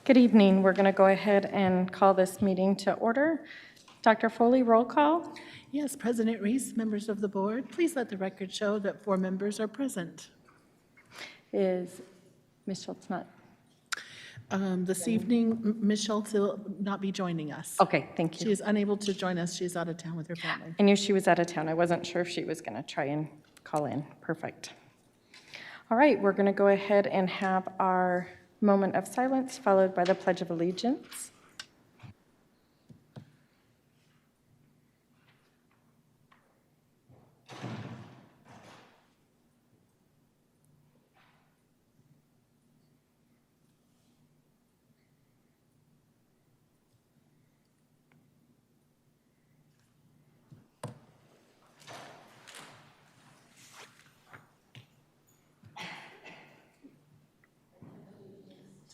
Good evening. We're going to go ahead and call this meeting to order. Dr. Foley, roll call. Yes, President Reese, members of the board, please let the record show that 4 members are present. Is Ms. Schultz not? This evening, Ms. Schultz will not be joining us. Okay, thank She you. is unable to join us. She is out of town with her family. I knew she was out of town. I wasn't sure if she was going to try and call in. Perfect. All right, we're going to go ahead and have our moment of silence followed by the Pledge of Allegiance.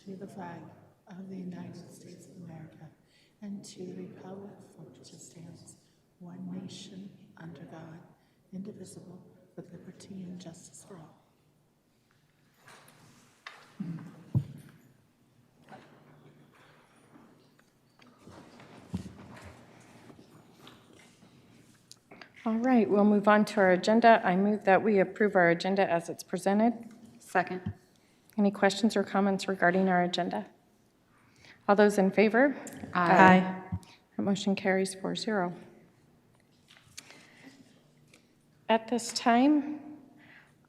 To the flag of the United States of America and to the republic for which it stands, one nation, under God, indivisible, with liberty and justice for all. All right, we'll move on to our agenda. I move that we approve our agenda as it's presented. Second. Any questions or comments regarding our agenda? All those in favor? Aye. That motion carries 4-0. At this time,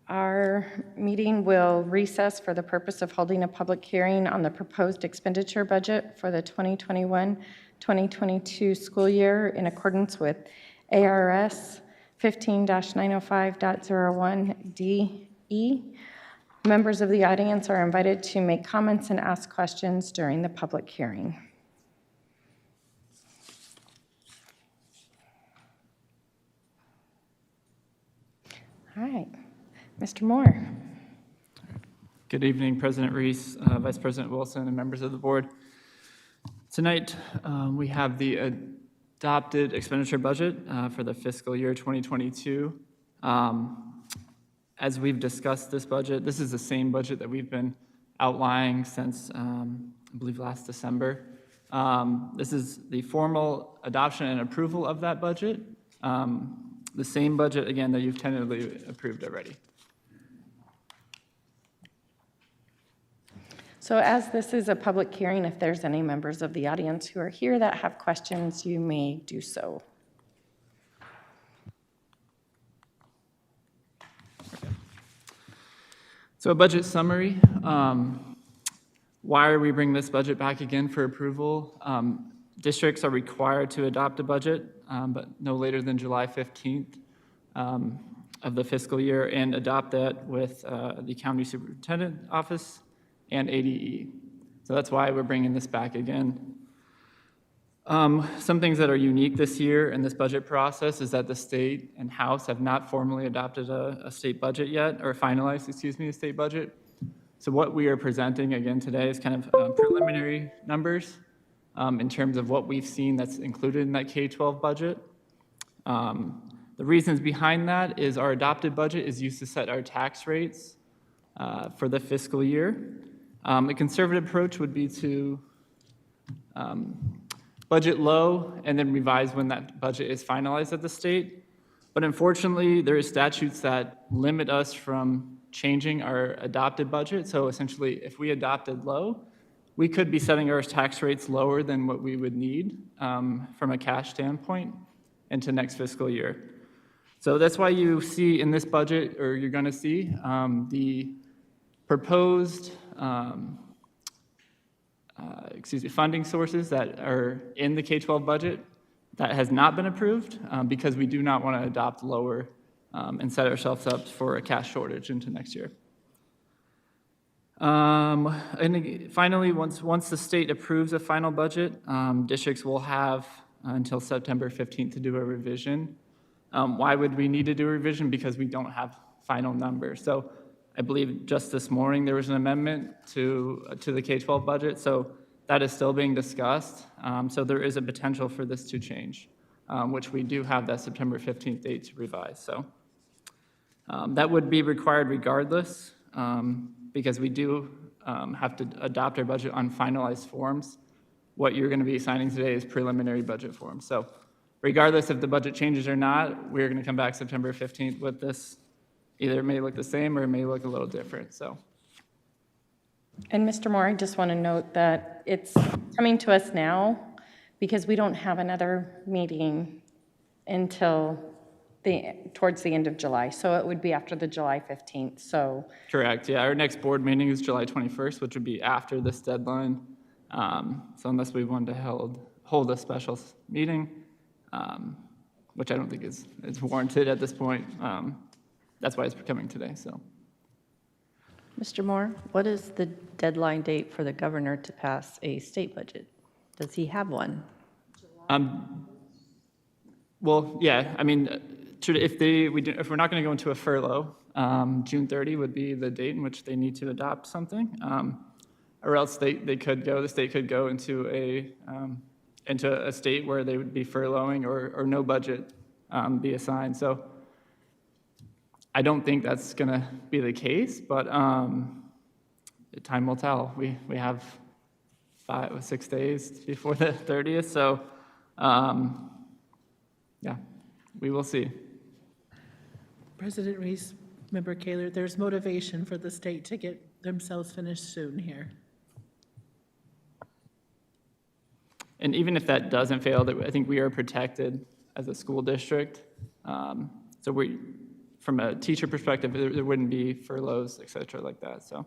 our meeting will recess for the purpose of holding a public hearing on the proposed expenditure budget for the 2021-2022 school year in accordance with ARS 15-905.01 DE. Members of the audience are invited to make comments and ask questions during the public hearing. All right, Mr. Moore. Good evening, President Reese, Vice President Wilson, and members of the board. Tonight, we have the adopted expenditure budget for the fiscal year 2022. As we've discussed this budget, this is the same budget that we've been outlining since, I believe, last December. This is the formal adoption and approval of that budget. The same budget, again, that you've tentatively approved already. So as this is a public hearing, if there's any members of the audience who are here that have questions, you may do so. So a budget summary. Why are we bringing this budget back again for approval? Districts are required to adopt a budget, but no later than July 15th of the fiscal year, and adopt that with the County Superintendent Office and ADE. So that's why we're bringing this back again. Some things that are unique this year in this budget process is that the state and House have not formally adopted a state budget yet, or finalized, excuse me, a state budget. So what we are presenting again today is kind of preliminary numbers in terms of what we've seen that's included in that K-12 budget. The reasons behind that is our adopted budget is used to set our tax rates for the fiscal year. A conservative approach would be to budget low and then revise when that budget is finalized at the state. But unfortunately, there are statutes that limit us from changing our adopted budget. So essentially, if we adopted low, we could be setting our tax rates lower than what we would need from a cash standpoint into next fiscal year. So that's why you see in this budget, or you're going to see, the proposed funding sources that are in the K-12 budget that has not been approved because we do not want to adopt lower and set ourselves up for a cash shortage into next year. And finally, once the state approves a final budget, districts will have until September 15th to do a revision. Why would we need to do a revision? Because we don't have final numbers. So I believe just this morning there was an amendment to the K-12 budget, so that is still being discussed. So there is a potential for this to change, which we do have that September 15th date to revise. So that would be required regardless, because we do have to adopt our budget on finalized forms. What you're going to be signing today is preliminary budget forms. So regardless if the budget changes or not, we're going to come back September 15th with this. Either it may look the same or it may look a little different, so. And Mr. Moore, I just want to note that it's coming to us now because we don't have another meeting until towards the end of July. So it would be after the July 15th, so. Correct, yeah. Our next board meeting is July 21st, which would be after this deadline. So unless we wanted to hold a special meeting, which I don't think is warranted at this point, that's why it's coming today, so. Mr. Moore, what is the deadline date for the governor to pass a state budget? Does he have one? Well, yeah, I mean, if we're not going to go into a furlough, June 30 would be the date in which they need to adopt something, or else the state could go into a state where they would be furloughing or no budget be assigned. So I don't think that's going to be the case, but time will tell. We have 5 or 6 days before the 30th, so yeah, we will see. President Reese, Member Kaler, there's motivation for the state to get themselves finished soon here. And even if that doesn't fail, I think we are protected as a school district. So from a teacher perspective, there wouldn't be furloughs, et cetera, like that. So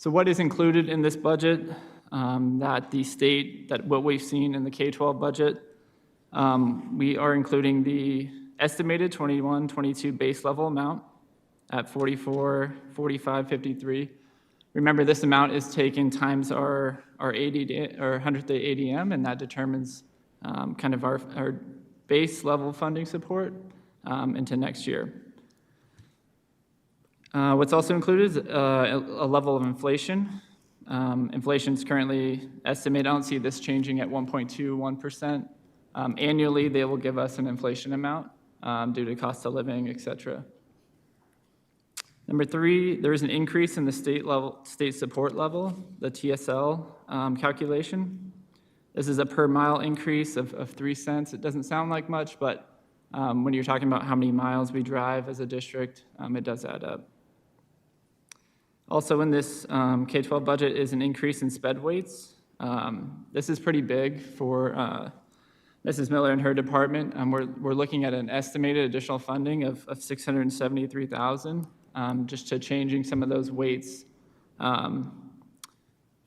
what is included in this budget? What we've seen in the K-12 budget, we are including the estimated 21-22 base level amount at 44, 45, 53. Remember, this amount is taken times our 100th day ADM, and that determines kind of our base level funding support into next year. What's also included is a level of inflation. Inflation is currently estimated, I don't see this changing at 1.21%. Annually, they will give us an inflation amount due to cost of living, et cetera. Number 3, there is an increase in the state support level, the TSL calculation. This is a per mile increase of 3 cents. It doesn't sound like much, but when you're talking about how many miles we drive as a district, it does add up. Also in this K-12 budget is an increase in sped weights. This is pretty big for Mrs. Miller and her department. We're looking at an estimated additional funding of $673,000 just to changing some of those weights.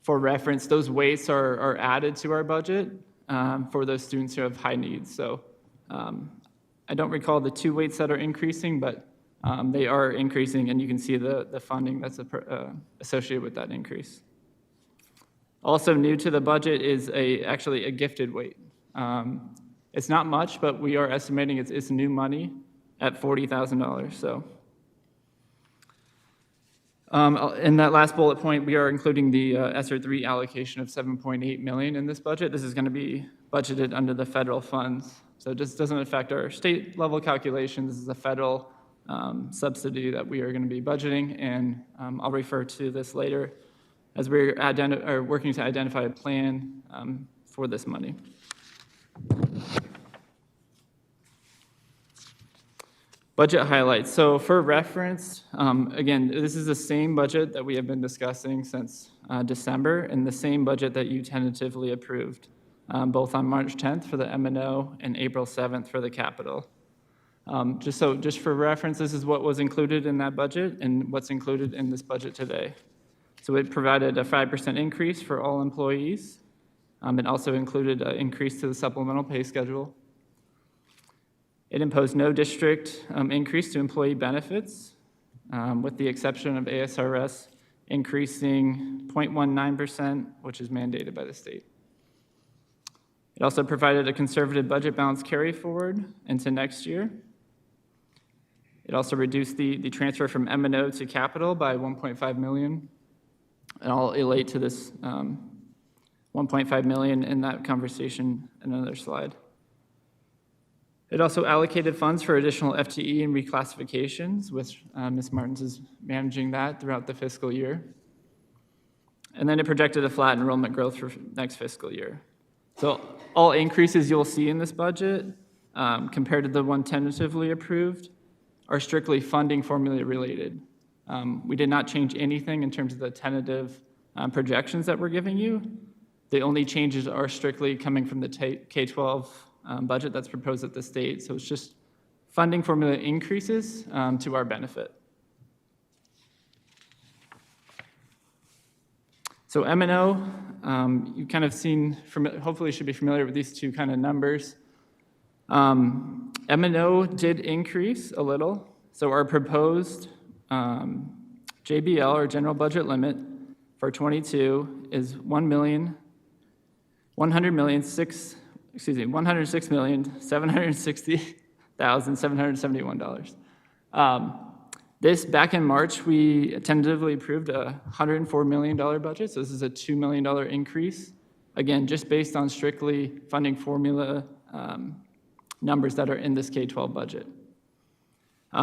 For reference, those weights are added to our budget for those students who have high needs. So I don't recall the 2 weights that are increasing, but they are increasing, and you can see the funding that's associated with that increase. Also new to the budget is actually a gifted weight. It's not much, but we are estimating it's new money at $40,000. So in that last bullet point, we are including the ESSER III allocation of $7.8 million in this budget. This is going to be budgeted under the federal funds. So it just doesn't affect our state level calculations. This is a federal subsidy that we are going to be budgeting, and I'll refer to this later as we're working to identify a plan for this money. Budget highlights. So for reference, again, this is the same budget that we have been discussing since December, and the same budget that you tentatively approved, both on March 10th for the M&O and April 7th for the capital. Just for reference, this is what was included in that budget and what's included in this budget today. So it provided a 5% increase for all employees. It also included an increase to the supplemental pay schedule. It imposed no district increase to employee benefits, with the exception of ASRS increasing 0.19%, which is mandated by the state. It also provided a conservative budget balance carry forward into next year. It also reduced the transfer from M&O to capital by $1.5 million. And I'll relate to this $1.5 million in that conversation in another slide. It also allocated funds for additional FTE and reclassifications, which Ms. Martins is managing that throughout the fiscal year. And then it projected a flat enrollment growth for next fiscal year. So all increases you'll see in this budget compared to the one tentatively approved are strictly funding formula related. We did not change anything in terms of the tentative projections that we're giving you. The only changes are strictly coming from the K-12 budget that's proposed at the state. So it's just funding formula increases to our benefit. So M&O, you kind of seen, hopefully should be familiar with these two kind of numbers. M&O did increase a little. So our proposed JBL, or general budget limit, for 22 is $106,760,771. This, back in March, we tentatively approved a $104 million budget, so this is a $2 million increase. Again, just based on strictly funding formula numbers that are in this K-12 budget.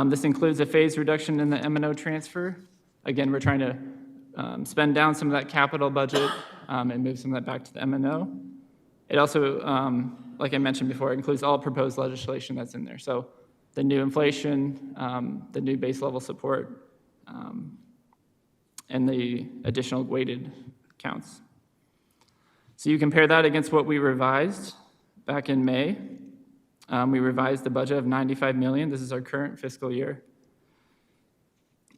This includes a phased reduction in the M&O transfer. Again, we're trying to spend down some of that capital budget and move some of that back to the M&O. It also, like I mentioned before, includes all proposed legislation that's in there. So the new inflation, the new base level support, and the additional weighted counts. So you compare that against what we revised back in May. We revised the budget of $95 million. This is our current fiscal year.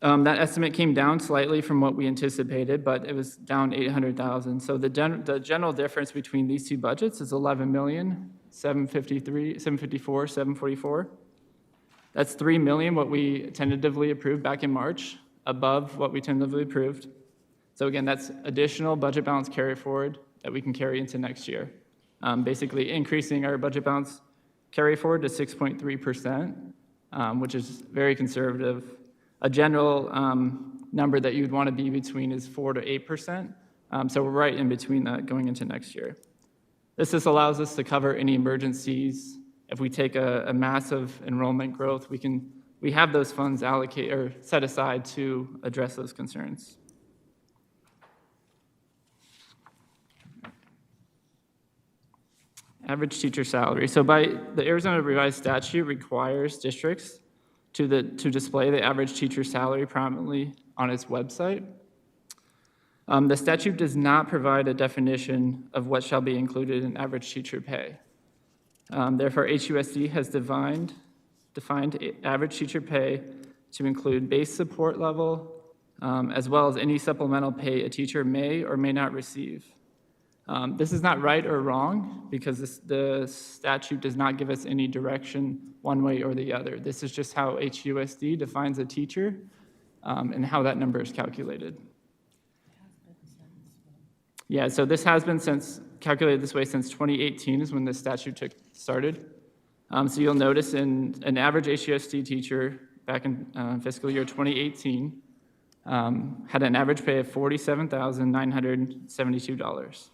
That estimate came down slightly from what we anticipated, but it was down $800,000. So the general difference between these two budgets is $11,754,744. That's $3 million what we tentatively approved back in March, above what we tentatively approved. So again, that's additional budget balance carry forward that we can carry into next year. Basically increasing our budget balance carry forward to 6.3%, which is very conservative. A general number that you'd want to be between is 4 to 8%. So we're right in between that going into next year. This just allows us to cover any emergencies. If we take a massive enrollment growth, we have those funds allocate or set aside to address those concerns. Average teacher salary. So by the Arizona Revised Statute requires districts to display the average teacher salary prominently on its website. The statute does not provide a definition of what shall be included in average teacher pay. Therefore, HUSD has defined average teacher pay to include base support level, as well as any supplemental pay a teacher may or may not receive. This is not right or wrong because the statute does not give us any direction one way or the other. This is just how HUSD defines a teacher and how that number is calculated. Yeah, so this has been calculated this way since 2018 is when the statute started. So you'll notice in an average HUSD teacher back in fiscal year 2018 had an average pay of $47,972.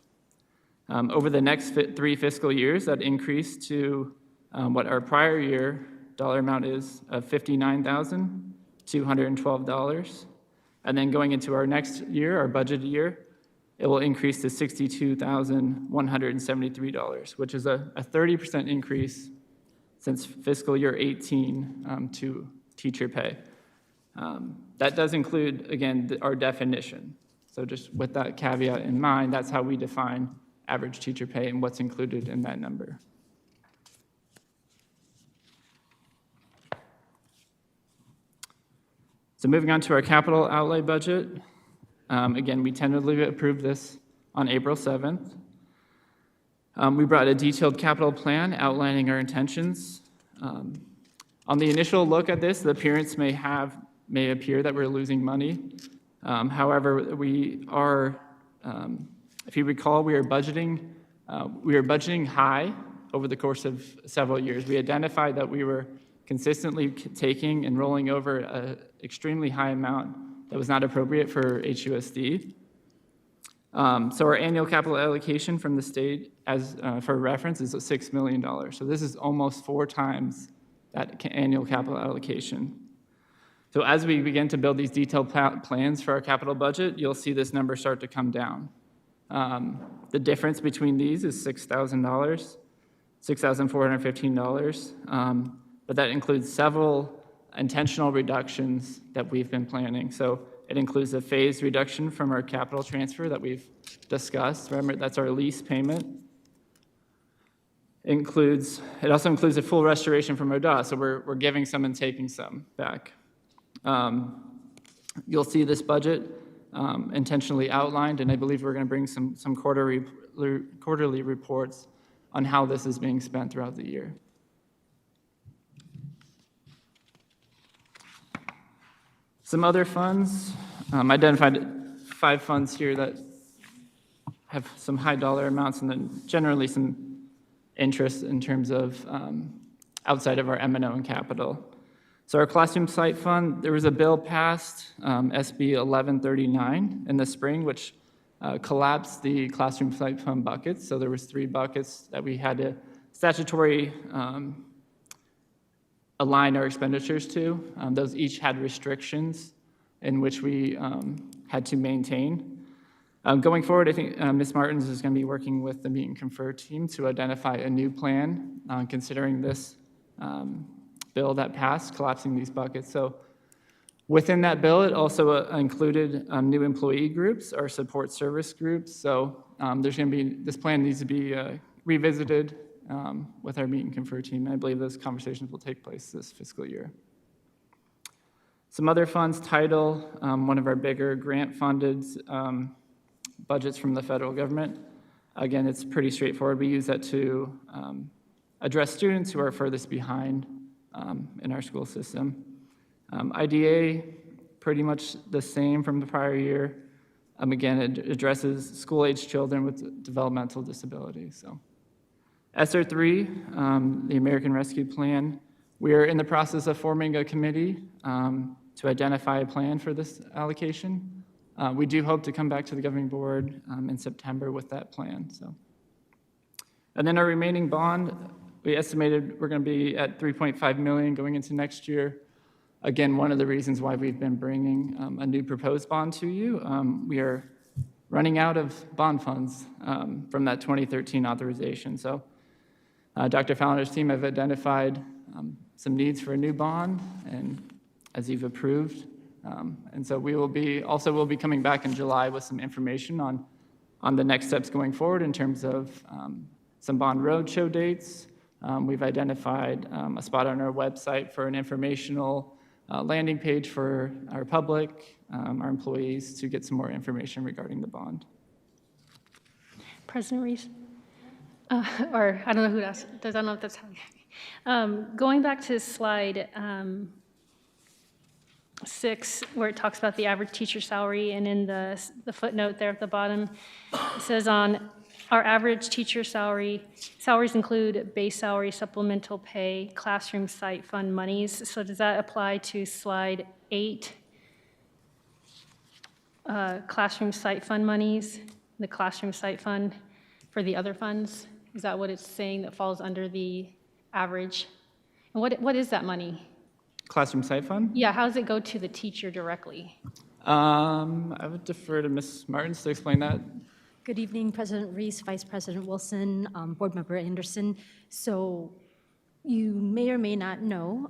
Over the next 3 fiscal years, that increased to what our prior year dollar amount is of $59,212. And then going into our next year, our budget year, it will increase to $62,173, which is a 30% increase since fiscal year 18 to teacher pay. That does include, again, our definition. So just with that caveat in mind, that's how we define average teacher pay and what's included in that number. So moving on to our capital outlay budget. Again, we tentatively approved this on April 7th. We brought a detailed capital plan outlining our intentions. On the initial look at this, the appearance may appear that we're losing money. However, we are, if you recall, we are budgeting high over the course of several years. We identified that we were consistently taking and rolling over an extremely high amount that was not appropriate for HUSD. So our annual capital allocation from the state, as for reference, is $6 million. So this is almost 4 times that annual capital allocation. So as we begin to build these detailed plans for our capital budget, you'll see this number start to come down. The difference between these is $6,000, $6,415, but that includes several intentional reductions that we've been planning. So it includes a phased reduction from our capital transfer that we've discussed. Remember, that's our lease payment. It also includes a full restoration from ODA, so we're giving some and taking some back. You'll see this budget intentionally outlined, and I believe we're going to bring some quarterly reports on how this is being spent throughout the year. Some other funds, identified 5 funds here that have some high dollar amounts and then generally some interest in terms of outside of our M&O and capital. So our classroom site fund, there was a bill passed, SB 1139 in the spring, which collapsed the classroom site fund buckets. So there was 3 buckets that we had to statutory align our expenditures to. Those each had restrictions in which we had to maintain. Going forward, I think Ms. Martins is going to be working with the Meet and Confer team to identify a new plan, considering this bill that passed, collapsing these buckets. So within that bill, it also included new employee groups or support service groups. So there's going to be, this plan needs to be revisited with our Meet and Confer team. I believe those conversations will take place this fiscal year. Some other funds, Title, one of our bigger grant-funded budgets from the federal government. Again, it's pretty straightforward. We use that to address students who are furthest behind in our school system. IDA, pretty much the same from the prior year. Again, it addresses school-age children with developmental disabilities. So, ESSER III, the American Rescue Plan, we are in the process of forming a committee to identify a plan for this allocation. We do hope to come back to the governing board in September with that plan. So, and then our remaining bond, we estimated we're going to be at $3.5 million going into next year. Again, one of the reasons why we've been bringing a new proposed bond to you. We are running out of bond funds from that 2013 authorization. So Dr. Falliner's team have identified some needs for a new bond, and as you've approved. And so we'll be coming back in July with some information on the next steps going forward in terms of some bond roadshow dates. We've identified a spot on our website for an informational landing page for our public, our employees, to get some more information regarding the bond. President Reese? Or I don't know who that's, I don't know if that's how. Going back to slide 6, where it talks about the average teacher salary, and in the footnote there at the bottom, it says on our average teacher salaries include base salary, supplemental pay, classroom site fund monies. So does that apply to slide 8? Classroom site fund monies, the classroom site fund for the other funds? Is that what it's saying that falls under the average? And what is that money? Classroom site fund? Yeah, how does it go to the teacher directly? I would defer to Ms. Martins to explain that. Good evening, President Reese, Vice President Wilson, Board Member Anderson. So you may or may not know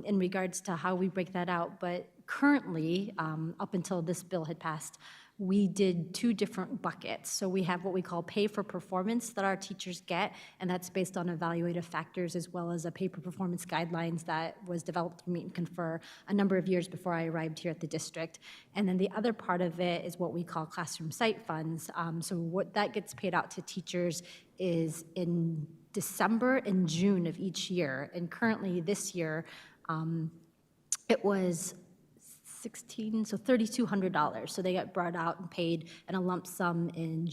in regards to how we break that out, but currently, up until this bill had passed, we did 2 different buckets. So we have what we call pay for performance that our teachers get, and that's based on evaluative factors as well as a pay for performance guidelines that was developed through Meet and Confer a number of years before I arrived here at the district. And then the other part of it is what we call classroom site funds. So what that gets paid out to teachers is in December and June of each year. And currently this year, it was $3,200. So they got brought out and paid in a lump sum in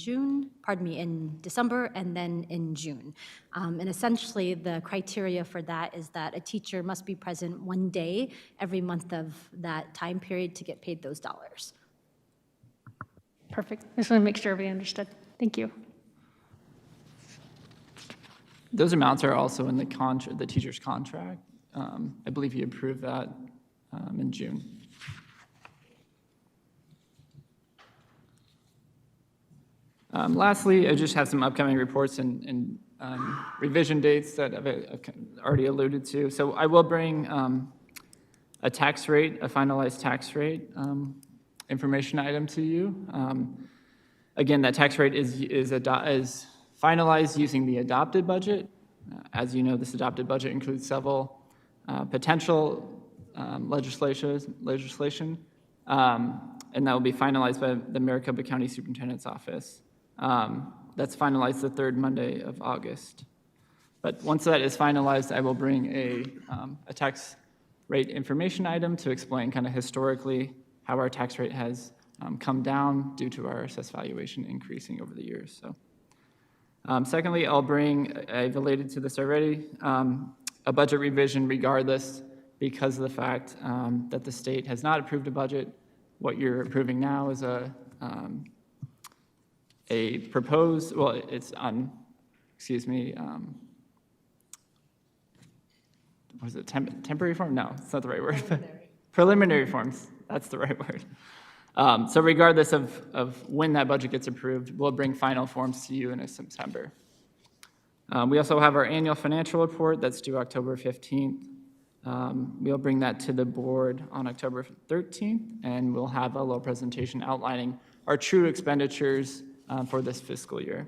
December, and then in June. And essentially the criteria for that is that a teacher must be present 1 day every month of that time period to get paid those dollars. Perfect. I just want to make sure everybody understood. Thank you. Those amounts are also in the teacher's contract. I believe you approved that in June. Lastly, I just have some upcoming reports and revision dates that I've already alluded to. So I will bring a finalized tax rate information item to you. Again, that tax rate is finalized using the adopted budget. As you know, this adopted budget includes several potential legislation, and that will be finalized by the Maricopa County Superintendent's Office. That's finalized the third Monday of August. But once that is finalized, I will bring a tax rate information item to explain kind of historically how our tax rate has come down due to our assessed valuation increasing over the years. So, secondly, I'll bring, I've related to this already, a budget revision regardless because of the fact that the state has not approved a budget. What you're approving now is a proposed, well, it's on, excuse me, was it temporary form? No, it's not the right word. Preliminary forms, that's the right word. So regardless of when that budget gets approved, we'll bring final forms to you in September. We also have our annual financial report that's due October 15th. We'll bring that to the board on October 13th, and we'll have a little presentation outlining our true expenditures for this fiscal year.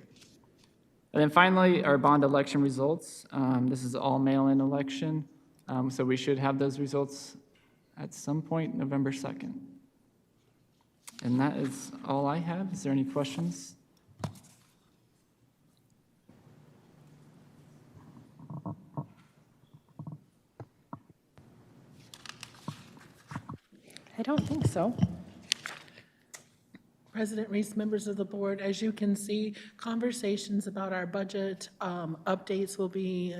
And then finally, our bond election results. This is all mail-in election, so we should have those results at some point November 2nd. And that is all I have. Is there any questions? I don't think so. President Reese, members of the board, as you can see, conversations about our budget updates will be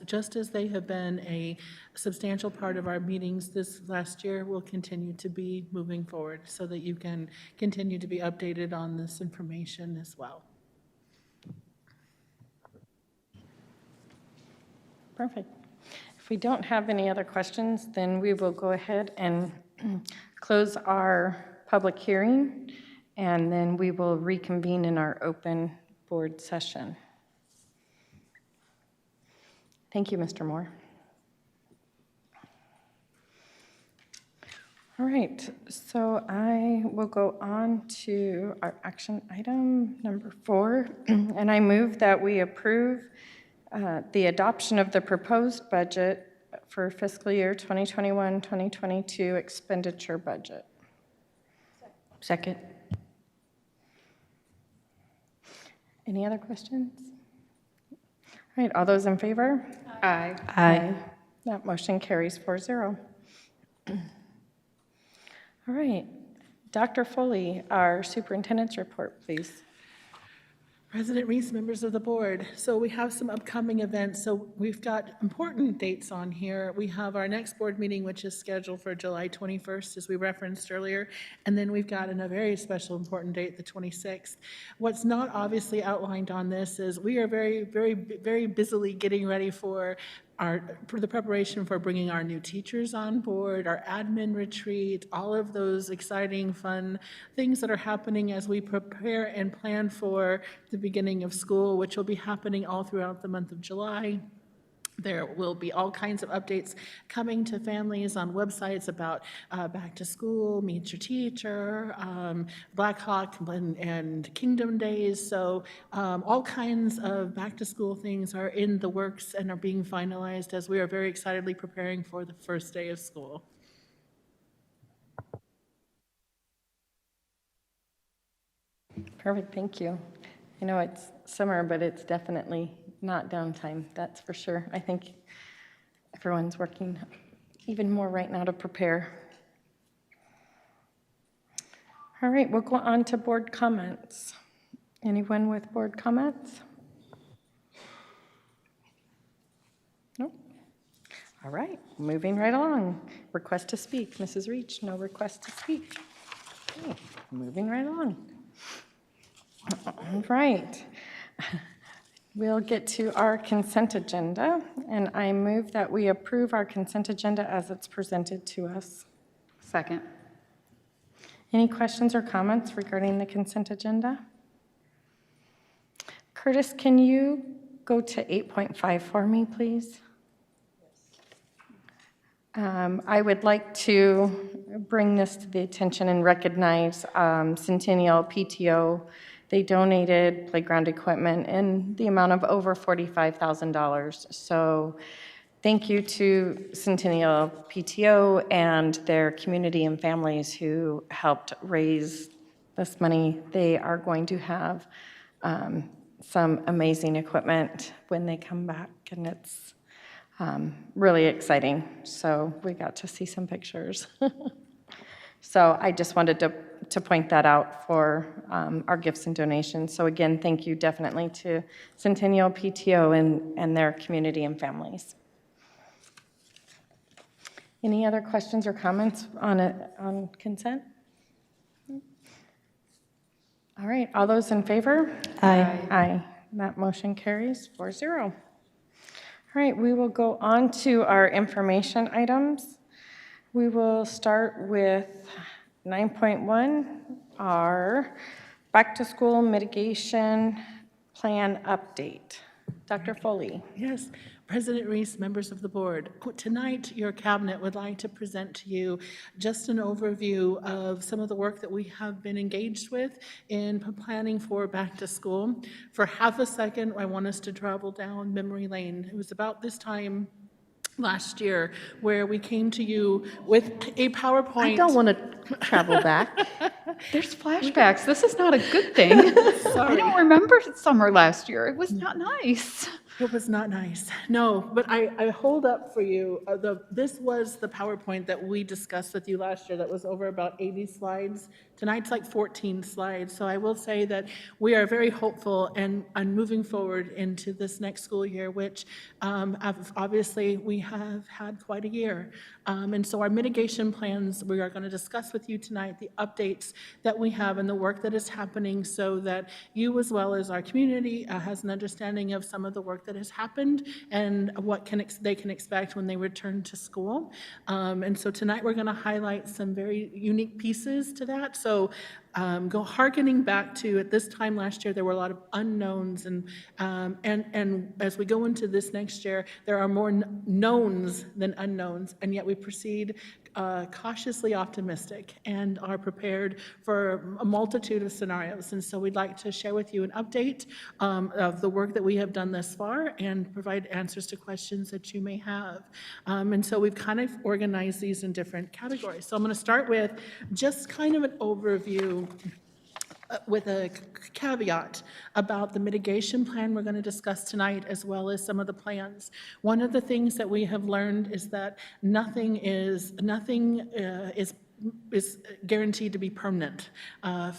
just as they have been a substantial part of our meetings this last year, will continue to be moving forward so that you can continue to be updated on this information as well. Perfect. If we don't have any other questions, then we will go ahead and close our public hearing, and then we will reconvene in our open board session. Thank you, Mr. Moore. All right, so I will go on to our action item number 4, and I move that we approve the adoption of the proposed budget for fiscal year 2021-2022 expenditure budget. Second. Any other questions? All right, all those in favor? Aye. Aye. That motion carries 4-0. All right, Dr. Foley, our superintendent's report, please. President Reese, members of the board, so we have some upcoming events. So we've got important dates on here. We have our next board meeting, which is scheduled for July 21st, as we referenced earlier. And then we've got a very special important date, the 26th. What's not obviously outlined on this is we are very, very, very busily getting ready for the preparation for bringing our new teachers on board, our admin retreat, all of those exciting, fun things that are happening as we prepare and plan for the beginning of school, which will be happening all throughout the month of July. There will be all kinds of updates coming to families on websites about back to school, meet your teacher, Black Hawk and Kingdom Days. So all kinds of back to school things are in the works and are being finalized as we are very excitedly preparing for the first day of school. Perfect, thank you. I know it's summer, but it's definitely not downtime, that's for sure. I think everyone's working even more right now to prepare. All right, we'll go on to board comments. Anyone with board comments? No? All right, moving right along. Request to speak, Mrs. Reach, no request to speak. Okay, moving right along. All right. We'll get to our consent agenda, and I move that we approve our consent agenda as it's presented to us. Second. Any questions or comments regarding the consent agenda? Curtis, can you go to 8.5 for me, please? I would like to bring this to the attention and recognize Centennial PTO. They donated playground equipment in the amount of over $45,000. So thank you to Centennial PTO and their community and families who helped raise this money. They are going to have some amazing equipment when they come back, and it's really exciting. So we got to see some pictures. So I just wanted to point that out for our gifts and donations. So again, thank you definitely to Centennial PTO and their community and families. Any other questions or comments on consent? All right, all those in favor? Aye. Aye. That motion carries 4-0. All right, we will go on to our information items. We will start with 9.1, our back-to-school mitigation plan update. Dr. Foley. Yes, President Reese, members of the board, tonight your cabinet would like to present to you just an overview of some of the work that we have been engaged with in planning for back to school. For half a second, I want us to travel down memory lane. It was about this time last year where we came to you with a PowerPoint. I don't want to travel back. There's flashbacks. This is not a good thing. I don't remember summer last year. It was not nice. It was not nice. No, but I hold up for you, this was the PowerPoint that we discussed with you last year that was over about 80 slides. Tonight's like 14 slides. So I will say that we are very hopeful and moving forward into this next school year, which obviously we have had quite a year. And so our mitigation plans, we are going to discuss with you tonight the updates that we have and the work that is happening so that you as well as our community has an understanding of some of the work that has happened and what they can expect when they return to school. And so tonight we're going to highlight some very unique pieces to that. So go hearkening back to at this time last year, there were a lot of unknowns, and as we go into this next year, there are more knowns than unknowns, and yet we proceed cautiously optimistic and are prepared for a multitude of scenarios. And so we'd like to share with you an update of the work that we have done thus far and provide answers to questions that you may have. And so we've kind of organized these in different categories. So I'm going to start with just kind of an overview with a caveat about the mitigation plan we're going to discuss tonight, as well as some of the plans. One of the things that we have learned is that nothing is guaranteed to be permanent.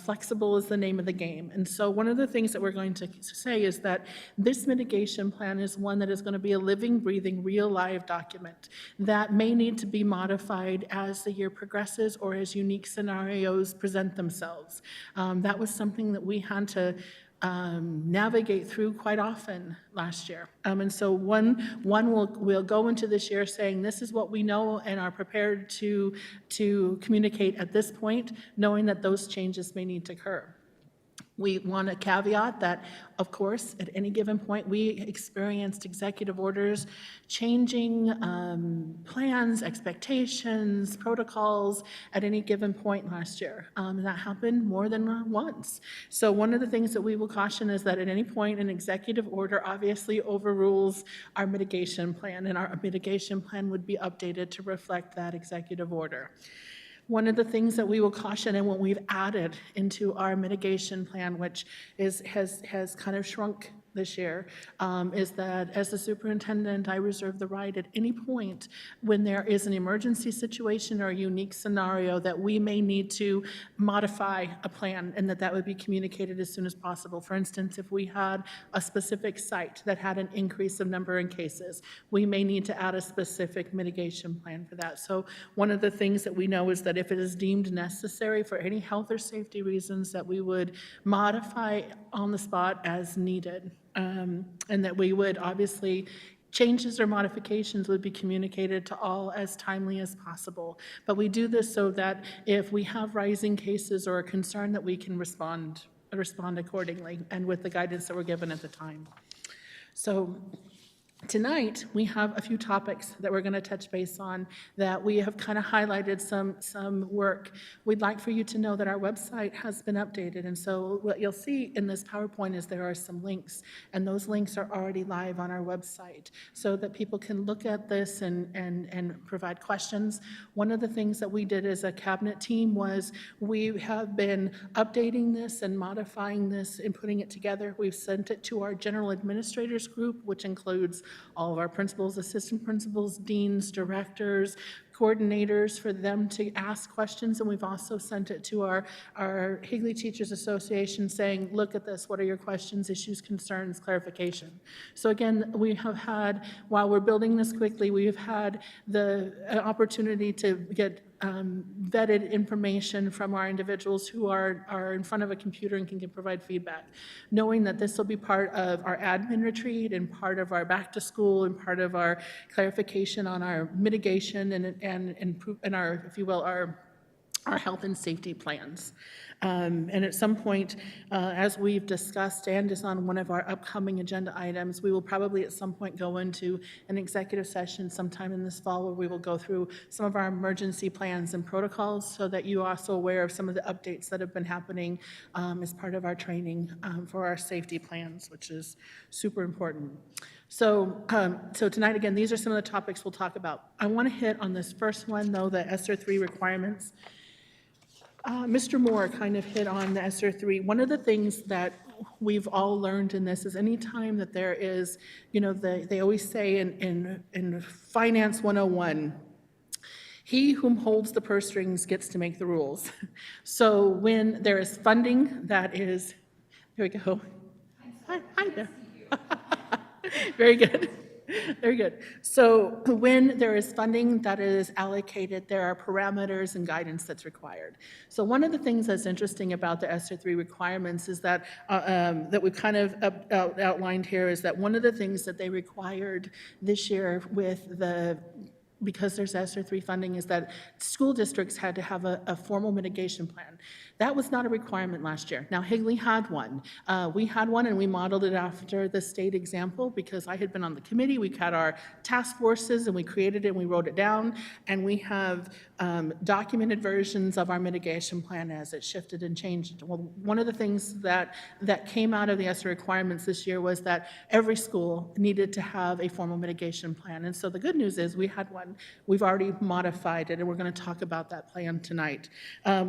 Flexible is the name of the game. And so one of the things that we're going to say is that this mitigation plan is one that is going to be a living, breathing, real live document that may need to be modified as the year progresses or as unique scenarios present themselves. That was something that we had to navigate through quite often last year. And so we'll go into this year saying this is what we know and are prepared to communicate at this point, knowing that those changes may need to occur. We want to caveat that, of course, at any given point, we experienced executive orders changing plans, expectations, protocols at any given point last year. And that happened more than once. So one of the things that we will caution is that at any point, an executive order obviously overrules our mitigation plan, and our mitigation plan would be updated to reflect that executive order. One of the things that we will caution and what we've added into our mitigation plan, which has kind of shrunk this year, is that as the superintendent, I reserve the right at any point when there is an emergency situation or a unique scenario that we may need to modify a plan, and that would be communicated as soon as possible. For instance, if we had a specific site that had an increase of number in cases, we may need to add a specific mitigation plan for that. So one of the things that we know is that if it is deemed necessary for any health or safety reasons, that we would modify on the spot as needed. And that we would obviously, changes or modifications would be communicated to all as timely as possible. But we do this so that if we have rising cases or a concern, that we can respond accordingly and with the guidance that we're given at the time. So tonight, we have a few topics that we're going to touch base on that we have kind of highlighted some work. We'd like for you to know that our website has been updated, and so what you'll see in this PowerPoint is there are some links, and those links are already live on our website so that people can look at this and provide questions. One of the things that we did as a cabinet team was we have been updating this and modifying this and putting it together. We've sent it to our general administrators group, which includes all of our principals, assistant principals, deans, directors, coordinators, for them to ask questions. And we've also sent it to our Higley Teachers Association saying, look at this, what are your questions, issues, concerns, clarification. So again, we have had, while we're building this quickly, we've had the opportunity to get vetted information from our individuals who are in front of a computer and can provide feedback, knowing that this will be part of our admin retreat and part of our back to school and part of our clarification on our mitigation and our, if you will, our health and safety plans. And at some point, as we've discussed and is on one of our upcoming agenda items, we will probably at some point go into an executive session sometime in this fall where we will go through some of our emergency plans and protocols so that you're also aware of some of the updates that have been happening as part of our training for our safety plans, which is super important. So tonight, again, these are some of the topics we'll talk about. I want to hit on this first one, though, the ESSER III requirements. Mr. Moore kind of hit on the ESSER III. One of the things that we've all learned in this is anytime that there is, you know, they always say in Finance 101, he whom holds the purse strings gets to make the rules. So when there is funding that is, here we go. Hi there. Very good. Very good. So when there is funding that is allocated, there are parameters and guidance that's required. So one of the things that's interesting about the ESSER III requirements is that that we've kind of outlined here is that one of the things that they required this year with because there's ESSER III funding is that school districts had to have a formal mitigation plan. That was not a requirement last year. Now, Higley had one. We had one, and we modeled it after the state example because I had been on the committee. We had our task forces, and we created it, and we wrote it down, and we have documented versions of our mitigation plan as it shifted and changed. Well, one of the things that came out of the ESSER requirements this year was that every school needed to have a formal mitigation plan, and so the good news is we had one. We've already modified it, and we're going to talk about that plan tonight,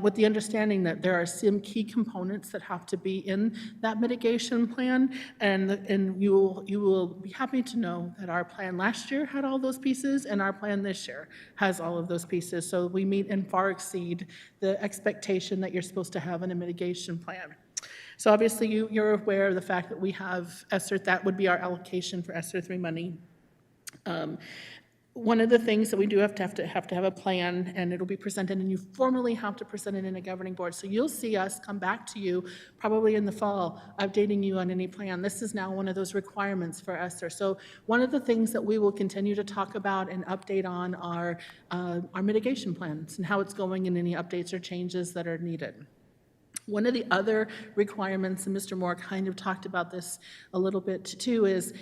with the understanding that there are some key components that have to be in that mitigation plan, and you will be happy to know that our plan last year had all those pieces, and our plan this year has all of those pieces. So we meet and far exceed the expectation that you're supposed to have in a mitigation plan. So obviously you're aware of the fact that we have ESSER, that would be our allocation for ESSER III money. One of the things that we do have to have a plan, and it'll be presented, and you formally have to present it in a governing board. So you'll see us come back to you probably in the fall, updating you on any plan. This is now one of those requirements for ESSER. So one of the things that we will continue to talk about and update on are our mitigation plans and how it's going and any updates or changes that are needed. One of the other requirements, and Mr. Moore kind of talked about this a little bit too, is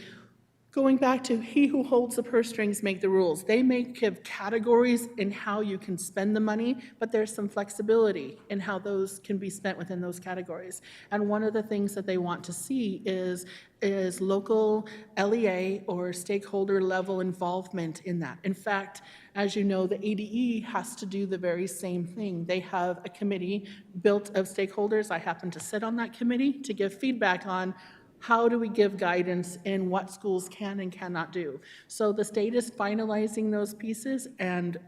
going back to he who holds the purse strings make the rules. They may give categories in how you can spend the money, but there's some flexibility in how those can be spent within those categories. And one of the things that they want to see is local LEA or stakeholder level involvement in that. In fact, as you know, the ADE has to do the very same thing. They have a committee built of stakeholders. I happen to sit on that committee to give feedback on how do we give guidance in what schools can and cannot do? So the state is finalizing those pieces, and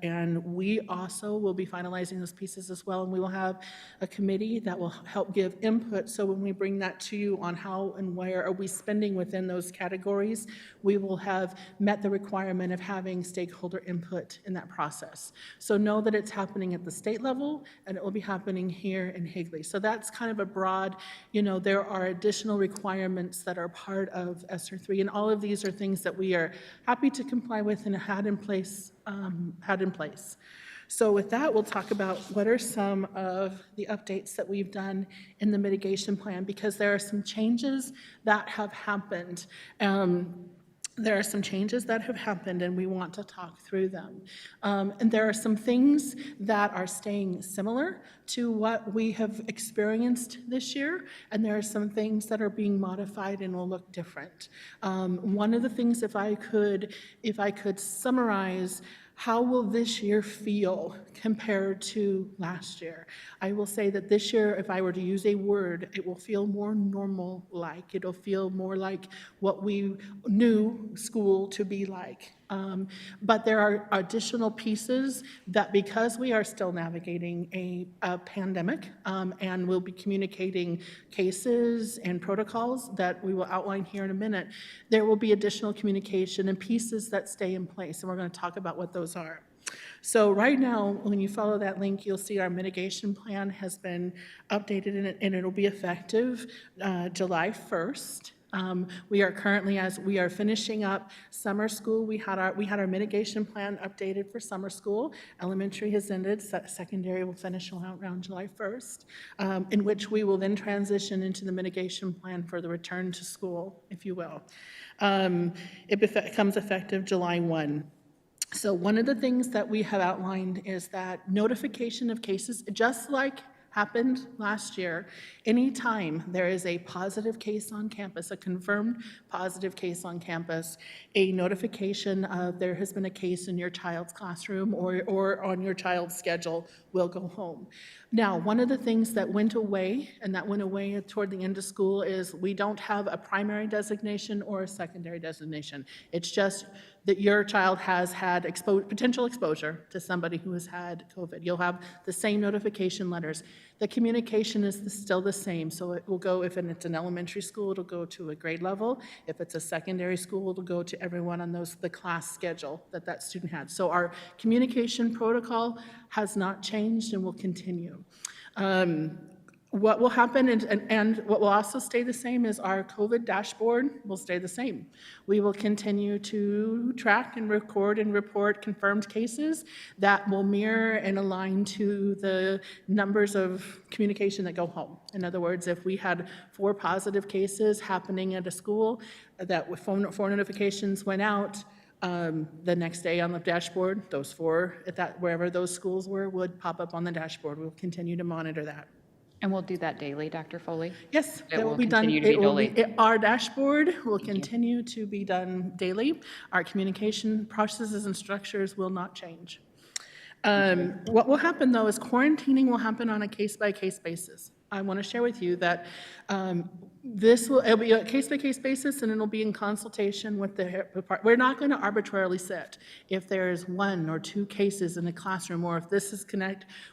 we also will be finalizing those pieces as well, and we will have a committee that will help give input, so when we bring that to you on how and where are we spending within those categories, we will have met the requirement of having stakeholder input in that process. So know that it's happening at the state level, and it will be happening here in Higley. So that's kind of a broad, there are additional requirements that are part of ESSER III, and all of these are things that we are happy to comply with and had in place. So with that, we'll talk about what are some of the updates that we've done in the mitigation plan, because there are some changes that have happened. And we want to talk through them. And there are some things that are staying similar to what we have experienced this year, and there are some things that are being modified and will look different. One of the things, if I could summarize, how will this year feel compared to last year? I will say that this year, if I were to use a word, it will feel more normal-like. It'll feel more like what we knew school to be like. But there are additional pieces that, because we are still navigating a pandemic, and we'll be communicating cases and protocols that we will outline here in a minute, there will be additional communication and pieces that stay in place, and we're going to talk about what those are. So right now, when you follow that link, you'll see our mitigation plan has been updated, and it'll be effective July 1st. We are currently, as we are finishing up summer school, we had our mitigation plan updated for summer school. Elementary has ended, secondary will finish around July 1st, in which we will then transition into the mitigation plan for the return to school, if you will. It becomes effective July 1. So one of the things that we have outlined is that notification of cases, just like happened last year, anytime there is a positive case on campus, a confirmed positive case on campus, a notification of there has been a case in your child's classroom or on your child's schedule will go home. Now, one of the things that went away, and that went away toward the end of school, is we don't have a primary designation or a secondary designation. It's just that your child has had potential exposure to somebody who has had COVID. You'll have the same notification letters. The communication is still the same, so it will go, if it's an elementary school, it'll go to a grade level. If it's a secondary school, it'll go to everyone on the class schedule that student had. So our communication protocol has not changed and will continue. What will happen and what will also stay the same is our COVID dashboard will stay the same. We will continue to track and record and report confirmed cases that will mirror and align to the numbers of communication that go home. In other words, if we had 4 positive cases happening at a school, that with phone notifications went out, the next day on the dashboard, those 4 wherever those schools were would pop up on the dashboard. We'll continue to monitor that. And we'll do that daily, Dr. Foley? Yes, It that will will be done. continue to be daily. Our dashboard will continue to be done daily. Our communication processes and structures will not change. What will happen, though, is quarantining will happen on a case-by-case basis. I want to share with you that it'll be a case-by-case basis, and it'll be in consultation with the department. We're not going to arbitrarily set if there's 1 or 2 cases in a classroom, or if this is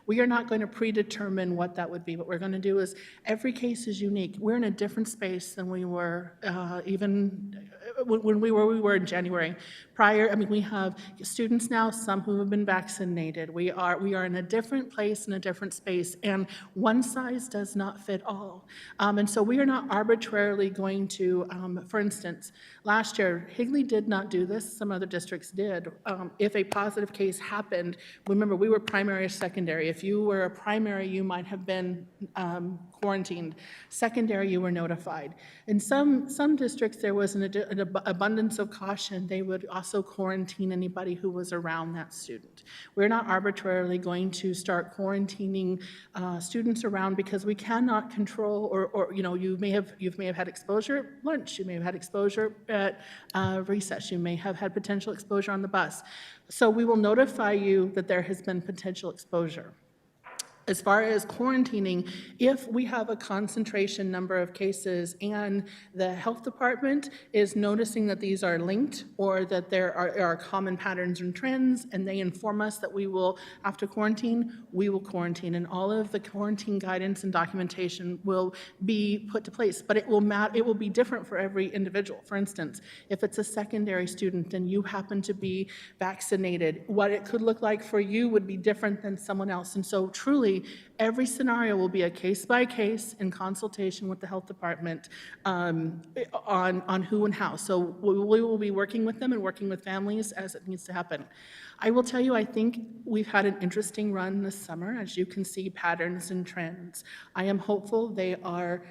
we are not going to predetermine what that would be. What we're going to do is every case is unique. We're in a different space than we were even when we were in January. We have students now, some who have been vaccinated. We are in a different place, in a different space, and one size does not fit all. And so we are not arbitrarily going to, for instance, last year, Higley did not do this, some other districts did. If a positive case happened, remember, we were primary or secondary. If you were a primary, you might have been quarantined. Secondary, you were notified. In some districts, there was an abundance of caution. They would also quarantine anybody who was around that student. We're not arbitrarily going to start quarantining students around, because we cannot control, or you may have had exposure at lunch, you may have had exposure at recess, you may have had potential exposure on the bus. So we will notify you that there has been potential exposure. As far as quarantining, if we have a concentration number of cases and the health department is noticing that these are linked or that there are common patterns and trends, and they inform us that we will have to quarantine, we will quarantine. And all of the quarantine guidance and documentation will be put to place. But it will be different for every individual. For instance, if it's a secondary student and you happen to be vaccinated, what it could look like for you would be different than someone else. And so truly, every scenario will be a case-by-case in consultation with the health department on who and how. So we will be working with them and working with families as it needs to happen. I will tell you, I think we've had an interesting run this summer. As you can see, patterns and trends. I am hopeful they are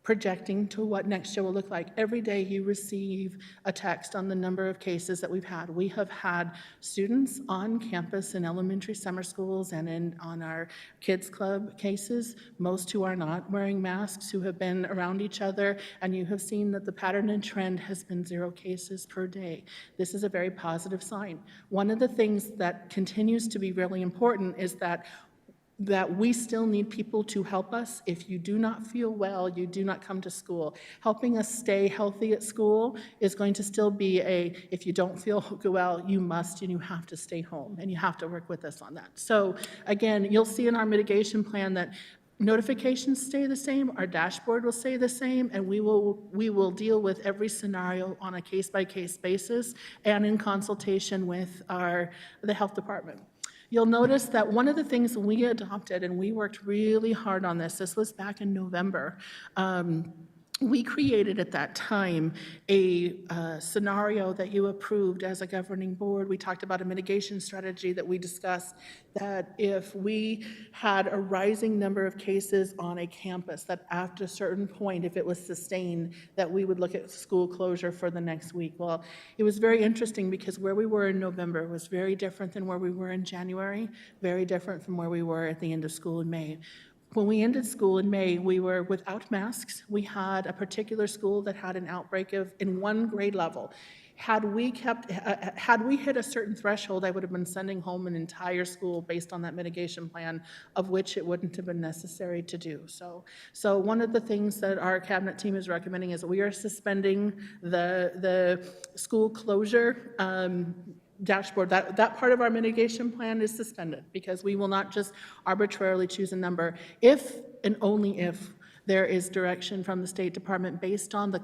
projecting to what next year will look like. Every day you receive a text on the number of cases that we've had. We have had students on campus in elementary summer schools and on our kids club cases, most who are not wearing masks, who have been around each other, and you have seen that the pattern and trend has been 0 cases per day. This is a very positive sign. One of the things that continues to be really important is that we still need people to help us. If you do not feel well, you do not come to school. Helping us stay healthy at school is going to still be if you don't feel well, you must and you have to stay home, and you have to work with us on that. So again, you'll see in our mitigation plan that notifications stay the same, our dashboard will stay the same, and we will deal with every scenario on a case-by-case basis and in consultation with the health department. You'll notice that one of the things we adopted, and we worked really hard on this was back in November, we created at that time a scenario that you approved as a governing board. We talked about a mitigation strategy that we discussed, that if we had a rising number of cases on a campus, that after a certain point, if it was sustained, that we would look at school closure for the next week. Well, it was very interesting because where we were in November was very different than where we were in January, very different from where we were at the end of school in May. When we ended school in May, we were without masks. We had a particular school that had an outbreak in one grade level. Had we hit a certain threshold, I would have been sending home an entire school based on that mitigation plan, of which it wouldn't have been necessary to do. So one of the things that our cabinet team is recommending is we are suspending the school closure dashboard. That part of our mitigation plan is suspended because we will not just arbitrarily choose a number if and only if there is direction from the State Department based on the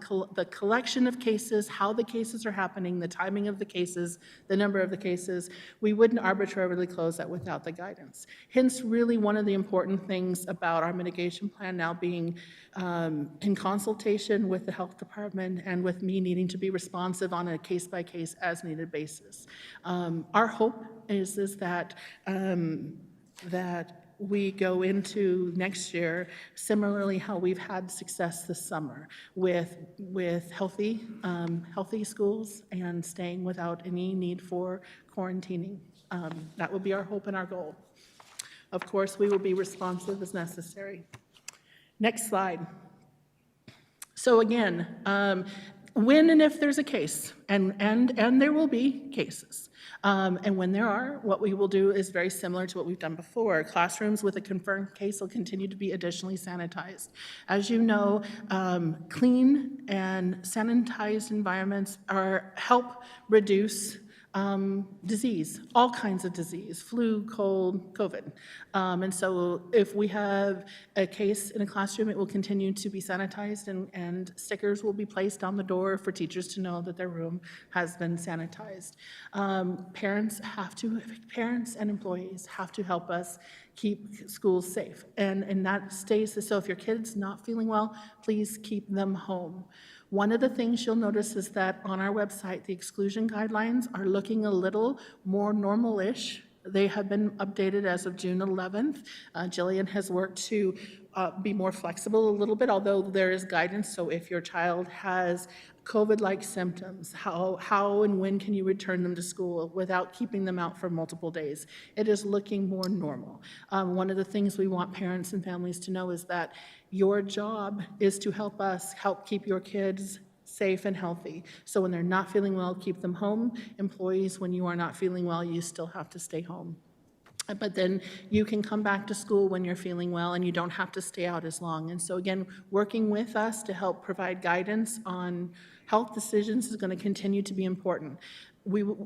collection of cases, how the cases are happening, the timing of the cases, the number of the cases. We wouldn't arbitrarily close that without the guidance. Hence, really one of the important things about our mitigation plan now being in consultation with the health department and with me needing to be responsive on a case-by-case as-needed basis. Our hope is that we go into next year similarly how we've had success this summer with healthy schools and staying without any need for quarantining. That would be our hope and our goal. Of course, we will be responsive as necessary. Next slide. So again, when and if there's a case, and there will be cases, and when there are, what we will do is very similar to what we've done before. Classrooms with a confirmed case will continue to be additionally sanitized. As you know, clean and sanitized environments help reduce disease, all kinds of disease, flu, cold, COVID. And so if we have a case in a classroom, it will continue to be sanitized and stickers will be placed on the door for teachers to know that their room has been sanitized. Parents and employees have to help us keep schools safe. And that stays, so if your kid's not feeling well, please keep them home. One of the things you'll notice is that on our website, the exclusion guidelines are looking a little more normal-ish. They have been updated as of June 11th. Jillian has worked to be more flexible a little bit, although there is guidance. So if your child has COVID-like symptoms, how and when can you return them to school without keeping them out for multiple days? It is looking more normal. One of the things we want parents and families to know is that your job is to help keep your kids safe and healthy. So when they're not feeling well, keep them home. Employees, when you are not feeling well, you still have to stay home. But then you can come back to school when you're feeling well and you don't have to stay out as long. And so again, working with us to help provide guidance on health decisions is going to continue to be important.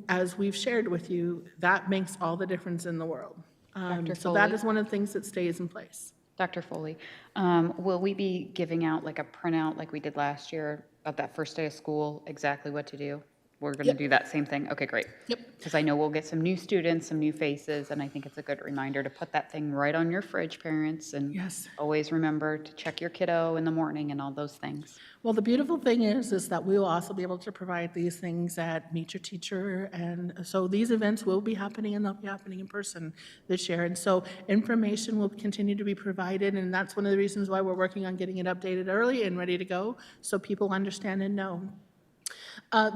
As we've shared with you, that makes all the difference in the world. Dr. So that Foley? is one of the things that stays in place. Dr. Foley, will we be giving out like a printout like we did last year of that first day of school, exactly what to do? We're going to do that same thing? Okay, great. Yep. Because I know we'll get some new students, some new faces, and I think it's a good reminder to put that thing right on your fridge, parents, and Yes. always remember to check your kiddo in the morning and all those things. Well, the beautiful thing is that we will also be able to provide these things at Meet Your Teacher, and so these events will be happening, and they'll be happening in person this year. And so information will continue to be provided, and that's one of the reasons why we're working on getting it updated early and ready to go, so people understand and know.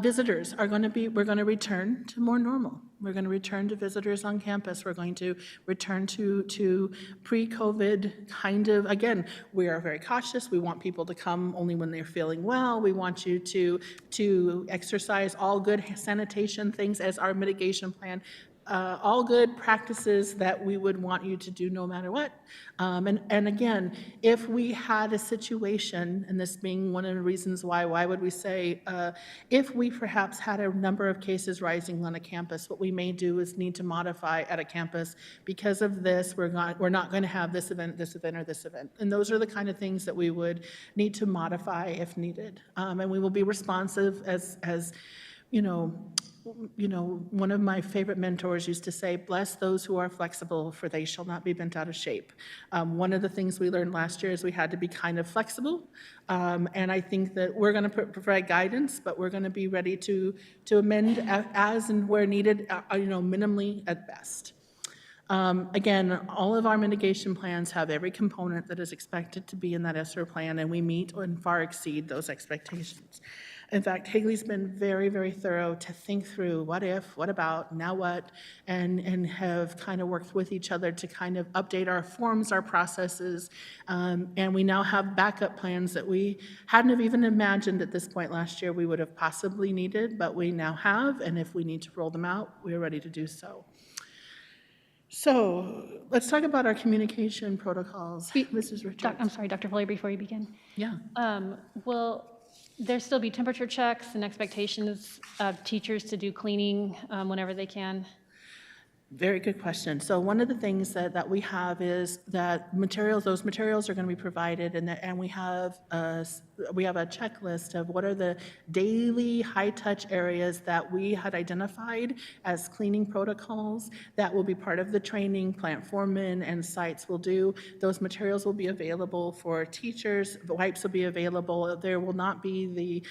Visitors are going to be, we're going to return to more normal. We're going to return to visitors on campus. We're going to return to pre-COVID kind of, again, we are very cautious. We want people to come only when they're feeling well. We want you to exercise all good sanitation things as our mitigation plan. All good practices that we would want you to do no matter what. And again, if we had a situation, and this being one of the reasons why would we say, if we perhaps had a number of cases rising on a campus, what we may do is need to modify at a campus. Because of this, we're not going to have this event, or this event. And those are the kind of things that we would need to modify if needed. And we will be responsive as you know, one of my favorite mentors used to say, bless those who are flexible, for they shall not be bent out of shape. One of the things we learned last year is we had to be kind of flexible. And I think that we're going to provide guidance, but we're going to be ready to amend as and where needed, minimally at best. Again, all of our mitigation plans have every component that is expected to be in that ESSER plan, and we meet and far exceed those expectations. In fact, Higley's been very, very thorough to think through what if, what about, now what, and have kind of worked with each other to kind of update our forms, our processes, and we now have backup plans that we hadn't have even imagined at this point last year we would have possibly needed, but we now have, and if we need to roll them out, we're ready to do so. So let's talk about our communication protocols. Mrs. Richards. I'm sorry, Dr. Foley, before you begin. Yeah. Will there still be temperature checks and expectations of teachers to do cleaning whenever they can? Very good question. So one of the things that we have is that those materials are going to be provided, and we have a checklist of what are the daily high-touch areas that we had identified as cleaning protocols that will be part of the training plant foremen and sites will do. Those materials will be available for teachers. The wipes will be available. There will not be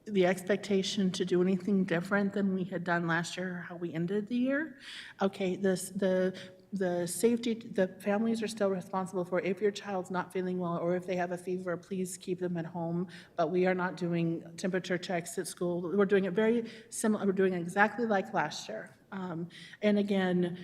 the expectation to do anything different than we had done last year, how we ended the year. Okay, the safety, the families are still responsible for if your child's not feeling well or if they have a fever, please keep them at home. But we are not doing temperature checks at school. We're doing it very similar. We're doing it exactly like last year. And again,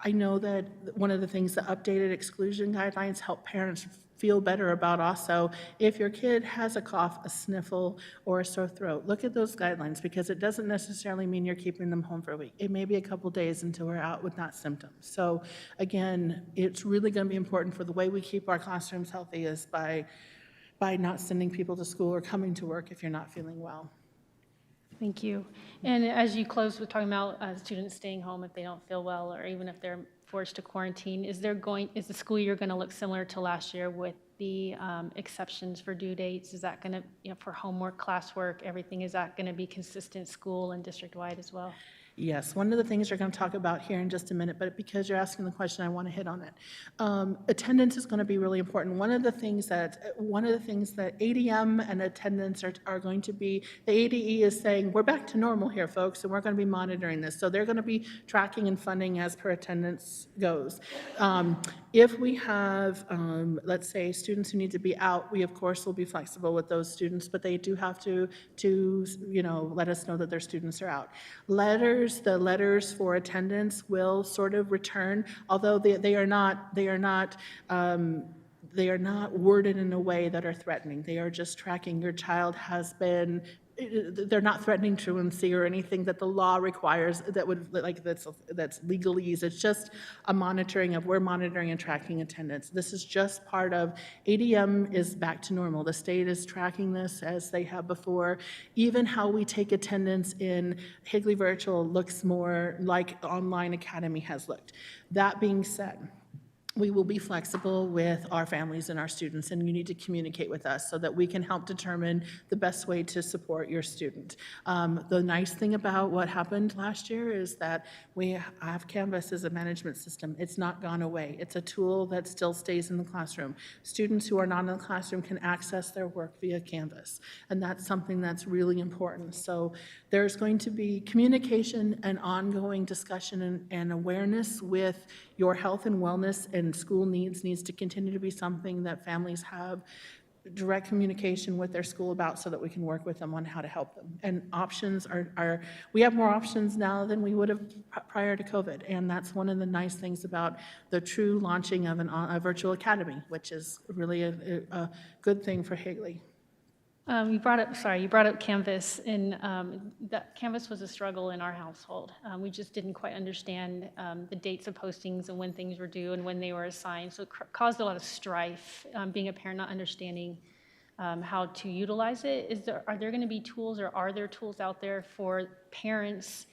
I know that one of the things, the updated exclusion guidelines help parents feel better about also if your kid has a cough, a sniffle, or a sore throat. Look at those guidelines, because it doesn't necessarily mean you're keeping them home for a week. It may be a couple days until we're out with not symptoms. So again, it's really going to be important for the way we keep our classrooms healthy is by not sending people to school or coming to work if you're not feeling well. Thank you. And as you close with talking about students staying home if they don't feel well, or even if they're forced to quarantine, is the school year going to look similar to last year with the exceptions for due dates? Is that going to, for homework, classwork, everything, is that going to be consistent school and district-wide as well? Yes, one of the things we're going to talk about here in just a minute, but because you're asking the question, I want to hit on it. Attendance is going to be really important. One of the things that ADM and attendance are going to be, the ADE is saying, we're back to normal here, folks, and we're going to be monitoring this. So they're going to be tracking and funding as per attendance goes. If we have, let's say, students who need to be out, we of course will be flexible with those students, but they do have to let us know that their students are out. The letters for attendance will sort of return, although they are not worded in a way that are threatening. They are just tracking your child has been they're not threatening truancy or anything that the law requires that would, like, that's legalese. It's just a monitoring of, we're monitoring and tracking attendance. This is just part of, ADM is back to normal. The state is tracking this as they have before. Even how we take attendance in Higley Virtual looks more like Online Academy has looked. That being said, we will be flexible with our families and our students, and you need to communicate with us so that we can help determine the best way to support your student. The nice thing about what happened last year is that we have Canvas as a management system. It's not gone away. It's a tool that still stays in the classroom. Students who are not in the classroom can access their work via Canvas, and that's something that's really important. So there's going to be communication and ongoing discussion and awareness with your health and wellness and school needs to continue to be something that families have direct communication with their school about so that we can work with them on how to help them. And options are we have more options now than we would have prior to COVID. And that's one of the nice things about the true launching of a virtual academy, which is really a good thing for Higley. You brought up Canvas, and that Canvas was a struggle in our household. We just didn't quite understand the dates of postings and when things were due and when they were assigned, so it caused a lot of strife, being a parent not understanding how to utilize it. Are there going to be tools, or are there tools out there for parents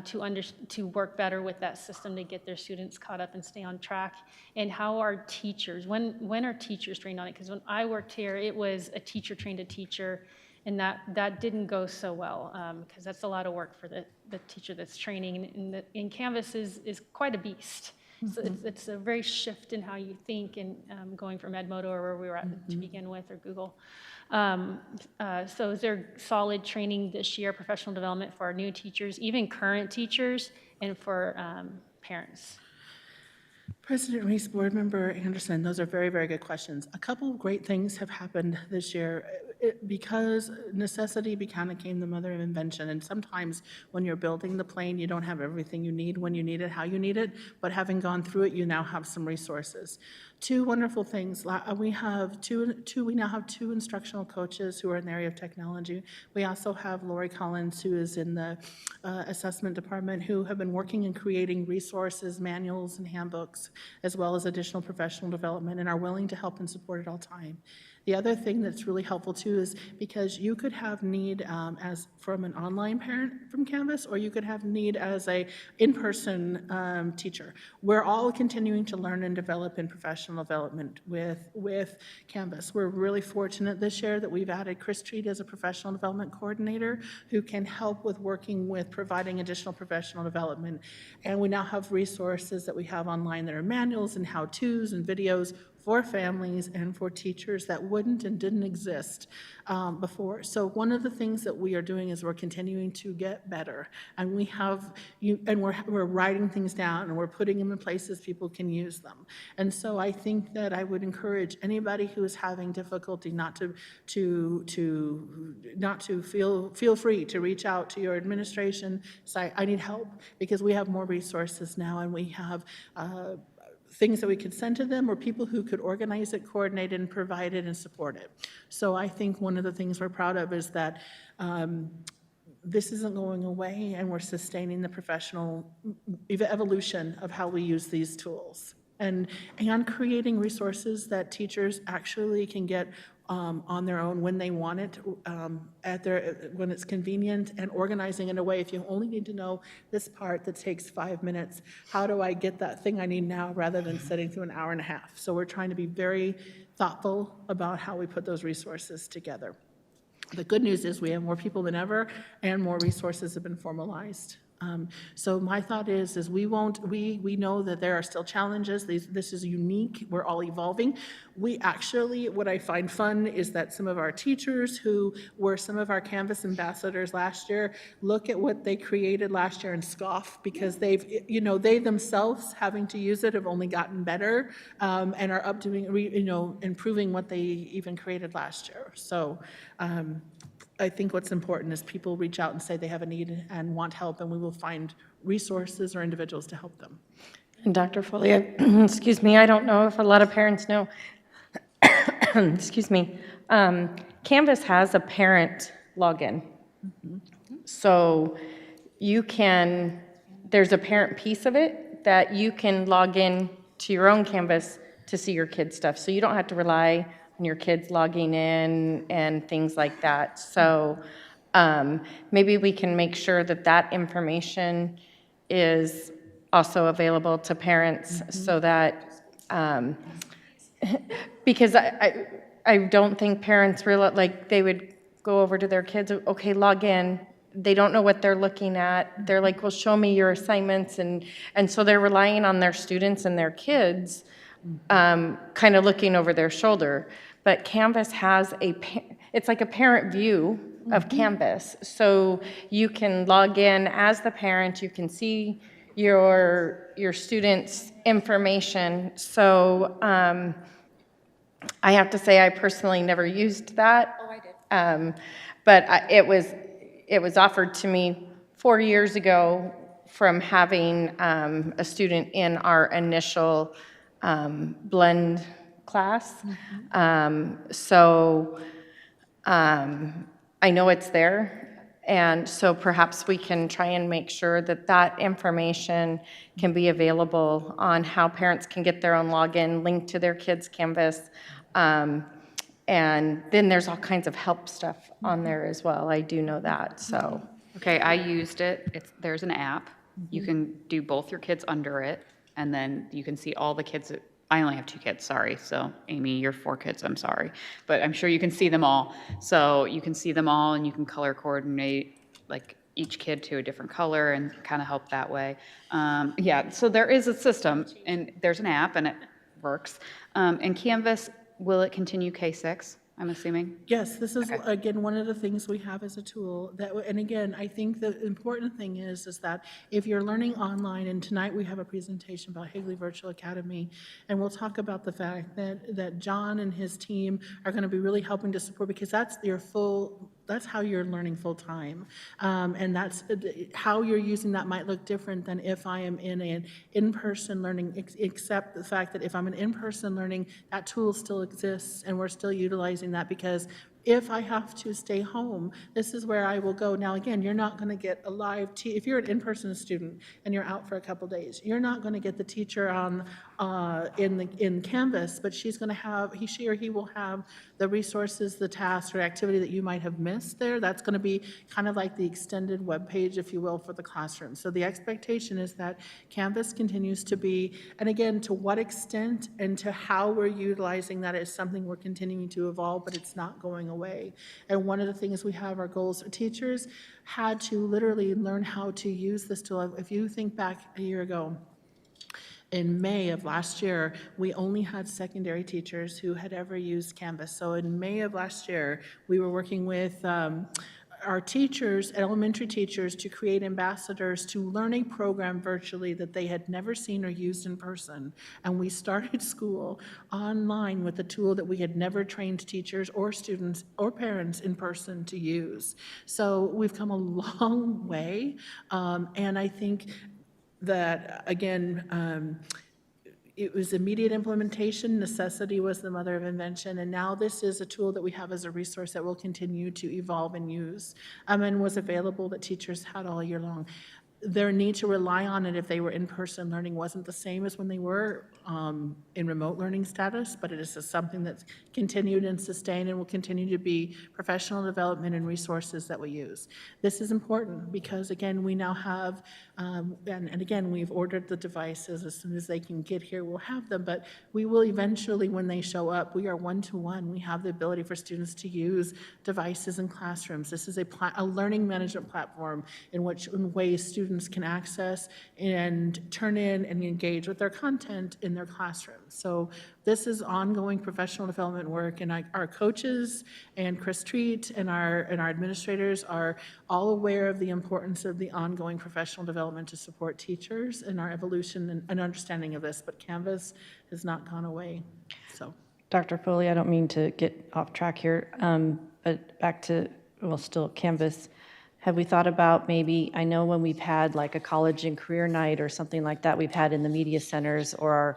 to work better with that system to get their students caught up and stay on track? And how are teachers, when are teachers trained on it? Because when I worked here, it was a teacher trained a teacher, and that didn't go so well, because that's a lot of work for the teacher that's training, and Canvas is quite a beast. So it's a very shift in how you think, and going from Edmodo or where we were at to begin with, or Google. So is there solid training this year, professional development for our new teachers, even current teachers, and for parents? President Reese, Board Member Anderson, those are very, very good questions. A couple of great things have happened this year because necessity became the mother of invention. And sometimes when you're building the plane, you don't have everything you need when you need it, how you need it. But having gone through it, you now have some resources. Two wonderful things. We now have two instructional coaches who are in the area of technology. We also have Lori Collins, who is in the assessment department, who have been working and creating resources, manuals, and handbooks, as well as additional professional development, and are willing to help and support at all time. The other thing that's really helpful too is because you could have need as from an online parent from Canvas, or you could have need as a in-person teacher. We're all continuing to learn and develop in professional development with Canvas. We're really fortunate this year that we've added Chris Treat as a professional development coordinator who can help with working with providing additional professional development. And we now have resources that we have online that are manuals and how-tos and videos for families and for teachers that wouldn't and didn't exist before. So one of the things that we are doing is we're continuing to get better, and we're writing things down, and we're putting them in places people can use them. And so I think that I would encourage anybody who is having difficulty not to feel free to reach out to your administration, say, I need help, because we have more resources now, and we have things that we could send to them, or people who could organize it, coordinate it, and provide it and support it. So I think one of the things we're proud of is that this isn't going away, and we're sustaining the professional evolution of how we use these tools, and creating resources that teachers actually can get on their own when they want it, when it's convenient, and organizing in a way, if you only need to know this part that takes 5 minutes, how do I get that thing I need now, rather than sitting through an hour and a half? So we're trying to be very thoughtful about how we put those resources together. The good news is we have more people than ever, and more resources have been formalized. So my thought is we know that there are still challenges. This is unique. We're all evolving. We actually, what I find fun is that some of our teachers who were some of our Canvas ambassadors last year look at what they created last year and scoff, because they themselves, having to use it, have only gotten better, and are up doing, improving what they even created last year. So I think what's important is people reach out and say they have a need and want help, and we will find resources or individuals to help them. And Dr. Foley, excuse me, I don't know if a lot of parents know, excuse me, Canvas has a parent login. So you can, there's a parent piece of it that you can log in to your own Canvas to see your kids' stuff. So you don't have to rely on your kids logging in and things like that. So maybe we can make sure that that information is also available to parents so that, because I don't think parents realize, like, they would go over to their kids, okay, log in. They don't know what they're looking at. They're like, well, show me your assignments. And so they're relying on their students and their kids kind of looking over their shoulder. But Canvas has it's like a parent view of Canvas. So you can log in as the parent, you can see your students' information. So I have to say I personally never used that. Oh, I did. But it was offered to me 4 years ago from having a student in our initial blend class. So I know it's there. And so perhaps we can try and make sure that that information can be available on how parents can get their own login, link to their kids' Canvas. And then there's all kinds of help stuff on there as well. I do know that, so. Okay, I used it. There's an app. You can do both your kids under it, and then you can see all the kids. I only have 2 kids, sorry. So Amy, you're 4 kids, I'm sorry. But I'm sure you can see them all. So you can see them all and you can color coordinate like each kid to a different color and kind of help that way. Yeah, so there is a system and there's an app and it works. And Canvas, will it continue K-6, I'm assuming? Yes, this is, again, one of the things we have as a tool that, and again, I think the important thing is that if you're learning online, and tonight we have a presentation about Higley Virtual Academy, and we'll talk about the fact that John and his team are going to be really helping to support, because that's how you're learning full-time. And that's how you're using that might look different than if I am in an in-person learning, except the fact that if I'm an in-person learning, that tool still exists and we're still utilizing that, because if I have to stay home, this is where I will go. Now, again, you're not going to get a live if you're an in-person student and you're out for a couple days, you're not going to get the teacher on in Canvas, but she's going to have, she or he will have the resources, the tasks or activity that you might have missed there. That's going to be kind of like the extended web page, if you will, for the classroom. So the expectation is that Canvas continues to be, and again, to what extent and to how we're utilizing that is something we're continuing to evolve, but it's not going away. And one of the things we have, our goals for teachers, had to literally learn how to use this tool. If you think back a year ago, in May of last year, we only had secondary teachers who had ever used Canvas. So in May of last year, we were working with our teachers, elementary teachers, to create ambassadors to learn a program virtually that they had never seen or used in person. And we started school online with a tool that we had never trained teachers or students or parents in person to use. So we've come a long way. And I think that, again, it was immediate implementation. Necessity was the mother of invention. And now this is a tool that we have as a resource that we'll continue to evolve and use, and was available that teachers had all year long. Their need to rely on it if they were in-person learning wasn't the same as when they were in remote learning status, but it is something that's continued and sustained and will continue to be professional development and resources that we use. This is important because, again, we now have, and again, we've ordered the devices. As soon as they can get here, we'll have them, but we will eventually, when they show up, we are one-to-one. We have the ability for students to use devices in classrooms. This is a learning management platform in ways students can access and turn in and engage with their content in their classrooms. So this is ongoing professional development work, and our coaches and Chris Treat and our administrators are all aware of the importance of the ongoing professional development to support teachers in our evolution and understanding of this, but Canvas has not gone away. So, Dr. Foley, I don't mean to get off track here, but back to, well, still Canvas. Have we thought about maybe, I know when we've had like a college and career night or something like that, we've had in the media centers, or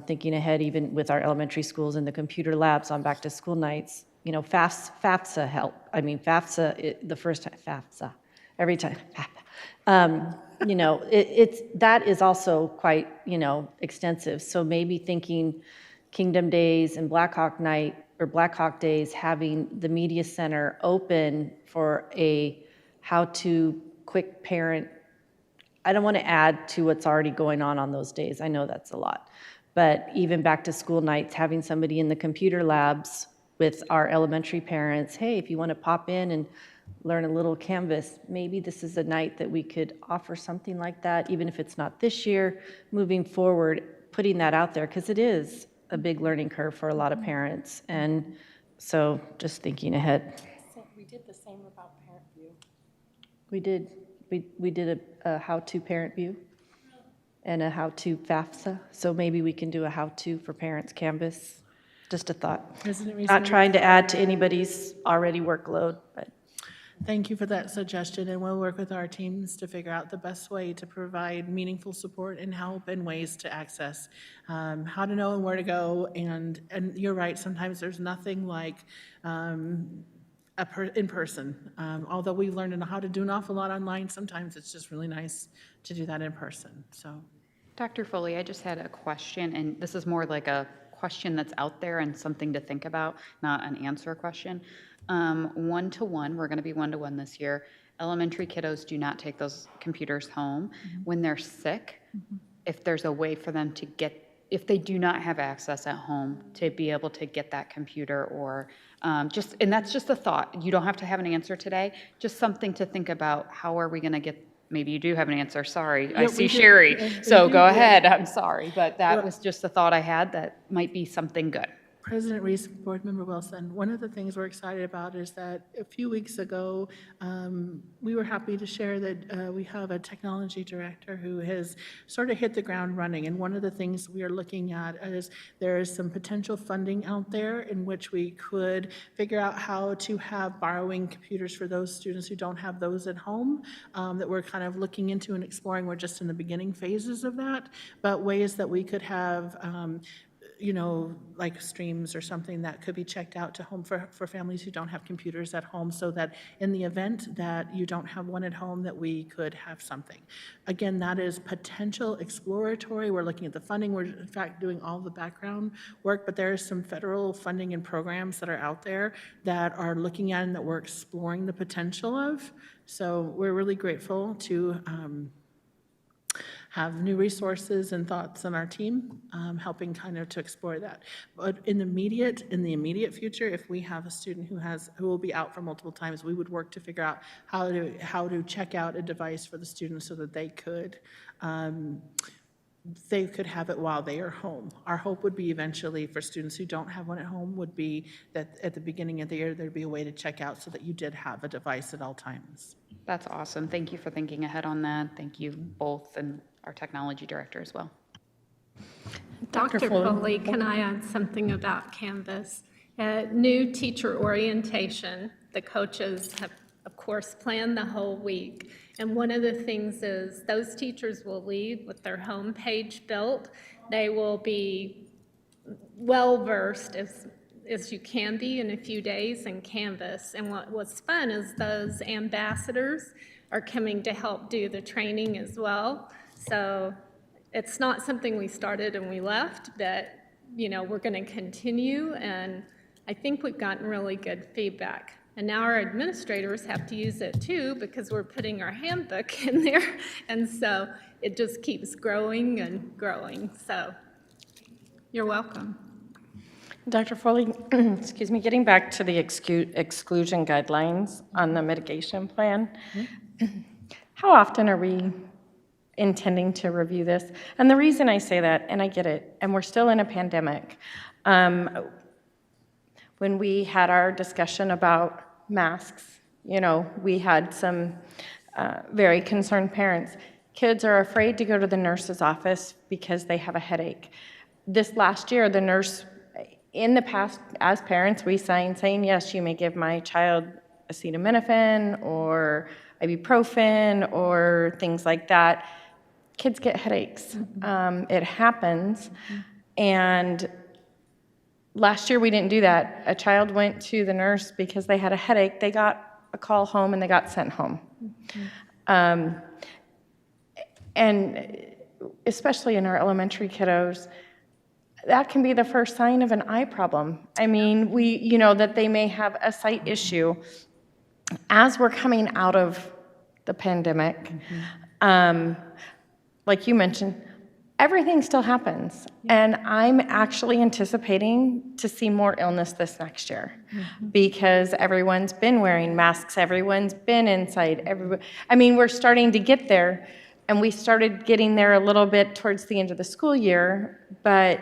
thinking ahead even with our elementary schools and the computer labs on back to school nights, FAFSA help. I mean, FAFSA, the first time, FAFSA, every time. That is also quite, extensive. So maybe thinking Kingdom Days and Black Hawk Night or Black Hawk Days, having the media center open for a how-to quick parent. I don't want to add to what's already going on those days. I know that's a lot. But even back to school nights, having somebody in the computer labs with our elementary parents, hey, if you want to pop in and learn a little Canvas, maybe this is a night that we could offer something like that, even if it's not this year, moving forward, putting that out there, because it is a big learning curve for a lot of parents. And so just thinking ahead. We did the same about Parent View. We did. We did a how-to parent view and a how-to FAFSA. So maybe we can do a how-to for parents Canvas. Just a thought. President Reese, Not trying to add to anybody's already workload, but. thank you for that suggestion, and we'll work with our teams to figure out the best way to provide meaningful support and help and ways to access, how to know and where to go. And you're right, sometimes there's nothing like in person. Although we've learned how to do an awful lot online, sometimes it's just really nice to do that in person. So, Dr. Foley, I just had a question, and this is more like a question that's out there and something to think about, not an answer question. One-to-one, we're going to be one-to-one this year. Elementary kiddos do not take those computers home. When they're sick, if there's a way for them to get, if they do not have access at home, to be able to get that computer, or and that's just a thought. You don't have to have an answer today, just something to think about. How are we going to get, maybe you do have an answer, sorry. I see Sherry, so go ahead, I'm sorry, but that was just a thought I had that might be something good. President Reese, Board Member Wilson, one of the things we're excited about is that a few weeks ago, we were happy to share that we have a technology director who has sort of hit the ground running. And one of the things we are looking at is there is some potential funding out there in which we could figure out how to have borrowing computers for those students who don't have those at home, that we're kind of looking into and exploring. We're just in the beginning phases of that, but ways that we could have like streams or something that could be checked out to home for families who don't have computers at home, so that in the event that you don't have one at home, that we could have something. Again, that is potential exploratory. We're looking at the funding. We're in fact doing all the background work, but there is some federal funding and programs that are out there that are looking at and that we're exploring the potential of. So we're really grateful to have new resources and thoughts on our team, helping kind of to explore that. But in the immediate future, if we have a student who will be out for multiple times, we would work to figure out how to check out a device for the students so that they could have it while they are home. Our hope would be eventually for students who don't have one at home would be that at the beginning of the year, there'd be a way to check out so that you did have a device at all times. That's awesome. Thank you for thinking ahead on that. Thank you both, and our technology director as well. Dr. Foley, can I add something about Canvas? New teacher orientation, the coaches have, of course, planned the whole week. And one of the things is those teachers will leave with their home page built. They will be well-versed as you can be in a few days in Canvas. And what's fun is those ambassadors are coming to help do the training as well. So it's not something we started and we left, but we're going to continue, and I think we've gotten really good feedback. And now our administrators have to use it too, because we're putting our handbook in there, and so it just keeps growing and growing. So you're welcome. Dr. Foley, excuse me, getting back to the exclusion guidelines on the mitigation plan, how often are we intending to review this? And the reason I say that, and I get it, and we're still in a pandemic, when we had our discussion about masks, we had some very concerned parents. Kids are afraid to go to the nurse's office because they have a headache. This last year, the nurse, in the past, as parents, we signed saying, yes, you may give my child acetaminophen or ibuprofen or things like that. Kids get headaches. It happens. And Last year, we didn't do that. A child went to the nurse because they had a headache. They got a call home and they got sent home. And especially in our elementary kiddos, that can be the first sign of an eye problem. I mean, that they may have a sight issue. As we're coming out of the pandemic, like you mentioned, everything still happens. And I'm actually anticipating to see more illness this next year because everyone's been wearing masks, everyone's been inside. We're starting to get there, and we started getting there a little bit towards the end of the school year, but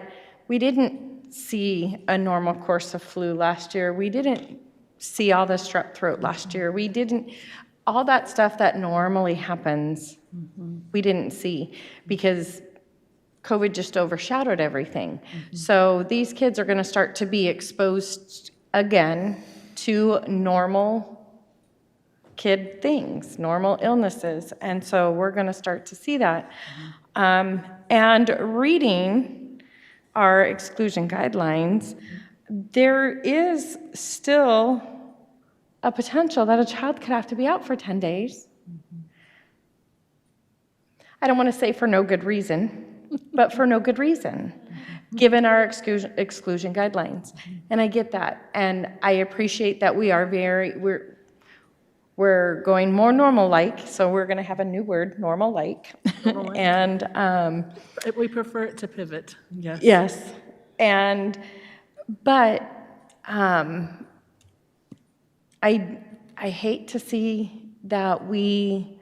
we didn't see a normal course of flu last year. We didn't see all the strep throat last year. We didn't, all that stuff that normally happens, we didn't see because COVID just overshadowed everything. So these kids are going to start to be exposed again to normal kid things, normal illnesses. And so we're going to start to see that. And reading our exclusion guidelines, there is still a potential that a child could have to be out for 10 days. I don't want to say for no good reason, but for no good reason, given our exclusion guidelines. And I get that. And I appreciate that we're going more normal-like, so we're going to have a new word, normal-like. And We prefer it to pivot, yes. yes. But I hate to see that we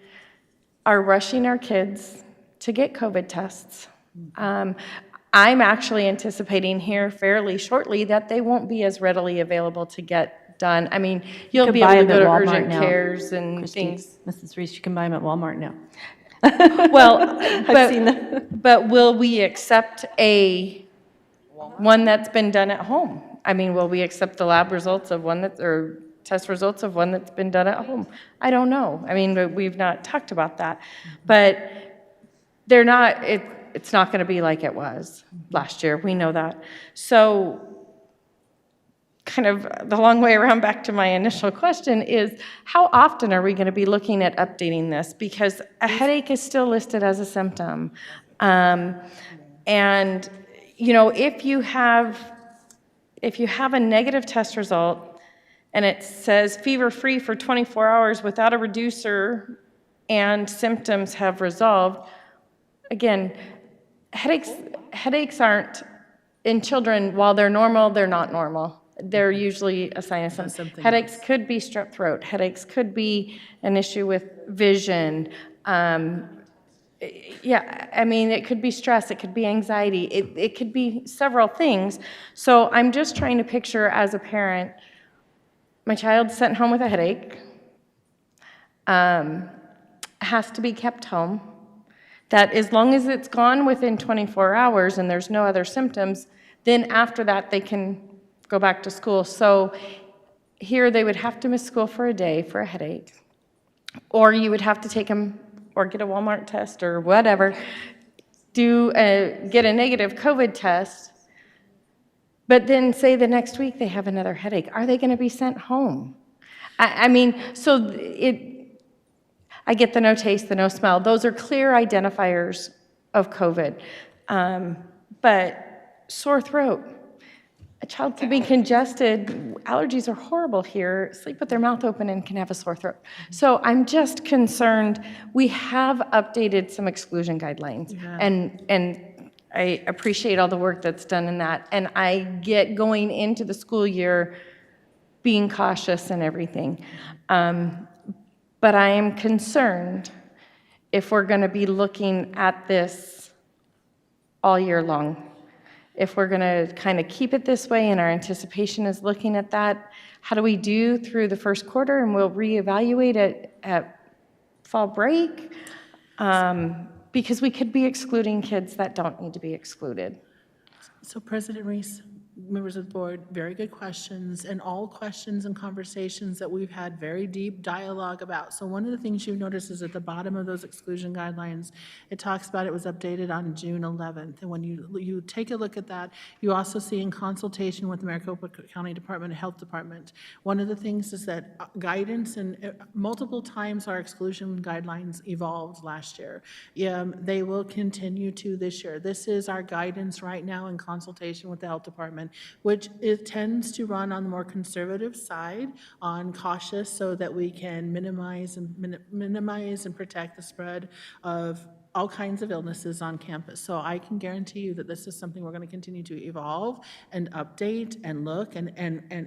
are rushing our kids to get COVID tests. I'm actually anticipating here fairly shortly that they won't be as readily available to get done. I mean, you'll be able to go to urgent cares and things. Mrs. Reese, you can buy them at Walmart now. Well, I've seen that. but will we accept one that's been done at home? I mean, will we accept the lab results of one or test results of one that's been done at home? I don't know. I mean, we've not talked about that. But they're not, it's not going to be like it was last year. We know that. So kind of the long way around back to my initial question is, how often are we going to be looking at updating this? Because a headache is still listed as a symptom. And, if you have a negative test result and it says fever-free for 24 hours without a reducer and symptoms have resolved, again, headaches aren't, in children, while they're normal, they're not normal. They're usually a sign of something. Headaches could be strep throat. Headaches could be an issue with vision. It could be stress. It could be anxiety. It could be several things. So I'm just trying to picture as a parent, my child's sent home with a headache, has to be kept home, that as long as it's gone within 24 hours and there's no other symptoms, then after that they can go back to school. So here they would have to miss school for a day for a headache, or you would have to take them or get a Walmart test or whatever, get a negative COVID test, but then say the next week they have another headache. Are they going to be sent home? I get the no taste, the no smell. Those are clear identifiers of COVID. But sore throat, a child can be congested. Allergies are horrible here. Sleep with their mouth open and can have a sore throat. So I'm just concerned. We have updated some exclusion guidelines, and I appreciate all the work that's done in that. And I get going into the school year being cautious and everything. But I am concerned if we're going to be looking at this all year long. If we're going to kind of keep it this way and our anticipation is looking at that, how do we do through the first quarter, and we'll reevaluate it at fall break? Because we could be excluding kids that don't need to be excluded. So President Reese, members of the board, very good questions, and all questions and conversations that we've had very deep dialogue about. So one of the things you notice is at the bottom of those exclusion guidelines, it talks about it was updated on June 11th. And when you take a look at that, you also see in consultation with the Maricopa County Department of Health Department, one of the things is that guidance, and multiple times our exclusion guidelines evolved last year. They will continue to this year. This is our guidance right now in consultation with the health department, which it tends to run on the more conservative side, on cautious, so that we can minimize and protect the spread of all kinds of illnesses on campus. So I can guarantee you that this is something we're going to continue to evolve and update and look and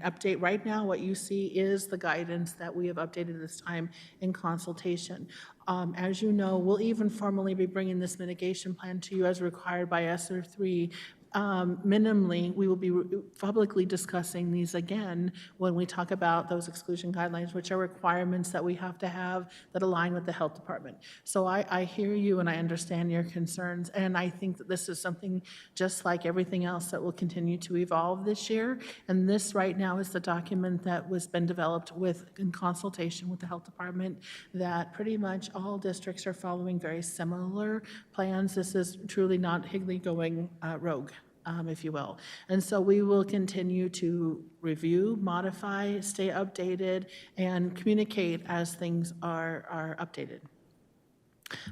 update. Right now, what you see is the guidance that we have updated this time in consultation. As you know, we'll even formally be bringing this mitigation plan to you as required by ESSER III. Minimally, we will be publicly discussing these again when we talk about those exclusion guidelines, which are requirements that we have to have that align with the health department. So I hear you and I understand your concerns, and I think that this is something just like everything else that will continue to evolve this year. And this right now is the document that was been developed in consultation with the health department, that pretty much all districts are following very similar plans. This is truly not Higley going rogue, if you will. And so we will continue to review, modify, stay updated, and communicate as things are updated.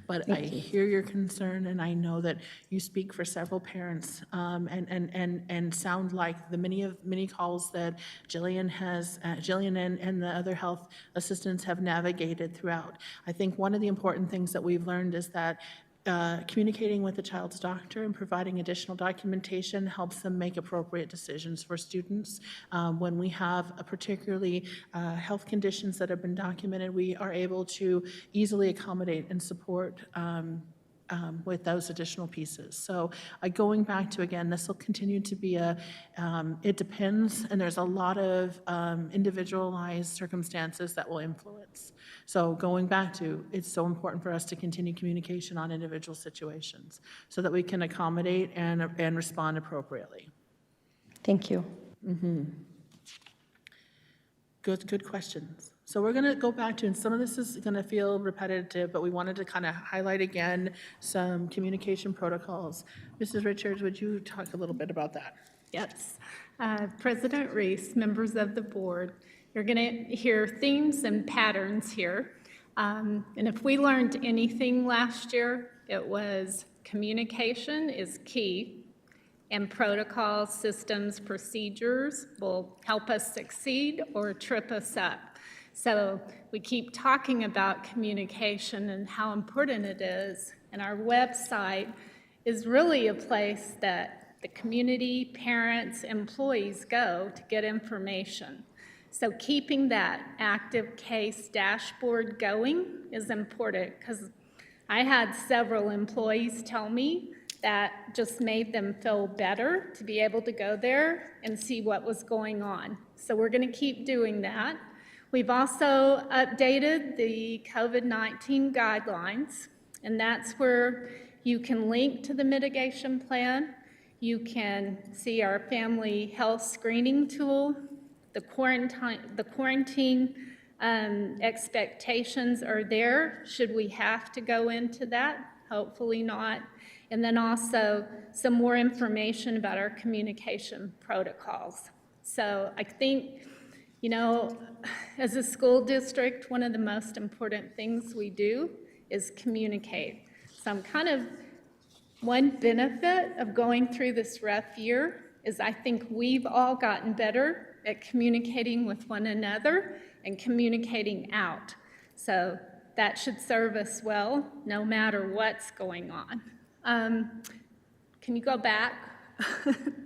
But I hear your concern, and I know that you speak for several parents, and sound like the many calls that Jillian and the other health assistants have navigated throughout. I think one of the important things that we've learned is that communicating with the child's doctor and providing additional documentation helps them make appropriate decisions for students. When we have particularly health conditions that have been documented, we are able to easily accommodate and support with those additional pieces. So going back to, again, this will continue to be it depends, and there's a lot of individualized circumstances that will influence. So going back to, it's so important for us to continue communication on individual situations so that we can accommodate and respond appropriately. Thank you. Good questions. So we're going to go back to, and some of this is going to feel repetitive, but we wanted to kind of highlight again some communication protocols. Mrs. Richards, would you talk a little bit about that? Yes. President Reese, members of the board, you're going to hear themes and patterns here. And if we learned anything last year, it was communication is key, and protocols, systems, procedures will help us succeed or trip us up. So we keep talking about communication and how important it is, and our website is really a place that the community, parents, employees go to get information. So keeping that active case dashboard going is important, because I had several employees tell me that just made them feel better to be able to go there and see what was going on. So we're going to keep doing that. We've also updated the COVID-19 guidelines, and that's where you can link to the mitigation plan. You can see our family health screening tool. The quarantine expectations are there should we have to go into that. Hopefully not. And then also some more information about our communication protocols. So I think, you know, as a school district, one of the most important things we do is communicate. So one benefit of going through this rough year is I think we've all gotten better at communicating with one another and communicating out. So that should serve us well no matter what's going on. Can you go back?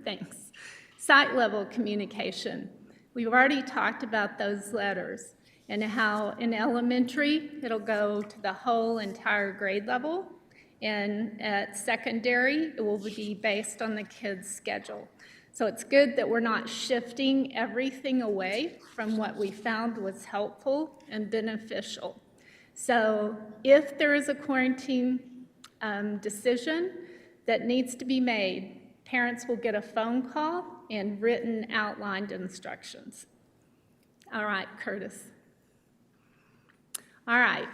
Thanks. Site level communication. We've already talked about those letters and how in elementary it'll go to the whole entire grade level, and at secondary it will be based on the kid's schedule. So it's good that we're not shifting everything away from what we found was helpful and beneficial. So if there is a quarantine decision that needs to be made, parents will get a phone call and written outlined instructions. All right, Curtis. All right,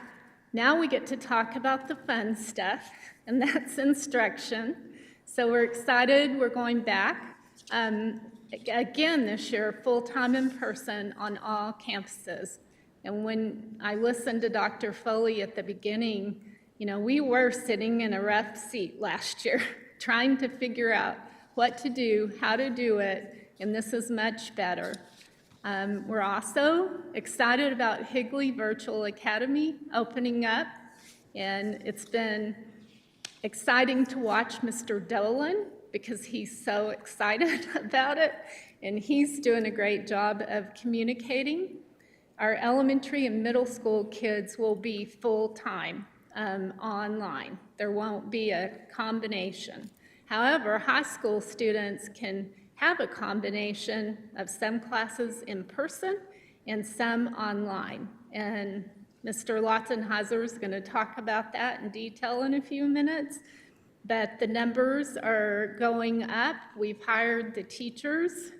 now we get to talk about the fun stuff, and that's instruction. So we're excited, we're going back. Again this year, full-time in person on all campuses. And when I listened to Dr. Foley at the beginning, you know, we were sitting in a rough seat last year trying to figure out what to do, how to do it, and this is much better. We're also excited about Higley Virtual Academy opening up, and it's been exciting to watch Mr. Dolan because he's so excited about it, and he's doing a great job of communicating. Our elementary and middle school kids will be full-time online. There won't be a combination. However, high school students can have a combination of some classes in person and some online. And Mr. Lotzenheiser is going to talk about that in detail in a few minutes. But the numbers are going up. We've hired the teachers.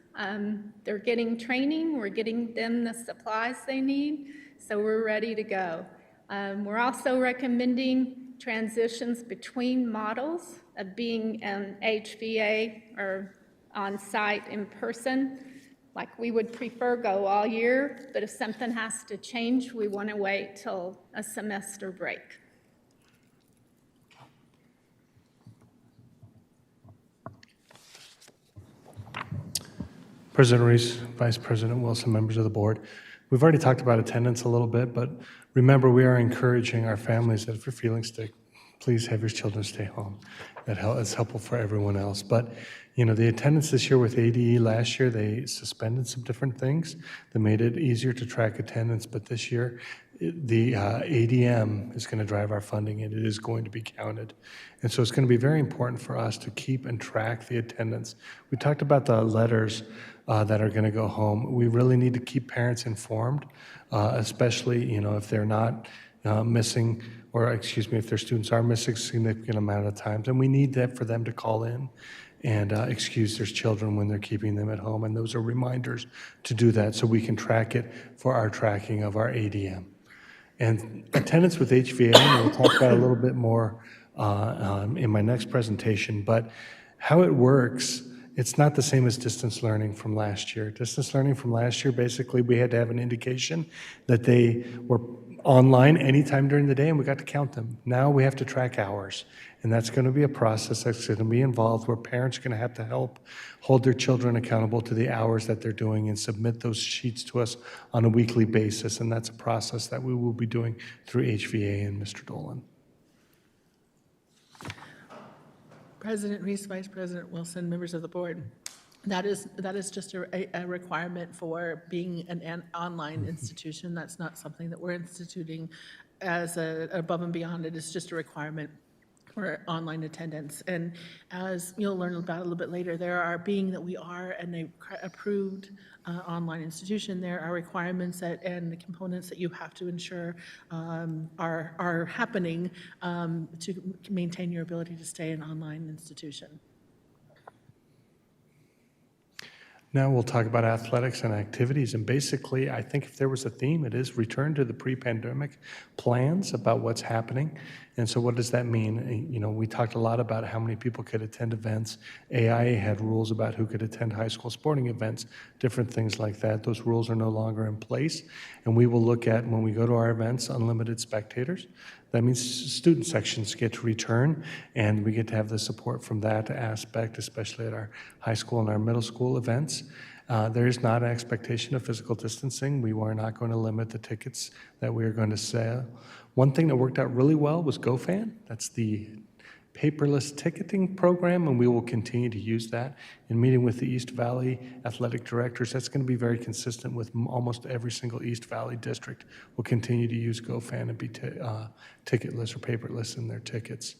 They're getting training. We're getting them the supplies they need. So we're ready to go. We're also recommending transitions between models of being an HVA or on-site in person. Like we would prefer go all year, but if something has to change, we want to wait till a semester break. President Reese, Vice President Wilson, members of the board. We've already talked about attendance a little bit, but remember, we are encouraging our families that if you're feeling sick, please have your children stay home. That is helpful for everyone else. But, you know, the attendance this year with ADE, last year they suspended some different things that made it easier to track attendance, but this year the ADM is going to drive our funding and it is going to be counted. And so it's going to be very important for us to keep and track the attendance. We talked about the letters that are going to go home. We really need to keep parents informed, especially, you know, if they're not missing, or excuse me, if their students are missing a significant amount of times. And we need that for them to call in and excuse their children when they're keeping them at home. And those are reminders to do that so we can track it for our tracking of our ADM. And attendance with HVA, we'll talk about a little bit more in my next presentation, but how it works, it's not the same as distance learning from last year. Distance learning from last year, basically we had to have an indication that they were online anytime during the day and we got to count them. Now we have to track hours, and that's going to be a process that's going to be involved where parents are going to have to help hold their children accountable to the hours that they're doing and submit those sheets to us on a weekly basis, and that's a process that we will be doing through HVA and Mr. Dolan. President Reese, Vice President Wilson, members of the board. That is just a requirement for being an online institution. That's not something that we're instituting as above and beyond. It is just a requirement for online attendance. And as you'll learn about a little bit later, being that we are an approved online institution, there are requirements and the components that you have to ensure are happening to maintain your ability to stay an online institution. Now we'll talk about athletics and activities, and basically I think if there was a theme, it is return to the pre-pandemic plans about what's happening. And so what does that mean? You know, we talked a lot about how many people could attend events. AIA had rules about who could attend high school sporting events, different things like that. Those rules are no longer in place, and we will look at, when we go to our events, unlimited spectators. That means student sections get to return, and we get to have the support from that aspect, especially at our high school and our middle school events. There is not an expectation of physical distancing. We are not going to limit the tickets that we are going to sell. One thing that worked out really well was GoFan. That's the paperless ticketing program, and we will continue to use that. In meeting with the East Valley athletic directors, that's going to be very consistent with almost every single East Valley district. Will continue to use GoFan and be ticketless or paperless in their tickets.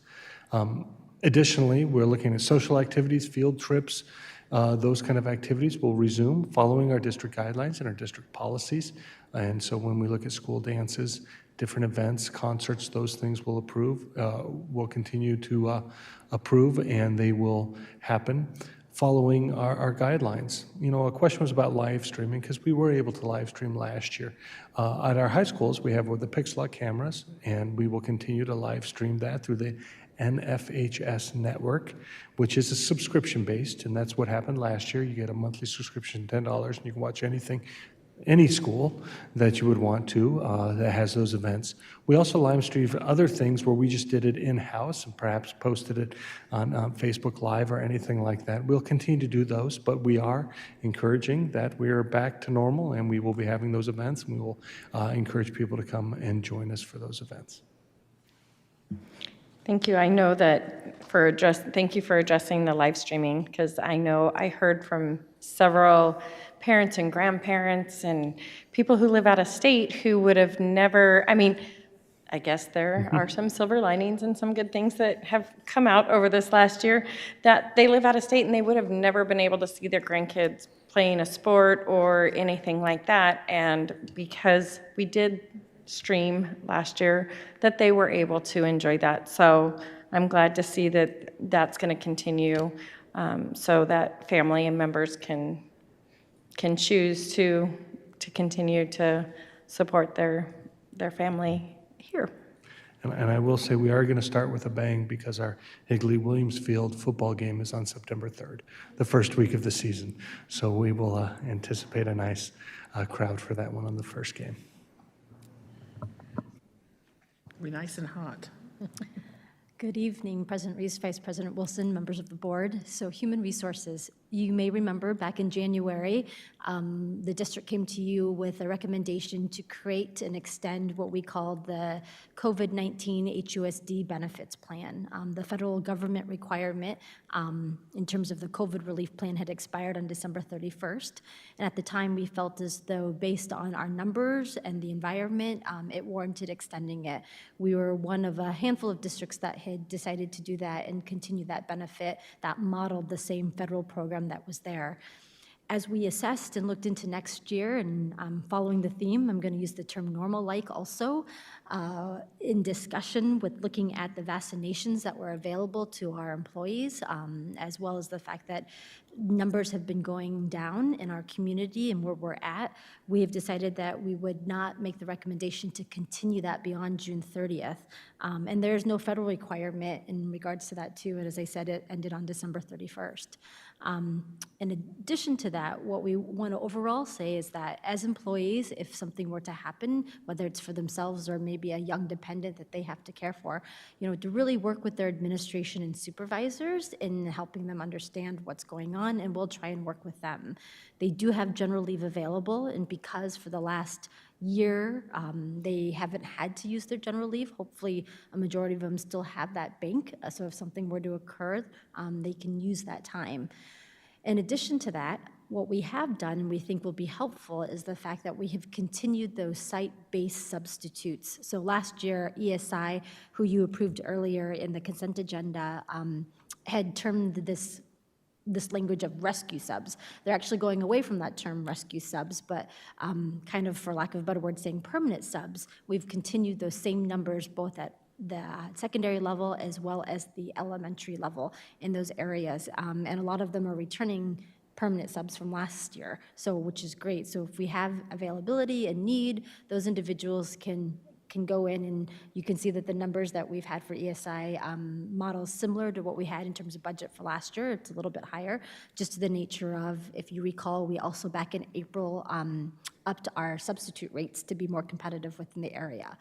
Additionally, we're looking at social activities, field trips. Those kind of activities will resume following our district guidelines and our district policies. And so when we look at school dances, different events, concerts, those things will continue to approve, and they will happen. following our guidelines. You know, a question was about live streaming, because we were able to live stream last year. At our high schools, we have the Pixelot cameras, and we will continue to live stream that through the NFHS network, which is a subscription-based, and that's what happened last year. You get a monthly subscription, $10, and you can watch anything, any school that you would want to that has those events. We also live stream for other things where we just did it in-house and perhaps posted it on Facebook Live or anything like that. We'll continue to do those, but we are encouraging that we are back to normal, and we will be having those events, and we will encourage people to come and join us for those events. Thank you. I know that thank you for addressing the live streaming, because I know I heard from several parents and grandparents and people who live out of state who would have never, I guess there are some silver linings and some good things that have come out over this last year, that they live out of state and they would have never been able to see their grandkids playing a sport or anything like that. And because we did stream last year, that they were able to enjoy that. So I'm glad to see that that's going to continue, so that family and members can choose to continue to support their family here. And I will say we are going to start with a bang, because our Higley Williams Field football game is on September 3rd, the first week of the season. So we will anticipate a nice crowd for that one on the first game. We're nice and hot. Good evening, President Reese, Vice President Wilson, members of the board. So Human Resources, you may remember back in January, the district came to you with a recommendation to create and extend what we called the COVID-19 HUSD benefits plan. The federal government requirement in terms of the COVID relief plan had expired on December 31st. And at the time, we felt as though based on our numbers and the environment, it warranted extending it. We were one of a handful of districts that had decided to do that and continue that benefit that modeled the same federal program that was there. As we assessed and looked into next year, and following the theme, I'm going to use the term normal-like also, in discussion with looking at the vaccinations that were available to our employees, as well as the fact that numbers have been going down in our community and where we're at, we have decided that we would not make the recommendation to continue that beyond June 30th. And there's no federal requirement in regards to that too, and as I said, it ended on December 31st. In addition to that, what we want to overall say is that as employees, if something were to happen, whether it's for themselves or maybe a young dependent that they have to care for, to really work with their administration and supervisors in helping them understand what's going on, and we'll try and work with them. They do have general leave available, and because for the last year, they haven't had to use their general leave. Hopefully, a majority of them still have that bank, so if something were to occur, they can use that time. In addition to that, what we have done and we think will be helpful is the fact that we have continued those site-based substitutes. So last year, ESI, who you approved earlier in the consent agenda, had termed this language of rescue subs. They're actually going away from that term rescue subs, but kind of, for lack of a better word, saying permanent subs. We've continued those same numbers both at the secondary level as well as the elementary level in those areas. And a lot of them are returning permanent subs from last year, which is great. So if we have availability and need, those individuals can go in, and you can see that the numbers that we've had for ESI models similar to what we had in terms of budget for last year. It's a little bit higher, just to the nature of, if you recall, we also back in April upped our substitute rates to be more competitive within the area.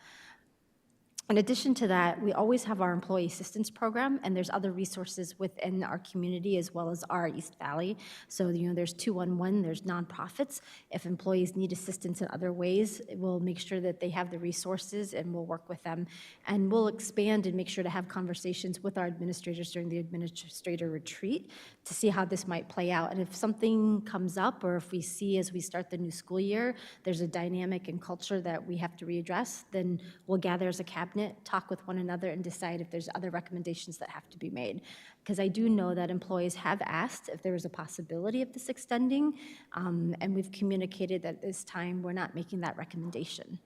In addition to that, we always have our employee assistance program, and there's other resources within our community as well as our East Valley. So, there's 211, there's nonprofits. If employees need assistance in other ways, we'll make sure that they have the resources and we'll work with them. And we'll expand and make sure to have conversations with our administrators during the administrator retreat to see how this might play out. And if something comes up, or if we see as we start the new school year, there's a dynamic and culture that we have to readdress, then we'll gather as a cabinet, talk with one another, and decide if there's other recommendations that have to be made. Because I do know that employees have asked if there was a possibility of this extending, and we've communicated that this time we're not making that recommendation.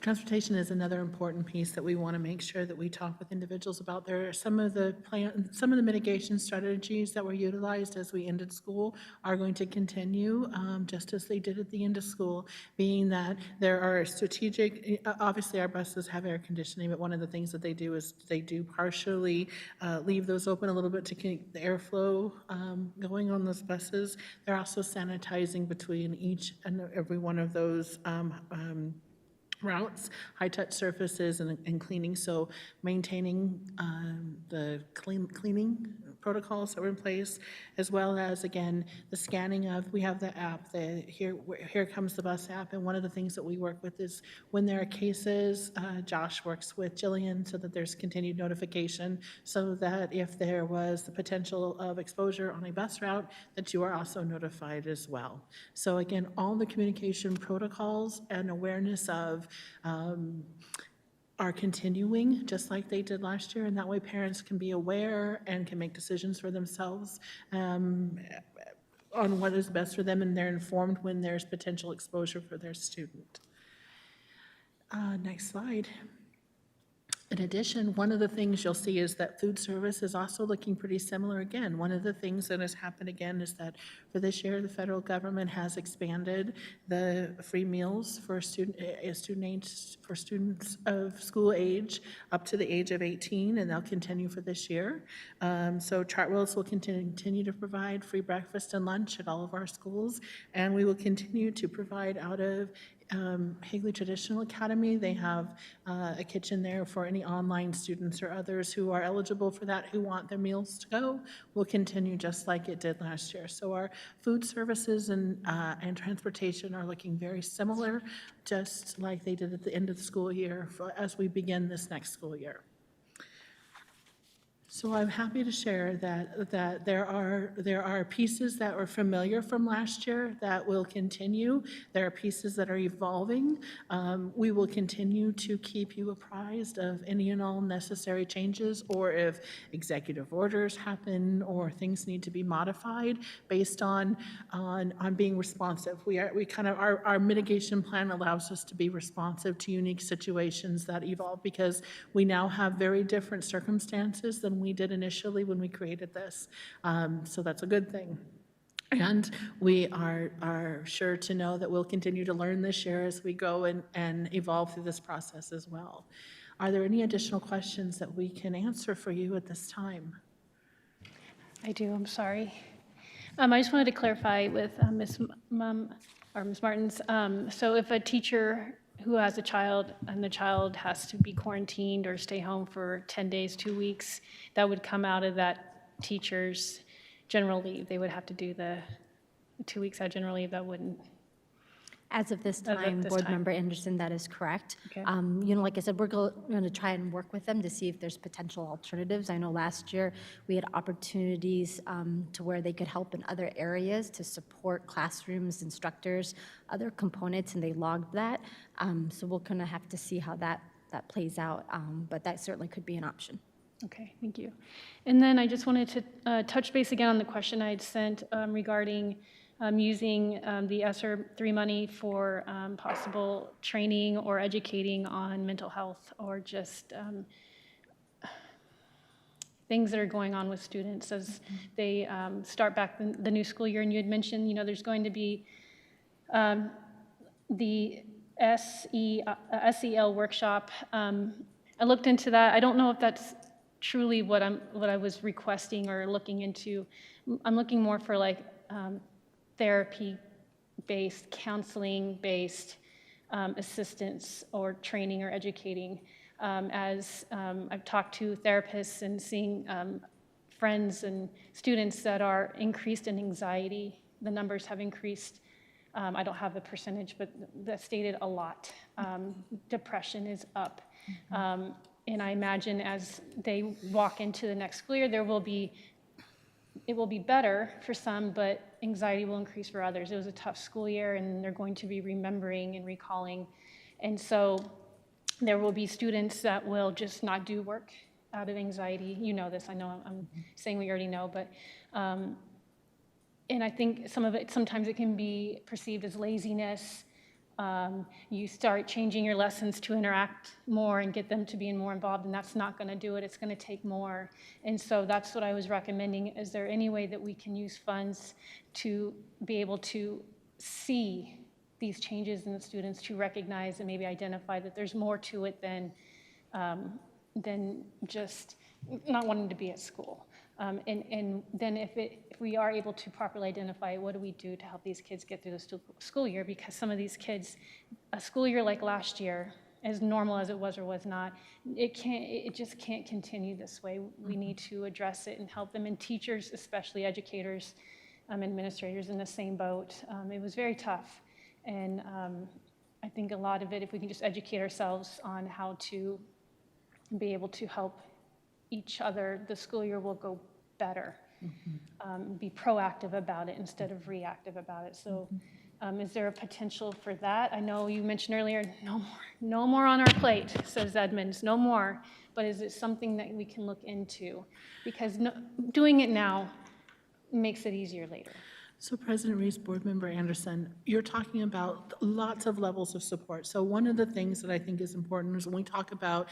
Transportation is another important piece that we want to make sure that we talk with individuals about. There are some of the mitigation strategies that were utilized as we ended school are going to continue, just as they did at the end of school, being that there are strategic, obviously our buses have air conditioning, but one of the things that they do is they do partially leave those open a little bit to keep the airflow going on those buses. They're also sanitizing between each and every one of those routes, high-touch surfaces, and cleaning. So maintaining the cleaning protocols that were in place, as well as, again, the scanning of, we have the app, the Here Comes the Bus app, and one of the things that we work with is when there are cases, Josh works with Jillian so that there's continued notification, so that if there was the potential of exposure on a bus route, that you are also notified as well. So again, all the communication protocols and awareness of are continuing just like they did last year, and that way parents can be aware and can make decisions for themselves on what is best for them, and they're informed when there's potential exposure for their student. Next slide. In addition, one of the things you'll see is that food service is also looking pretty similar again. One of the things that has happened again is that for this year, the federal government has expanded the free meals for students of school age up to the age of 18, and they'll continue for this year. So Chartwells will continue to provide free breakfast and lunch at all of our schools, and we will continue to provide out of Higley Traditional Academy. They have a kitchen there for any online students or others who are eligible for that, who want their meals to go. Will continue just like it did last year. So our food services and transportation are looking very similar, just like they did at the end of the school year as we begin this next school year. So I'm happy to share that there are pieces that were familiar from last year that will continue. There are pieces that are evolving. We will continue to keep you apprised of any and all necessary changes, or if executive orders happen or things need to be modified based on being responsive. Our mitigation plan allows us to be responsive to unique situations that evolve, because we now have very different circumstances than we did initially when we created this. So that's a good thing. And we are sure to know that we'll continue to learn this year as we go and evolve through this process as well. Are there any additional questions that we can answer for you at this time? I do, I'm sorry. I just wanted to clarify with Ms. Martins. So if a teacher who has a child and the child has to be quarantined or stay home for 10 days, 2 weeks, that would come out of that teacher's general leave. They would have to do the 2 weeks out of general leave. That wouldn't. As of this As of time, this Board time. Member Anderson, that is correct. Okay. Like I said, we're going to try and work with them to see if there's potential alternatives. I know last year we had opportunities to where they could help in other areas to support classrooms, instructors, other components, and they logged that. So we're going to have to see how that plays out, but that certainly could be an option. Okay, thank you. And then I just wanted to touch base again on the question I had sent regarding using the ESSER III money for possible training or educating on mental health, or just things that are going on with students as they start back the new school year. And you had mentioned, there's going to be the SEL workshop. I looked into that. I don't know if that's truly what I was requesting or looking into. I'm looking more for like therapy-based, counseling-based assistance or training or educating. As I've talked to therapists and seeing friends and students that are increased in anxiety. The numbers have increased. I don't have the percentage, but that's stated a lot. Depression is up. And I imagine as they walk into the next school year, it will be better for some, but anxiety will increase for others. It was a tough school year, and they're going to be remembering and recalling. And so there will be students that will just not do work out of anxiety. You know this. I know I'm saying what you already know, but and I think some of it, sometimes it can be perceived as laziness, You start changing your lessons to interact more and get them to be more involved, and that's not going to do it. It's going to take more. And so that's what I was recommending. Is there any way that we can use funds to be able to see these changes in the students, to recognize and maybe identify that there's more to it than just not wanting to be at school? And then if we are able to properly identify, what do we do to help these kids get through the school year? Because some of these kids, a school year like last year, as normal as it was or was not, it just can't continue this way. We need to address it and help them, and teachers, especially educators, administrators, in the same boat. It was very tough, and I think a lot of it, if we can just educate ourselves on how to be able to help each other, the school year will go better. Be proactive about it instead of reactive about it. So is there a potential for that? I know you mentioned earlier, no more on our plate, says Edmonds, no more. But is it something that we can look into? Because doing it now makes it easier later. So President Reese, Board Member Anderson, you're talking about lots of levels of support. So one of the things that I think is important is when we talk about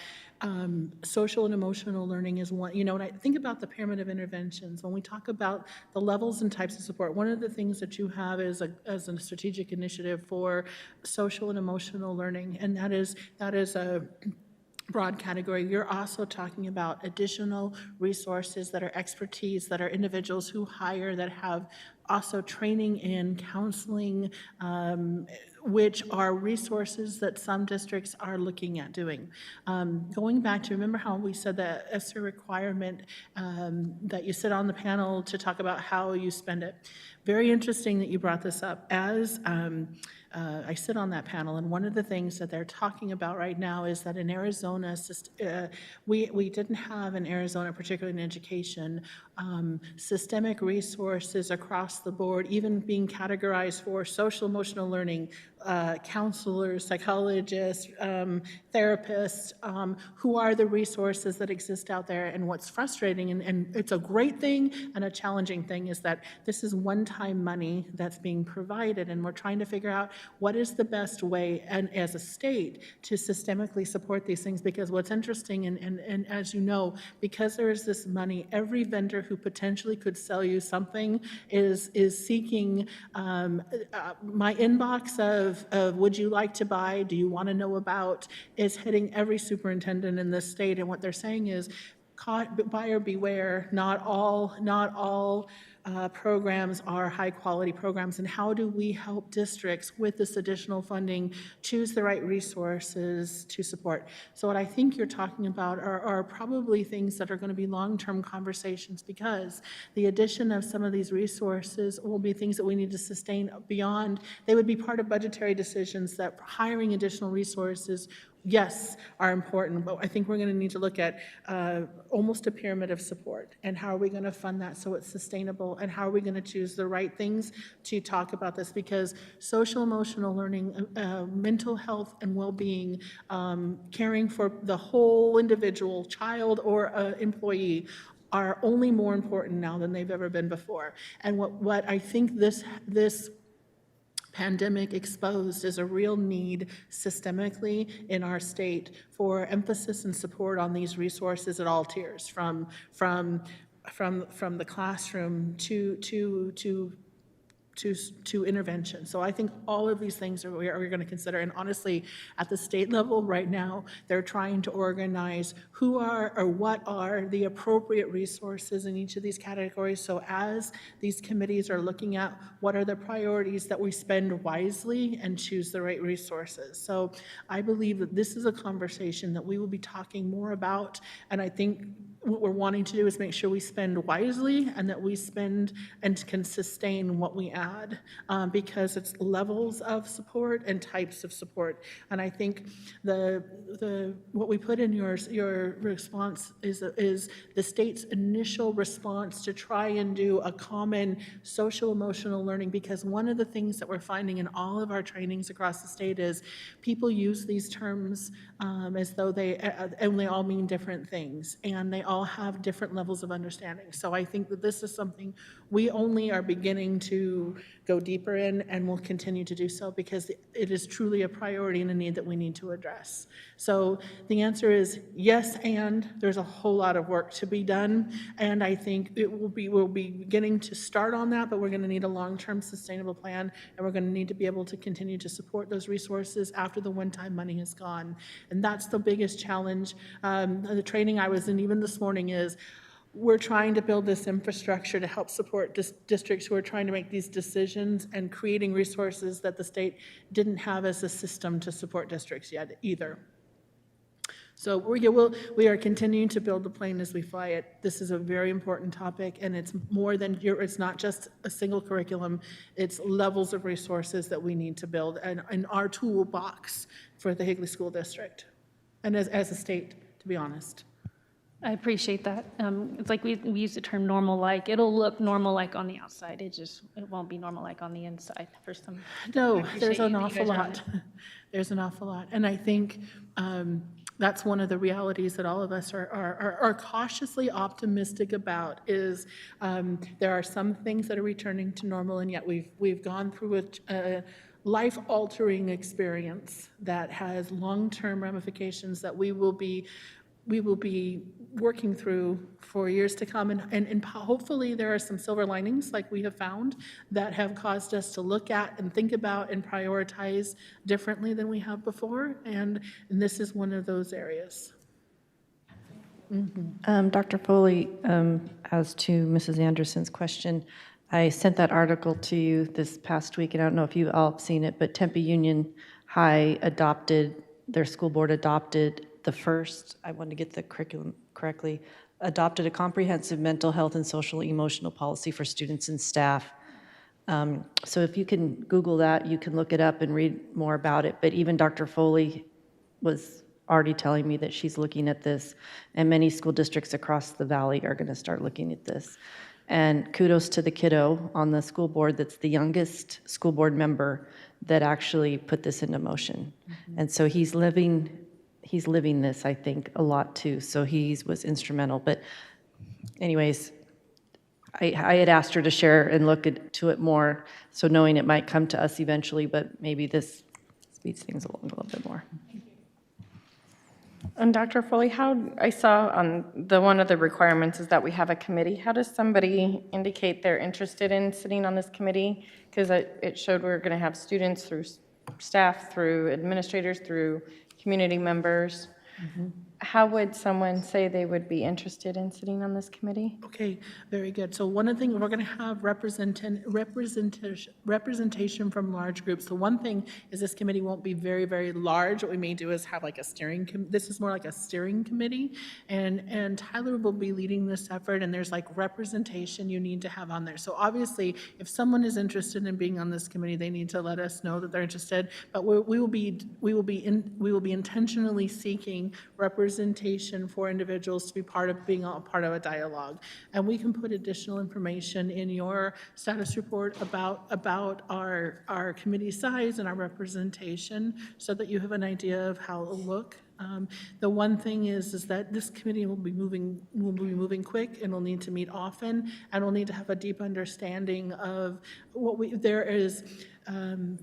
social and emotional learning is one, when I think about the pyramid of interventions, when we talk about the levels and types of support, one of the things that you have is as a strategic initiative for social and emotional learning, and that is a broad category. You're also talking about additional resources that are expertise, that are individuals who hire, that have also training in counseling, which are resources that some districts are looking at doing. Going back to, remember how we said that ESSER requirement, that you sit on the panel to talk about how you spend it. Very interesting that you brought this up. As I sit on that panel, and one of the things that they're talking about right now is that in Arizona, we didn't have in Arizona, particularly in education, systemic resources across the board, even being categorized for social emotional learning, counselors, psychologists, therapists, who are the resources that exist out there. And what's frustrating, and it's a great thing and a challenging thing, is that this is one-time money that's being provided, and we're trying to figure out what is the best way, and as a state, to systemically support these things. Because what's interesting, and as you know, because there is this money, every vendor who potentially could sell you something is seeking my inbox of would you like to buy, do you want to know about, is hitting every superintendent in this state. And what they're saying is, buyer beware, not all programs are high-quality programs, and how do we help districts with this additional funding choose the right resources to support? So what I think you're talking about are probably things that are going to be long-term conversations, because the addition of some of these resources will be things that we need to sustain beyond. They would be part of budgetary decisions, that hiring additional resources, yes, are important, but I think we're going to need to look at almost a pyramid of support, and how are we going to fund that so it's sustainable, and how are we going to choose the right things to talk about this, because social emotional learning, mental health and well-being, caring for the whole individual, child or employee, are only more important now than they've ever been before. And what I think this pandemic exposed is a real need systemically in our state for emphasis and support on these resources at all tiers, from the classroom to intervention. So I think all of these things we're going to consider. And honestly, at the state level right now, they're trying to organize who are or what are the appropriate resources in each of these categories. So as these committees are looking at what are the priorities, that we spend wisely and choose the right resources. So I believe that this is a conversation that we will be talking more about. And I think what we're wanting to do is make sure we spend wisely, and that we spend and can sustain what we add, because it's levels of support and types of support. And I think what we put in your response is the state's initial response to try and do a common social emotional learning, because one of the things that we're finding in all of our trainings across the state is people use these terms as though they all mean different things, and they all all have different levels of understanding. So I think that this is something we only are beginning to go deeper in, and will continue to do so because it is truly a priority and a need that we need to address. So the answer is yes, and there's a whole lot of work to be done, and I think we'll be beginning to start on that, but we're going to need a long-term sustainable plan, and we're going to need to be able to continue to support those resources after the one-time money is gone. And that's the biggest challenge. The training I was in even this morning is we're trying to build this infrastructure to help support districts who are trying to make these decisions and creating resources that the state didn't have as a system to support districts yet either. So we are continuing to build the plane as we fly it. This is a very important topic, and it's more than it's not just a single curriculum. It's levels of resources that we need to build in our toolbox for the Higley School District, and as a state, to be honest. I appreciate that. It's like we use the term normal-like. It'll look normal-like on the outside. It won't be normal-like on the inside for some. No, I there's appreciate an you awful guys are on lot. There's an awful lot. And I think that's one of the realities that all of us are cautiously optimistic about is there are some things that are returning to normal, and yet we've gone through a life-altering experience that has long-term ramifications that we will be working through for years to come, and hopefully there are some silver linings like we have found that have caused us to look at and think about and prioritize differently than we have before, and this is one of those areas. Dr. Foley, as to Mrs. Anderson's question, I sent that article to you this past week, and I don't know if you all have seen it, but Tempe Union High their school board adopted the first, I want to get the curriculum correctly, adopted a comprehensive mental health and social emotional policy for students and staff. So if you can Google that, you can look it up and read more about it. But even Dr. Foley was already telling me that she's looking at this, and many school districts across the valley are going to start looking at this. And kudos to the kiddo on the school board that's the youngest school board member that actually put this into motion. And so he's living this, I think, a lot too. So he was instrumental. But anyways, I had asked her to share and look into it more, so knowing it might come to us eventually, but maybe this speeds things along a little bit more. And Dr. Foley, I saw on one of the requirements is that we have a committee. How does somebody indicate they're interested in sitting on this committee? Because it showed we were going to have students through staff, through administrators, through community members. How would someone say they would be interested in sitting on this committee? Okay, very good. So one of the things, we're going to have representation from large groups. The one thing is this committee won't be very, very large. What we may do is have like a this is more like a steering committee, and Tyler will be leading this effort, and there's like representation you need to have on there. So obviously, if someone is interested in being on this committee, they need to let us know that they're interested, but we will be intentionally seeking representation for individuals to be being a part of a dialogue. And we can put additional information in your status report about our committee size and our representation so that you have an idea of how it'll look. The one thing is that this committee will be moving quick, and will need to meet often, and will need to have a deep understanding of there is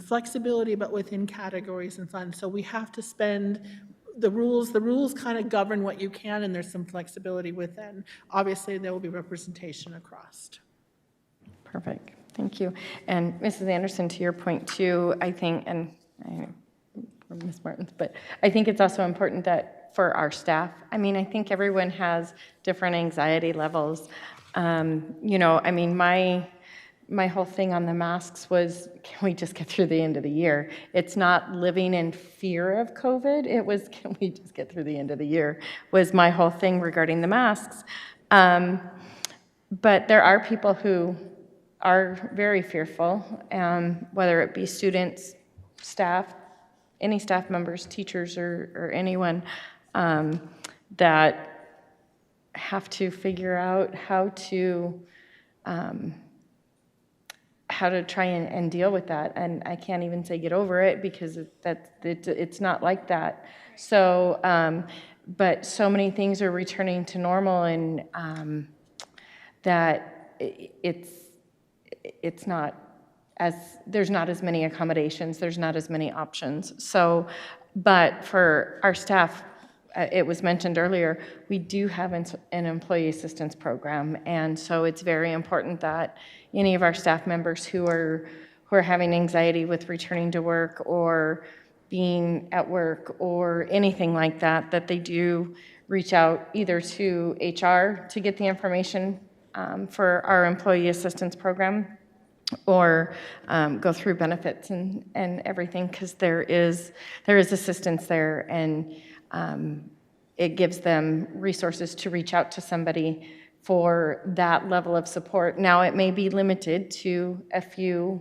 flexibility, but within categories and funds. So we have to spend the rules kind of govern what you can, and there's some flexibility within. Obviously, there will be representation across. Perfect, thank you. And Mrs. Anderson, to your point too, I think, and Ms. Martins, but I think it's also important that for our staff, I mean, I think everyone has different anxiety levels. My whole thing on the masks was, can we just get through the end of the year? It's not living in fear of COVID. It was, can we just get through the end of the year, was my whole thing regarding the masks. But there are people who are very fearful, whether it be students, staff, any staff members, teachers, or anyone that have to figure out how to try and deal with that. And I can't even say get over it, because it's not like that. So but so many things are returning to normal, and that it's not as, there's not as many accommodations, there's not as many options. So, but for our staff, it was mentioned earlier, we do have an employee assistance program, and so it's very important that any of our staff members who are having anxiety with returning to work or being at work or anything like that, that they do reach out either to HR to get the information for our employee assistance program, or go through benefits and everything, because there is assistance there, and it gives them resources to reach out to somebody for that level of support. Now, it may be limited to a few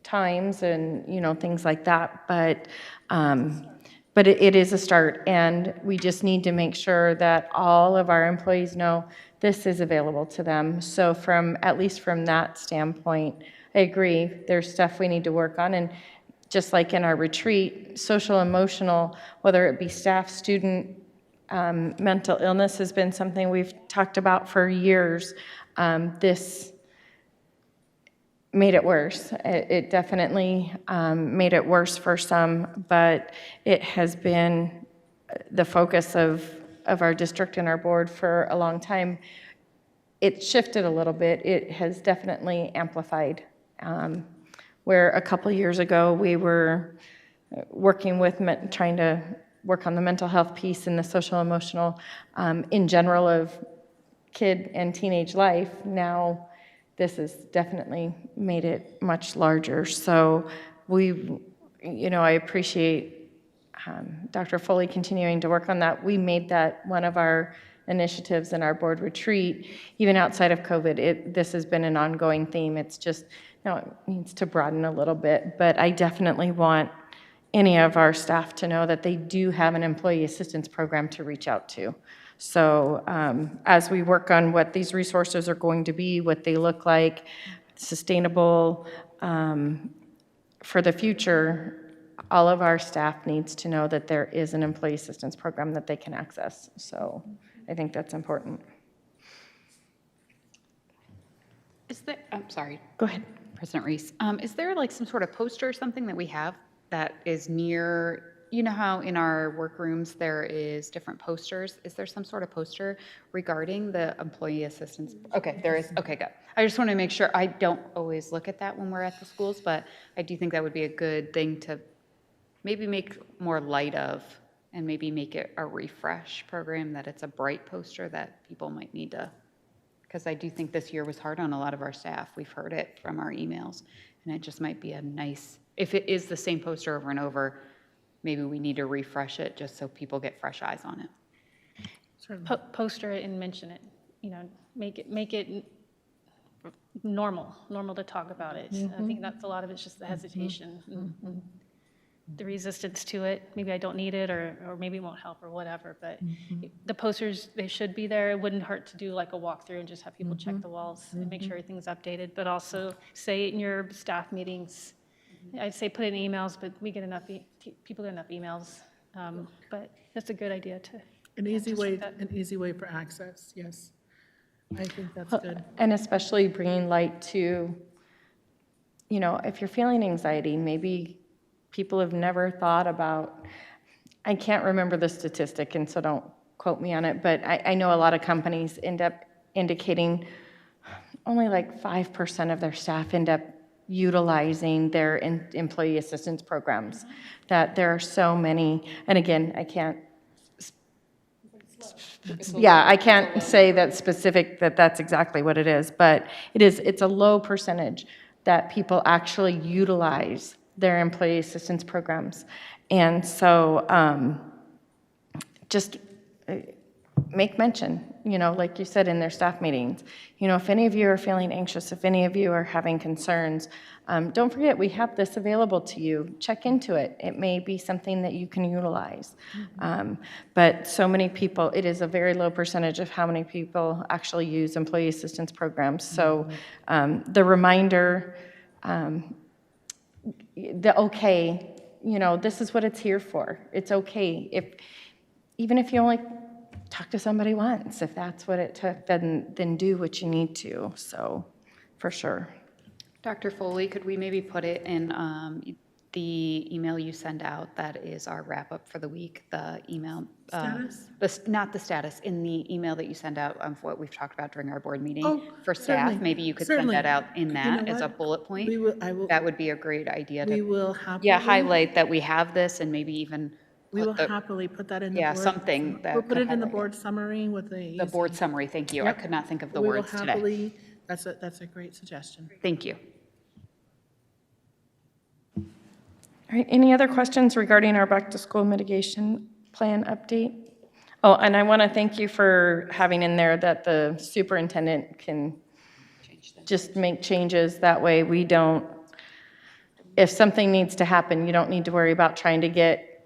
times and, you know, things like that, but it is a start, and we just need to make sure that all of our employees know this is available to them. So at least from that standpoint, I agree, there's stuff we need to work on, and just like in our retreat, social, emotional, whether it be staff, student, mental illness has been something we've talked about for years. This made it worse. It definitely made it worse for some, but it has been the focus of our district and our board for a long time. It shifted a little bit. It has definitely amplified. Where a couple years ago we were working with, trying to work on the mental health piece and the social emotional in general of kid and teenage life. Now this has definitely made it much larger. So I appreciate Dr. Foley continuing to work on that. We made that one of our initiatives in our board retreat, even outside of COVID. This has been an ongoing theme. It's just, it needs to broaden a little bit, but I definitely want any of our staff to know that they do have an employee assistance program to reach out to. So as we work on what these resources are going to be, what they look like, sustainable for the future, all of our staff needs to know that there is an employee assistance program that they can access. So I think that's important. I'm sorry. Go ahead. President Reese, is there like some sort of poster or something that we have that is near, you know how in our workrooms there is different posters? Is there some sort of poster regarding the employee assistance? Okay, there is. Okay, good. I just want to make sure. I don't always look at that when we're at the schools, but I do think that would be a good thing to maybe make more light of, and maybe make it a refresh program, that it's a bright poster that people might need to, because I do think this year was hard on a lot of our staff. We've heard it from our emails, and it just might be a nice, if it is the same poster over and over, maybe we need to refresh it just so people get fresh eyes on it. Poster it and mention it, make it normal to talk about it. I think that's a lot of it's just the hesitation, the resistance to it. Maybe I don't need it, or maybe it won't help, or whatever, but the posters, they should be there. It wouldn't hurt to do like a walkthrough and just have people check the walls and make sure everything's updated, but also say it in your staff meetings. I'd say put it in emails, but we get enough, people get enough emails, but that's a good idea to. An easy way for access, yes. I think that's good. And especially bringing light to, if you're feeling anxiety, maybe people have never thought about, I can't remember the statistic, and so don't quote me on it, but I know a lot of companies end up indicating only like 5% of their staff end up utilizing their employee assistance programs, that there are so many, and again, I can't say that specific, that's exactly what it is, but it's a low percentage that people actually utilize their employee assistance programs. And so just make mention, like you said, in their staff meetings. If any of you are feeling anxious, if any of you are having concerns, don't forget we have this available to you. Check into it. It may be something that you can utilize. But so many people, it is a very low percentage of how many people actually use employee assistance programs. So the reminder, this is what it's here for. It's okay. even if you only talk to somebody once, if that's what it took, then do what you need to, so, for sure. Dr. Foley, could we maybe put it in the email you send out that is our wrap-up for the week, the email? Status? Not the status, in the email that you send out of what we've talked about during our board meeting Oh, for staff? certainly, Maybe you could send certainly. that out in You that know as a what? bullet point? I will, That would be a great idea we to, will happily. yeah, highlight that we have this and maybe even We will put happily put that in the yeah, board. something that We'll put could it in the highlight it. board summary with the board summary. Thank you. I Yep. could not think of the We will words today. happily, that's a great suggestion. Thank you. All right, any other questions regarding our back-to-school mitigation plan update? Oh, and I want to thank you for having in there that the superintendent can just make changes. That way we don't, if something needs to happen, you don't need to worry about trying to get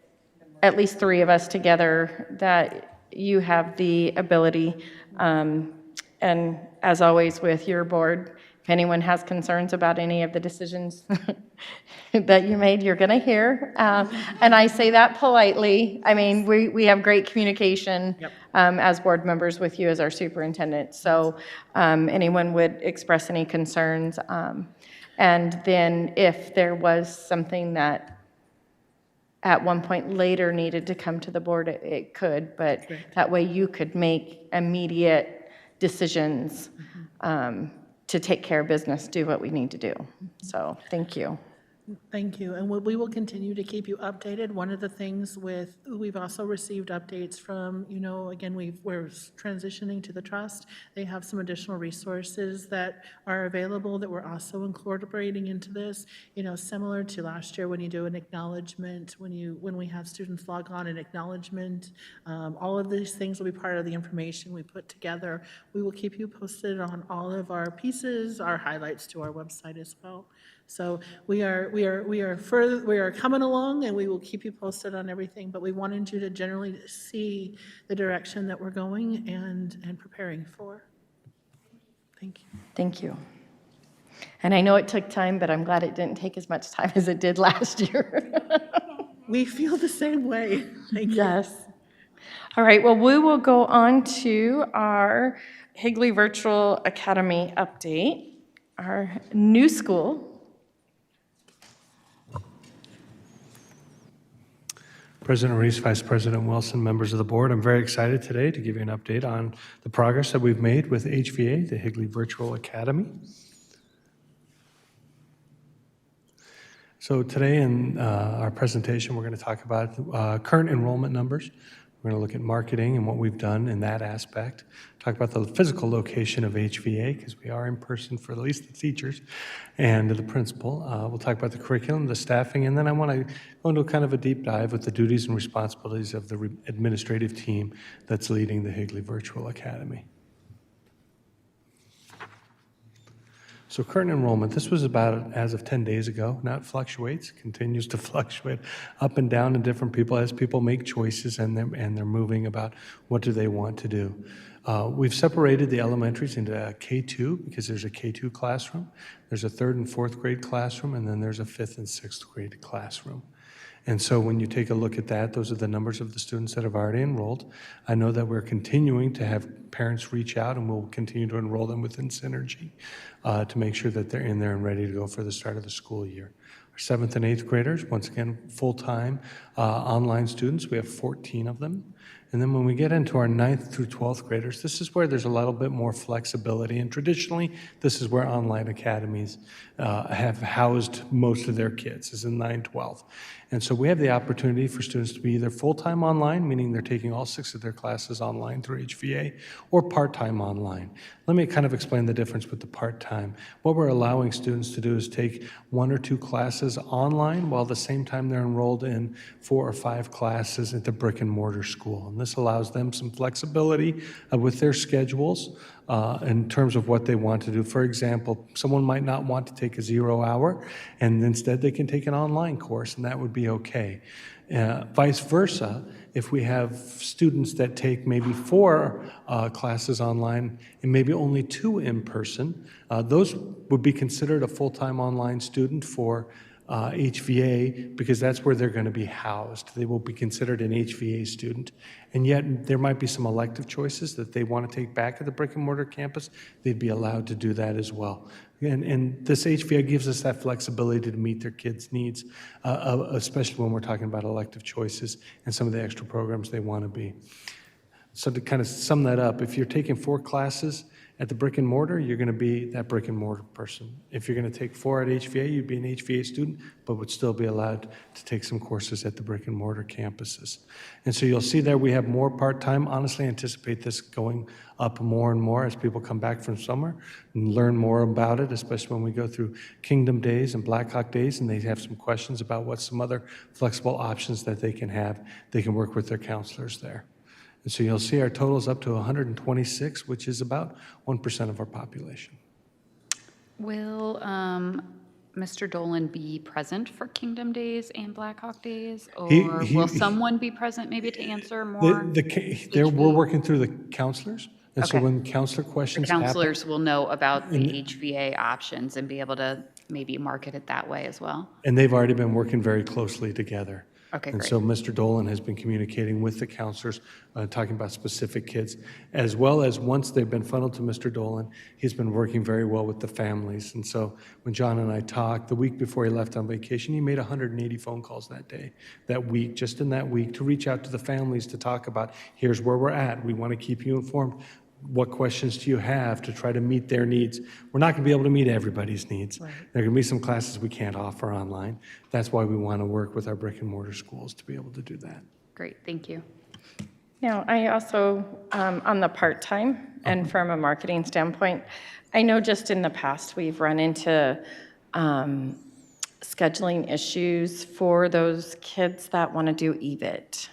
at least 3 of us together, that you have the ability. And as always with your board, if anyone has concerns about any of the decisions that you made, you're going to hear. And I say that politely. I mean, we have great communication as board members with you as our superintendent. So anyone would express any concerns. And then if there was something that at one point later needed to come to the board, it could, but that way you could make immediate decisions to take care of business, do what we need to do. So thank you. Thank you, and we will continue to keep you updated. One of the things we've also received updates from, again, we're transitioning to the trust. They have some additional resources that are available that we're also incorporating into this. Similar to last year when you do an acknowledgement, when we have students log on, an acknowledgement, all of these things will be part of the information we put together. We will keep you posted on all of our pieces, our highlights to our website as well. So we are coming along, and we will keep you posted on everything, but we wanted you to generally see the direction that we're going and preparing for. Thank you. Thank you. And I know it took time, but I'm glad it didn't take as much time as it did last year. We feel the same way. Thank you. Yes. All right, well, we will go on to our Higley Virtual Academy update, our new school. President Reese, Vice President Wilson, members of the board, I'm very excited today to give you an update on the progress that we've made with HVA, the Higley Virtual Academy. So today in our presentation, we're going to talk about current enrollment numbers. We're going to look at marketing and what we've done in that aspect. Talk about the physical location of HVA, because we are in person for at least the teachers and the principal. We'll talk about the curriculum, the staffing, and then I want to go into kind of a deep dive with the duties and responsibilities of the administrative team that's leading the Higley Virtual Academy. So current enrollment, this was about as of 10 days ago. Now it fluctuates, continues to fluctuate up and down in different people as people make choices and they're moving about what do they want to do. We've separated the elementaries into K2 because there's a K2 classroom, there's a 3rd and 4th grade classroom, and then there's a 5th and 6th grade classroom. And so when you take a look at that, those are the numbers of the students that have already enrolled. I know that we're continuing to have parents reach out, and we'll continue to enroll them within Synergy to make sure that they're in there and ready to go for the start of the school year. Our 7th and 8th graders, once again, full-time online students, we have 14 of them. And then when we get into our 9th through 12th graders, this is where there's a little bit more flexibility. And traditionally, this is where online academies have housed most of their kids, is in 9-12. And so we have the opportunity for students to be either full-time online, meaning they're taking all 6 of their classes online through HVA, or part-time online. Let me kind of explain the difference with the part-time. What we're allowing students to do is take 1 or 2 classes online while at the same time they're enrolled in 4 or 5 classes at the brick and mortar school. And this allows them some flexibility with their schedules in terms of what they want to do. For example, someone might not want to take a 0 hour, and instead they can take an online course, and that would be okay. Vice versa, if we have students that take maybe 4 classes online and maybe only 2 in person, those would be considered a full-time online student for HVA because that's where they're going to be housed. They will be considered an HVA student. And yet there might be some elective choices that they want to take back at the brick and mortar campus. They'd be allowed to do that as well. And this HVA gives us that flexibility to meet their kids' needs, especially when we're talking about elective choices and some of the extra programs they want to be. So to kind of sum that up, if you're taking 4 classes at the brick and mortar, you're going to be that brick and mortar person. If you're going to take 4 at HVA, you'd be an HVA student, but would still be allowed to take some courses at the brick and mortar campuses. And so you'll see there we have more part-time. Honestly, I anticipate this going up more and more as people come back from summer and learn more about it, especially when we go through Kingdom Days and Black Hawk Days, and they have some questions about what some other flexible options that they can have. They can work with their counselors there. And so you'll see our totals up to 126, which is about 1% of our population. Will Mr. Dolan be present for Kingdom Days and Black Hawk Days? Or will someone be present maybe to answer more? We're working through the counselors. And so Okay. when counselor The questions happen, counselors will know about the HVA options and be able to maybe market it that way as well? and they've already been working very closely together. Okay, And great. so Mr. Dolan has been communicating with the counselors, talking about specific kids, as well as once they've been funneled to Mr. Dolan, he's been working very well with the families. And so when John and I talked, the week before he left on vacation, he made 180 phone calls that week, just in that week, to reach out to the families to talk about, here's where we're at. We want to keep you informed. What questions do you have to try to meet their needs? We're not going to be able to meet everybody's needs. There are going to be some classes we can't offer online. That's why we want to work with our brick and mortar schools to be able to do that. Great, thank you. Now, I also, on the part-time and from a marketing standpoint, I know just in the past, we've run into scheduling issues for those kids that want to do EVIT.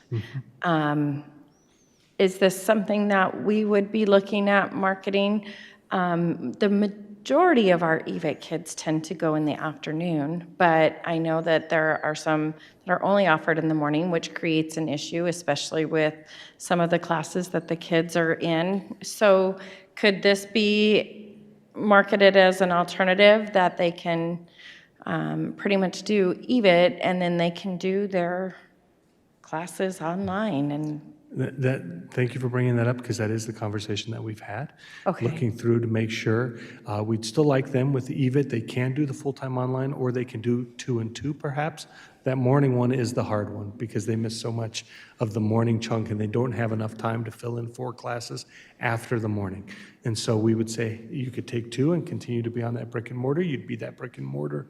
Is this something that we would be looking at marketing? The majority of our EVIT kids tend to go in the afternoon, but I know that there are some that are only offered in the morning, which creates an issue, especially with some of the classes that the kids are in. So could this be marketed as an alternative that they can pretty much do EVIT and then they can do their classes online? And Thank you for bringing that up, because that is the conversation that we've had. Okay. Looking through to make sure. We'd still like them with the EVIT. They can do the full-time online, or they can do 2 and 2 perhaps. That morning one is the hard one because they miss so much of the morning chunk and they don't have enough time to fill in 4 classes after the morning. And so we would say you could take 2 and continue to be on that brick and mortar. You'd be that brick and mortar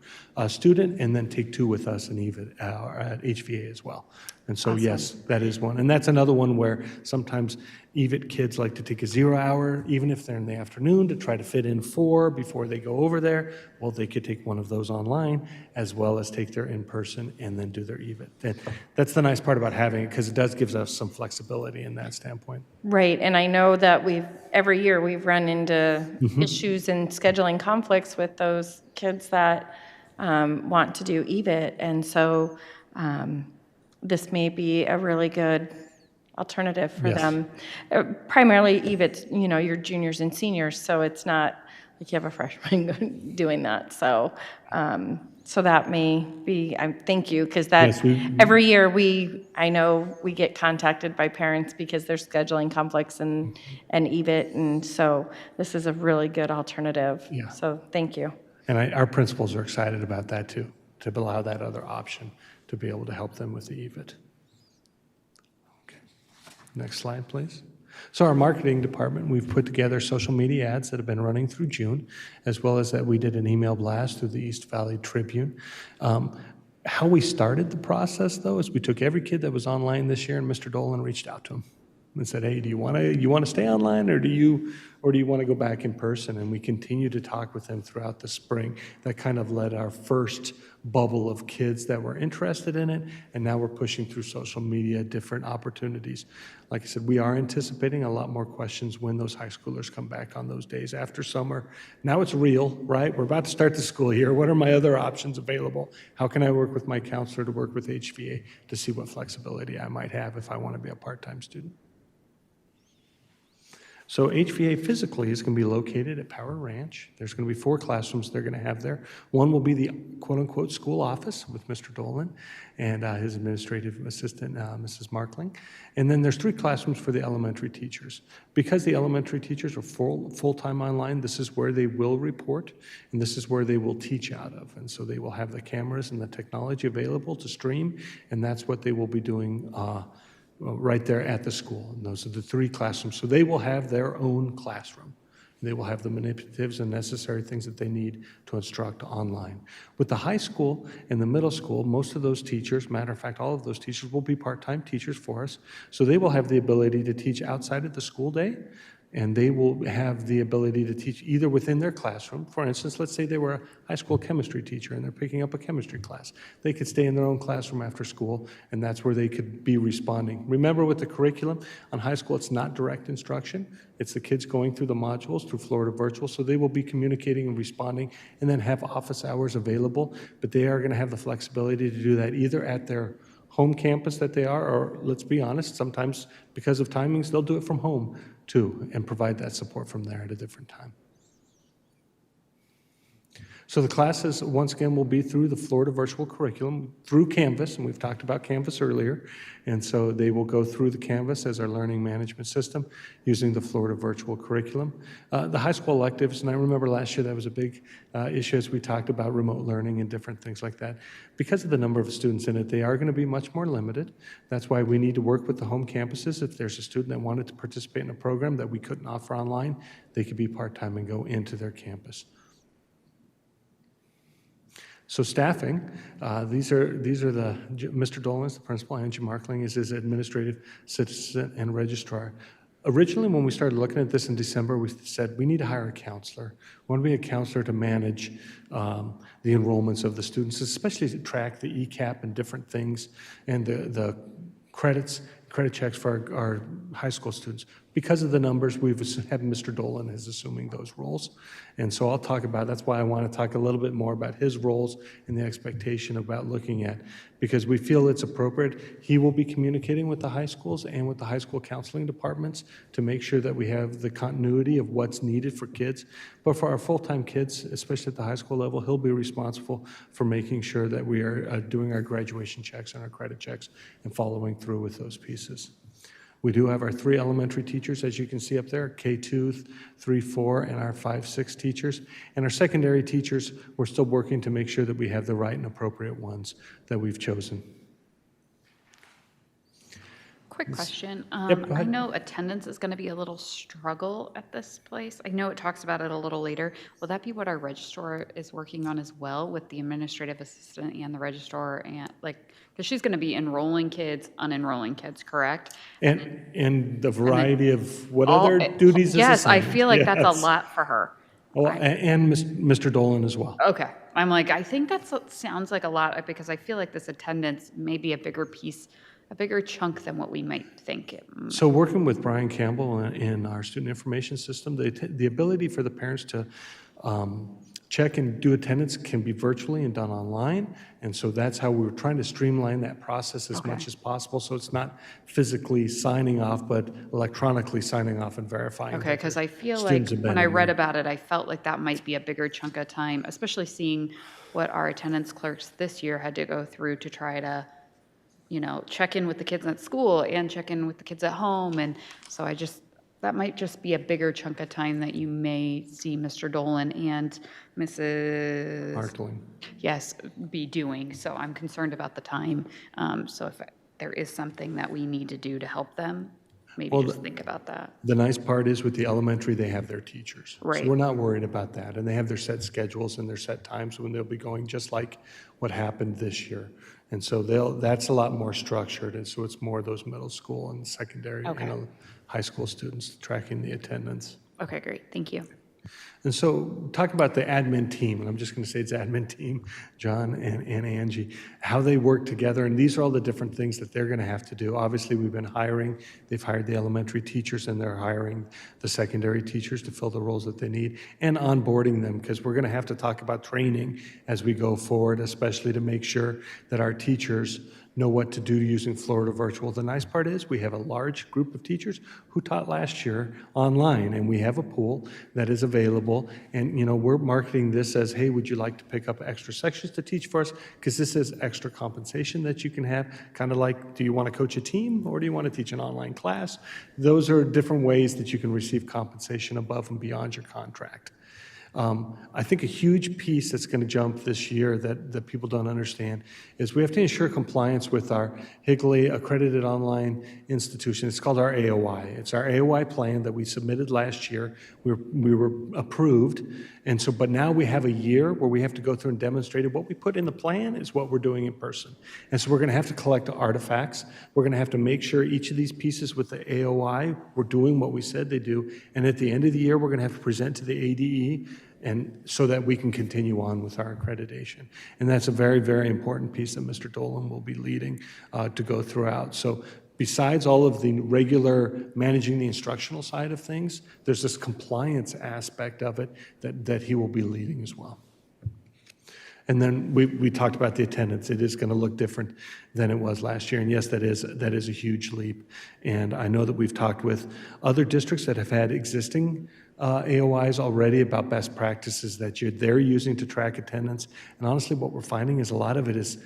student, and then take 2 with us in EVIT or at HVA as well. And so yes, that is one. And that's another one where sometimes EVIT kids like to take a 0 hour, even if they're in the afternoon, to try to fit in 4 before they go over there. Well, they could take one of those online as well as take their in-person and then do their EVIT. And that's the nice part about having it, because it does give us some flexibility in that standpoint. right, and I know that every year we've run into issues and scheduling conflicts with those kids that want to do EVIT, and so this may be a really good alternative for Yes. them. Primarily EVIT, your juniors and seniors, so it's not like you have a freshman doing that. So, so that may be, thank you, because Yes, every year I know we get contacted by parents because there's scheduling conflicts and EVIT, and so this is a really good alternative. Yeah. So, thank you. And our principals are excited about that too, to allow that other option to be able to help them with the EVIT. Okay. Next slide, please. So our marketing department, we've put together social media ads that have been running through June, as well as that we did an email blast through the East Valley Tribune. How we started the process, though, is we took every kid that was online this year, and Mr. Dolan reached out to them and said, hey, do you want to stay online, or do you want to go back in person? And we continued to talk with them throughout the spring. That kind of led our first bubble of kids that were interested in it, and now we're pushing through social media different opportunities. Like I said, we are anticipating a lot more questions when those high schoolers come back on those days after summer. Now it's real, right? We're about to start the school year. What are my other options available? How can I work with my counselor to work with HVA to see what flexibility I might have if I want to be a part-time student? So HVA physically is going to be located at Power Ranch. There's going to be 4 classrooms they're going to have there. One will be the quote-unquote school office with Mr. Dolan and his administrative assistant, Mrs. Markling. And then there's 3 classrooms for the elementary teachers. Because the elementary teachers are full-time online, this is where they will report, and this is where they will teach out of. And so they will have the cameras and the technology available to stream, and that's what they will be doing right there at the school. And those are the 3 classrooms. So they will have their own classroom. They will have the manipulatives and necessary things that they need to instruct online. With the high school and the middle school, most of those teachers, matter of fact, all of those teachers will be part-time teachers for us. So they will have the ability to teach outside of the school day, and they will have the ability to teach either within their classroom. For instance, let's say they were a high school chemistry teacher and they're picking up a chemistry class. They could stay in their own classroom after school, and that's where they could be responding. Remember, with the curriculum on high school, it's not direct instruction. It's the kids going through the modules through Florida Virtual, so they will be communicating and responding and then have office hours available, but they are going to have the flexibility to do that either at their home campus that they are, or let's be honest, sometimes because of timings, they'll do it from home too and provide that support from there at a different time. So the classes, once again, will be through the Florida Virtual Curriculum, through Canvas, and we've talked about Canvas earlier, and so they will go through the Canvas as our learning management system using the Florida Virtual Curriculum. The high school electives, and I remember last year that was a big issue as we talked about remote learning and different things like that. Because of the number of students in it, they are going to be much more limited. That's why we need to work with the home campuses. If there's a student that wanted to participate in a program that we couldn't offer online, they could be part-time and go into their campus. So staffing, these are the, Mr. Dolan is the principal, Angie Markling is his administrative assistant and registrar. Originally, when we started looking at this in December, we said we need to hire a counselor. We want to be a counselor to manage the enrollments of the students, especially to track the ECAP and different things and the credit checks for our high school students. Because of the numbers, we've had Mr. Dolan is assuming those roles. And so I'll talk about, that's why I want to talk a little bit more about his roles and the expectation about looking at, because we feel it's appropriate. He will be communicating with the high schools and with the high school counseling departments to make sure that we have the continuity of what's needed for kids. But for our full-time kids, especially at the high school level, he'll be responsible for making sure that we are doing our graduation checks and our credit checks and following through with those pieces. We do have our 3 elementary teachers, as you can see up there, K2, 3, 4, and our 5, 6 teachers. And our secondary teachers, we're still working to make sure that we have the right and appropriate ones that we've chosen. Quick question. Yep, go I ahead. know attendance is going to be a little struggle at this place. I know it talks about it a little later. Will that be what our registrar is working on as well, with the administrative assistant and the registrar, and because she's going to be enrolling kids, unenrolling kids, correct? And the variety of what All- other duties is Yes, I assigned. feel like that's Yes. a lot for her. Oh, and Mr. Dolan as well. Okay. I'm like, I think that sounds like a lot, because I feel like this attendance may be a bigger piece, a bigger chunk than what we might think. So working with Brian Campbell in our student information system, the ability for the parents to check and do attendance can be virtually and done online. And so that's how we were trying to streamline that process as much as possible. So it's not physically signing off, but electronically signing off and verifying. Okay, that because I feel like students have been when I in read there. about it, I felt like that might be a bigger chunk of time, especially seeing what our attendance clerks this year had to go through to try to, check in with the kids at school and check in with the kids at home. And so that might just be a bigger chunk of time that you may see Mr. Dolan and Mrs. Markling. Yes, be doing. So I'm concerned about the time. So if there is something that we need to do to help them, maybe Well, just think about that. The nice part is with the elementary, they have their teachers. Right. So we're not worried about that. And they have their set schedules and their set times when they'll be going, just like what happened this year. And so that's a lot more structured. And so it's more those middle school and secondary, Okay. high school students tracking the attendance. Okay, great. Thank you. And so talk about the admin team, and I'm just going to say it's admin team, John and Angie, how they work together, and these are all the different things that they're going to have to do. Obviously, we've been hiring. They've hired the elementary teachers, and they're hiring the secondary teachers to fill the roles that they need, and onboarding them, because we're going to have to talk about training as we go forward, especially to make sure that our teachers know what to do using Florida Virtual. The nice part is we have a large group of teachers who taught last year online, and we have a pool that is available. And, we're marketing this as, hey, would you like to pick up extra sections to teach for us? Because this is extra compensation that you can have, kind of like, do you want to coach a team or do you want to teach an online class? Those are different ways that you can receive compensation above and beyond your contract. I think a huge piece that's going to jump this year that people don't understand is we have to ensure compliance with our Higley accredited online institution. It's called our AOI. It's our AOI plan that we submitted last year. We were approved. And so, but now we have a year where we have to go through and demonstrate what we put in the plan is what we're doing in person. And so we're going to have to collect the artifacts. We're going to have to make sure each of these pieces with the AOI, we're doing what we said they do. And at the end of the year, we're going to have to present to the ADE and so that we can continue on with our accreditation. And that's a very, very important piece that Mr. Dolan will be leading to go throughout. So besides all of the regular managing the instructional side of things, there's this compliance aspect of it that he will be leading as well. And then we talked about the attendance. It is going to look different than it was last year. And yes, that is a huge leap. And I know that we've talked with other districts that have had existing AOIs already about best practices that they're using to track attendance. And honestly, what we're finding is a lot of it is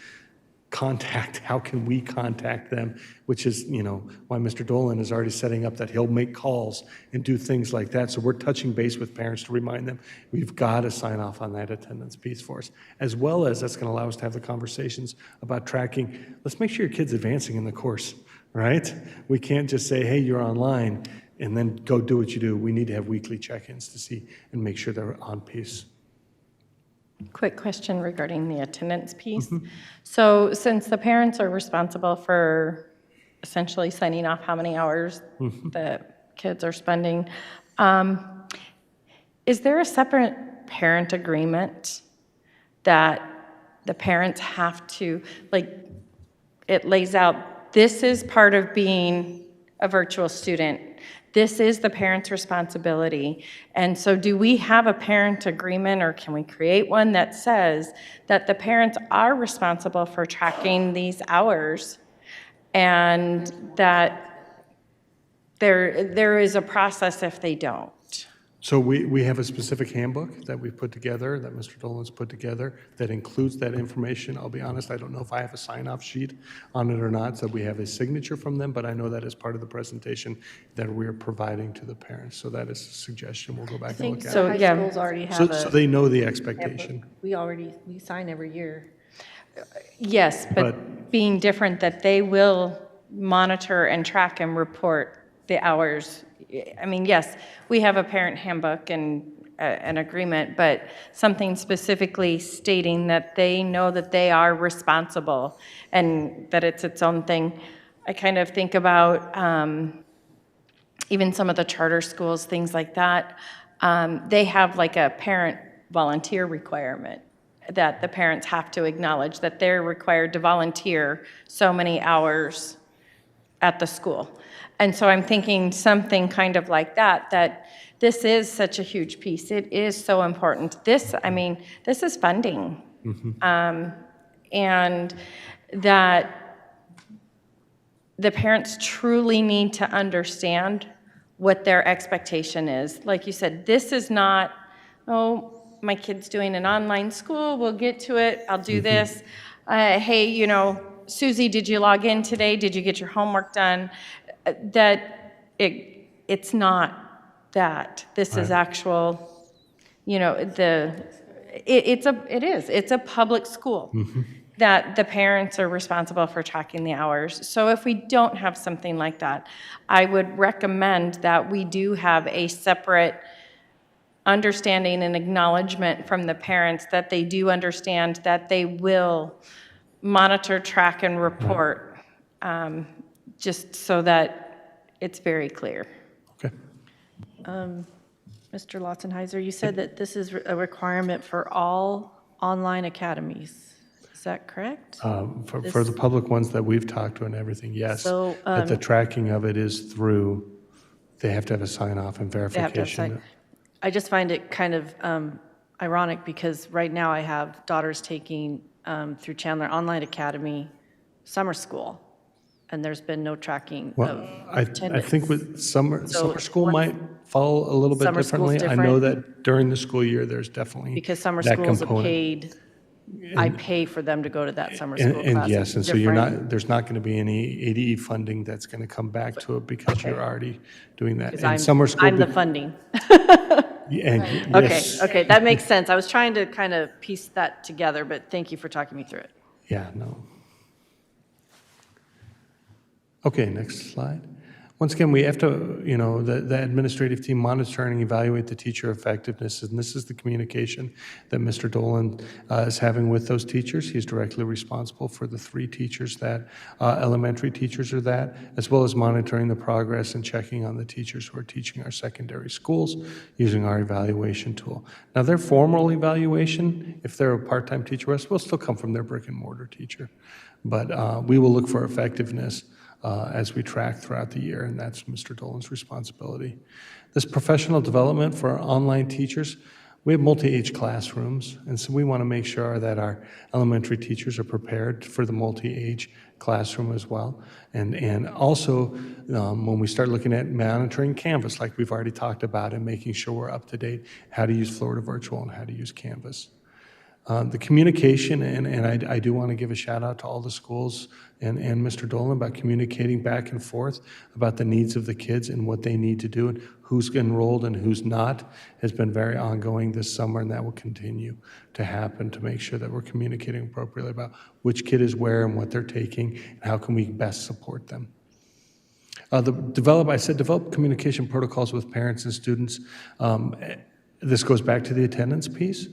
contact. How can we contact them? Which is, why Mr. Dolan is already setting up that he'll make calls and do things like that. So we're touching base with parents to remind them we've got to sign off on that attendance piece for us, as well as that's going to allow us to have the conversations about tracking. Let's make sure your kid's advancing in the course, right? We can't just say, hey, you're online, and then go do what you do. We need to have weekly check-ins to see and make sure they're on pace. Quick question regarding the attendance piece. So since the parents are responsible for essentially signing off how many hours the kids are spending, is there a separate parent agreement that the parents have to, it lays out, this is part of being a virtual student. This is the parent's responsibility. And so do we have a parent agreement, or can we create one that says that the parents are responsible for tracking these hours and that there is a process if they don't? So we have a specific handbook that we've put together, that Mr. Dolan's put together, that includes that information. I'll be honest, I don't know if I have a sign-off sheet on it or not, so we have a signature from them, but I know that is part of the presentation that we're providing to the parents. So that is a suggestion. We'll go back and look at So it. high schools already have So they know the expectation. we sign every year. Yes, but being different that they will monitor and track and report the hours. I mean, yes, we have a parent handbook and an agreement, but something specifically stating that they know that they are responsible and that it's its own thing. I kind of think about even some of the charter schools, things like that. They have like a parent volunteer requirement that the parents have to acknowledge that they're required to volunteer so many hours at the school. And so I'm thinking something kind of like that this is such a huge piece. It is so important. This is funding. And that the parents truly need to understand what their expectation is. Like you said, this is not, oh, my kid's doing an online school, we'll get to it, I'll do this. Hey, Susie, did you log in today? Did you get your homework done? It's not that. This is actual, it's a public school that the parents are responsible for tracking the hours. So if we don't have something like that, I would recommend that we do have a separate understanding and acknowledgement from the parents that they do understand that they will monitor, track, and report, just so that it's very clear. Okay. Mr. Lotzenheiser, you said that this is a requirement for all online academies. Is that correct? For the public ones that we've talked to and everything, yes. So, But the tracking of it is through, they have to have a sign-off and They have to have verification. signed. I just find it kind of ironic because right now I have daughters taking through Chandler Online Academy summer school, and there's been no tracking Well, of I attendance. think with summer school once- might fall a little bit Summer school's differently. I know different? that during the school year, there's definitely Because summer that school is a component. paid, I pay for them to go to that summer And school class. yes, It's and so you're different. not, there's not going to be any ADE funding that's going to come back to it because you're already doing that. 'Cause And summer school. I'm the funding. And Okay, yes, okay, that makes sense. I was trying to kind of piece that together, but thank you for talking me through it. yeah, no. Okay, next slide. Once again, we have to, the administrative team monitor and evaluate the teacher effectiveness, and this is the communication that Mr. Dolan is having with those teachers. He's directly responsible for the 3 teachers that, elementary teachers are that, as well as monitoring the progress and checking on the teachers who are teaching our secondary schools using our evaluation tool. Now, their formal evaluation, if they're a part-time teacher, will still come from their brick and mortar teacher. But we will look for effectiveness as we track throughout the year, and that's Mr. Dolan's responsibility. This professional development for our online teachers, we have multi-age classrooms, and so we want to make sure that our elementary teachers are prepared for the multi-age classroom as well. And also, when we start looking at monitoring Canvas, like we've already talked about, and making sure we're up to date, how to use Florida Virtual and how to use Canvas. The communication, and I do want to give a shout out to all the schools and Mr. Dolan about communicating back and forth about the needs of the kids and what they need to do and who's enrolled and who's not has been very ongoing this summer, and that will continue to happen to make sure that we're communicating appropriately about which kid is where and what they're taking and how can we best support them. Develop communication protocols with parents and students. This goes back to the attendance piece.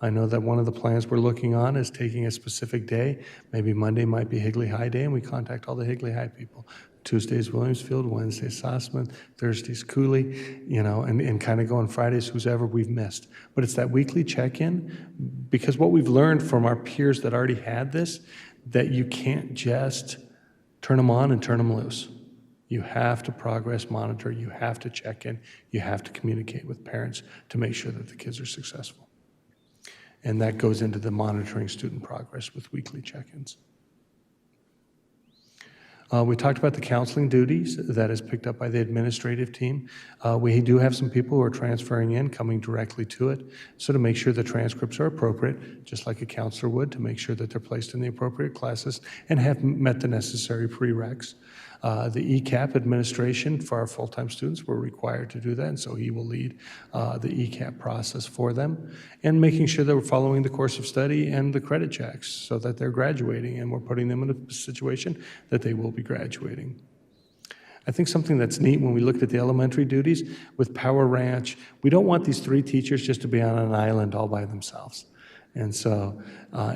I know that one of the plans we're looking on is taking a specific day. Maybe Monday might be Higley High Day, and we contact all the Higley High people. Tuesday's Williamsfield, Wednesday's Sossman, Thursday's Cooley, and kind of go on Fridays, whoever we've missed. But it's that weekly check-in, because what we've learned from our peers that already had this, that you can't just turn them on and turn them loose. You have to progress monitor, you have to check in, you have to communicate with parents to make sure that the kids are successful. And that goes into the monitoring student progress with weekly check-ins. We talked about the counseling duties that is picked up by the administrative team. We do have some people who are transferring in, coming directly to it, so to make sure the transcripts are appropriate, just like a counselor would, to make sure that they're placed in the appropriate classes and have met the necessary prereqs. The ECAP administration for our full-time students, we're required to do that, and so he will lead the ECAP process for them, and making sure that we're following the course of study and the credit checks so that they're graduating, and we're putting them in a situation that they will be graduating. I think something that's neat when we looked at the elementary duties with Power Ranch, we don't want these 3 teachers just to be on an island all by themselves. And so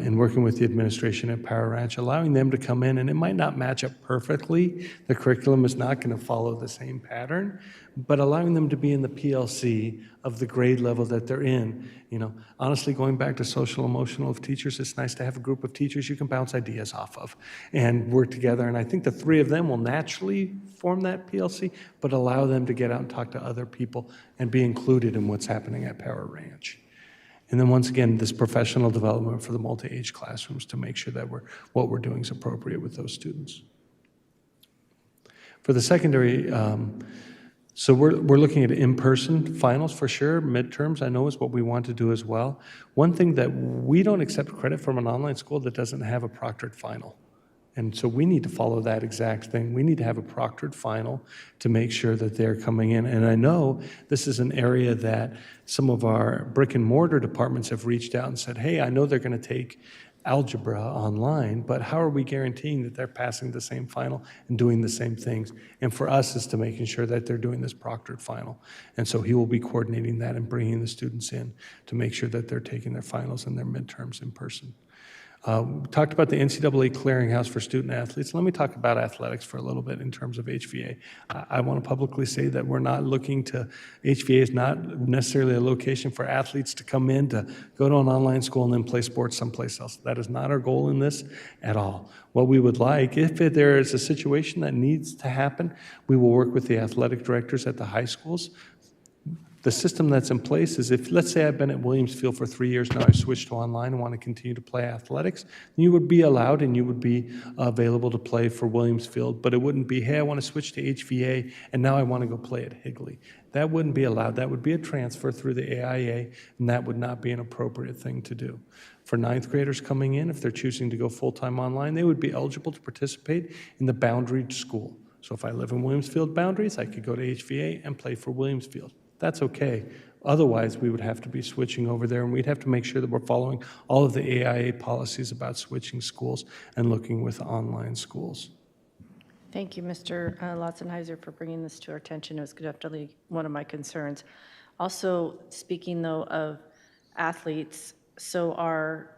in working with the administration at Power Ranch, allowing them to come in, and it might not match up perfectly, the curriculum is not going to follow the same pattern, but allowing them to be in the PLC of the grade level that they're in. Honestly, going back to social emotional of teachers, it's nice to have a group of teachers you can bounce ideas off of and work together. And I think the 3 of them will naturally form that PLC, but allow them to get out and talk to other people and be included in what's happening at Power Ranch. And then once again, this professional development for the multi-age classrooms to make sure that what we're doing is appropriate with those students. For the secondary, so we're looking at in-person finals for sure. Midterms, I know, is what we want to do as well. One thing that we don't accept credit from an online school that doesn't have a proctored final. And so we need to follow that exact thing. We need to have a proctored final to make sure that they're coming in. And I know this is an area that some of our brick and mortar departments have reached out and said, hey, I know they're going to take algebra online, but how are we guaranteeing that they're passing the same final and doing the same things? And for us, is to making sure that they're doing this proctored final. And so he will be coordinating that and bringing the students in to make sure that they're taking their finals and their midterms in person. We talked about the NCAA clearinghouse for student athletes. Let me talk about athletics for a little bit in terms of HVA. I want to publicly say that we're not looking to, HVA is not necessarily a location for athletes to come in to go to an online school and then play sports someplace else. That is not our goal in this at all. What we would like, if there is a situation that needs to happen, we will work with the athletic directors at the high schools The system that's in place is if, let's say I've been at Williams Field for 3 years now, I switched to online and want to continue to play athletics, then you would be allowed and you would be available to play for Williams Field, but it wouldn't be, hey, I want to switch to HVA and now I want to go play at Higley. That wouldn't be allowed. That would be a transfer through the AIA, and that would not be an appropriate thing to do. For ninth graders coming in, if they're choosing to go full-time online, they would be eligible to participate in the boundaried school. So if I live in Williamsfield boundaries, I could go to HVA and play for Williamsfield. That's okay. Otherwise, we would have to be switching over there, and we'd have to make sure that we're following all of the AIA policies about switching schools and looking with online schools. Thank you, Mr. Lotzenheiser, for bringing this to our attention. It was definitely one of my concerns. Also, speaking though of athletes, so our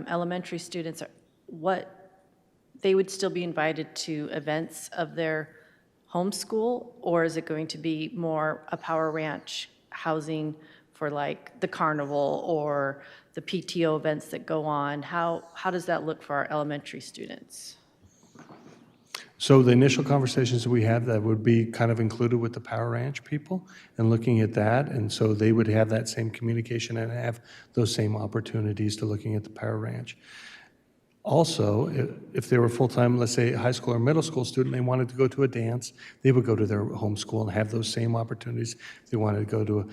elementary students, they would still be invited to events of their homeschool, or is it going to be more a Power Ranch housing for like the carnival or the PTO events that go on? How does that look for our elementary students? So the initial conversations that we have, that would be kind of included with the Power Ranch people and looking at that. And so they would have that same communication and have those same opportunities to looking at the Power Ranch. Also, if they were full-time, let's say high school or middle school student, they wanted to go to a dance, they would go to their home school and have those same opportunities. If they wanted to go to,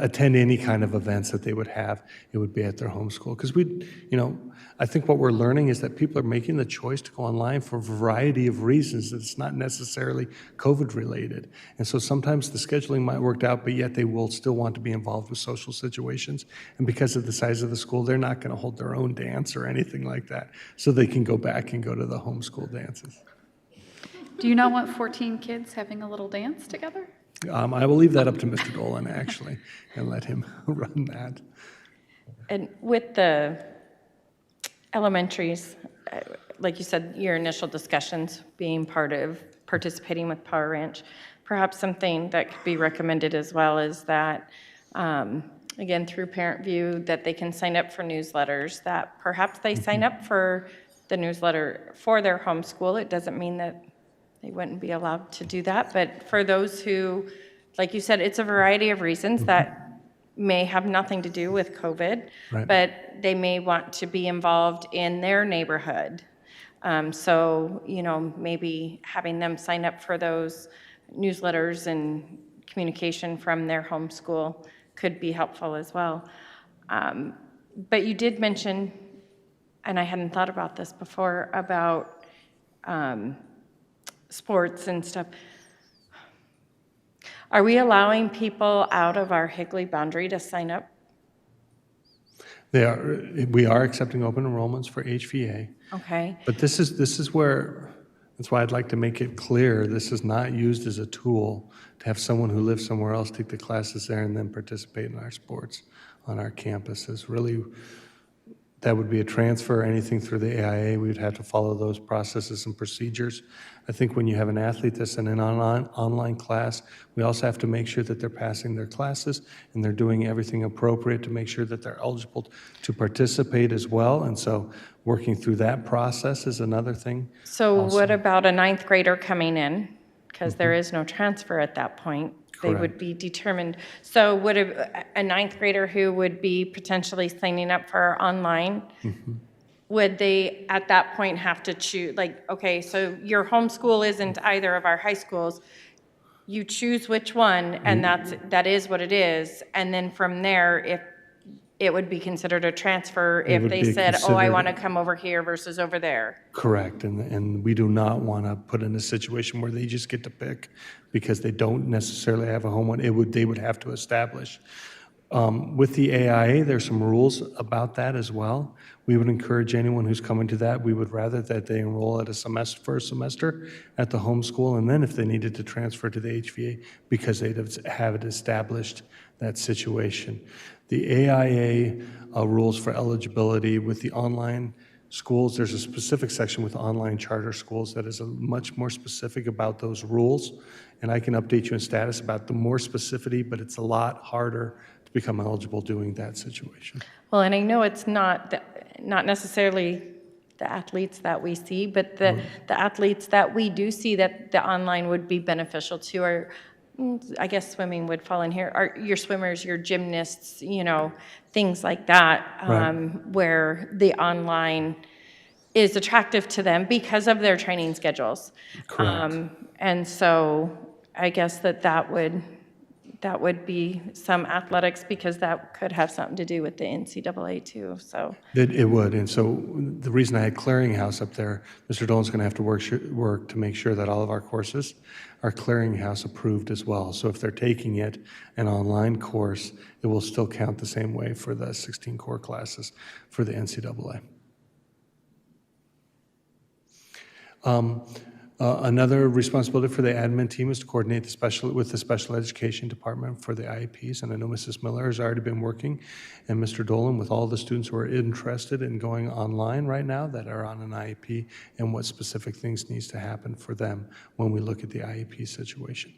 attend any kind of events that they would have, it would be at their home school. Because I think what we're learning is that people are making the choice to go online for a variety of reasons. It's not necessarily COVID related. And so sometimes the scheduling might work out, but yet they will still want to be involved with social situations. And because of the size of the school, they're not going to hold their own dance or anything like that. So they can go back and go to the homeschool dances. Do you not want 14 kids having a little dance together? I will leave that up to Mr. Dolan, actually, and let him run that. And with the elementaries, like you said, your initial discussions being part of participating with Power Ranch, perhaps something that could be recommended as well is that, again, through Parent View, that they can sign up for newsletters, that perhaps they sign up for the newsletter for their homeschool. It doesn't mean that they wouldn't be allowed to do that, but for those who, like you said, it's a variety of reasons that may have nothing to do with COVID, Right. but they may want to be involved in their neighborhood. So, maybe having them sign up for those newsletters and communication from their homeschool could be helpful as well. But you did mention, and I hadn't thought about this before, about sports and stuff. Are we allowing people out of our Higley boundary to sign up? We are accepting open enrollments for HVA. Okay. But this is where, that's why I'd like to make it clear, this is not used as a tool to have someone who lives somewhere else take the classes there and then participate in our sports on our campuses. Really, that would be a transfer, anything through the AIA, we'd have to follow those processes and procedures. I think when you have an athlete that's in an online class, we also have to make sure that they're passing their classes and they're doing everything appropriate to make sure that they're eligible to participate as well. And so working through that process is another thing. So also. what about a ninth grader coming in? Because there is no transfer at that point. They would Correct. be determined. So would a ninth grader who would be potentially signing up for online, would they at that point have to choose, okay, so your homeschool isn't either of our high schools, you choose which one, and that is what it is, and then from there, if it would be considered a transfer if would they be said, oh, I considered- want to come over here versus over there. Correct, and we do not want to put in a situation where they just get to pick because they don't necessarily have a home one. They would have to establish. With the AIA, there's some rules about that as well. We would encourage anyone who's coming to that, we would rather that they enroll at a first semester at the home school, and then if they needed to transfer to the HVA, because they'd have it established, that situation. The AIA rules for eligibility with the online schools, there's a specific section with online charter schools that is much more specific about those rules, and I can update you in status about the more specificity, but it's a lot harder to become eligible doing that situation. Well, and I know it's not necessarily the athletes that we see, but the athletes that we do see that the online would be beneficial to are I guess swimming would fall in here, are your swimmers, your gymnasts, things like that, where the online is attractive to them because of their training schedules. Correct. And so I guess that would be some athletics, because that could have something to do with the NCAA too, so. It would, and so the reason I had clearinghouse up there, Mr. Dolan's going to have to work to make sure that all of our courses are clearinghouse approved as well. So if they're taking it, an online course, it will still count the same way for the 16 core classes for the NCAA. Another responsibility for the admin team is to coordinate with the special education department for the IEPs, and I know Mrs. Miller has already been working, and Mr. Dolan with all the students who are interested in going online right now that are on an IEP, and what specific things needs to happen for them when we look at the IEP situation.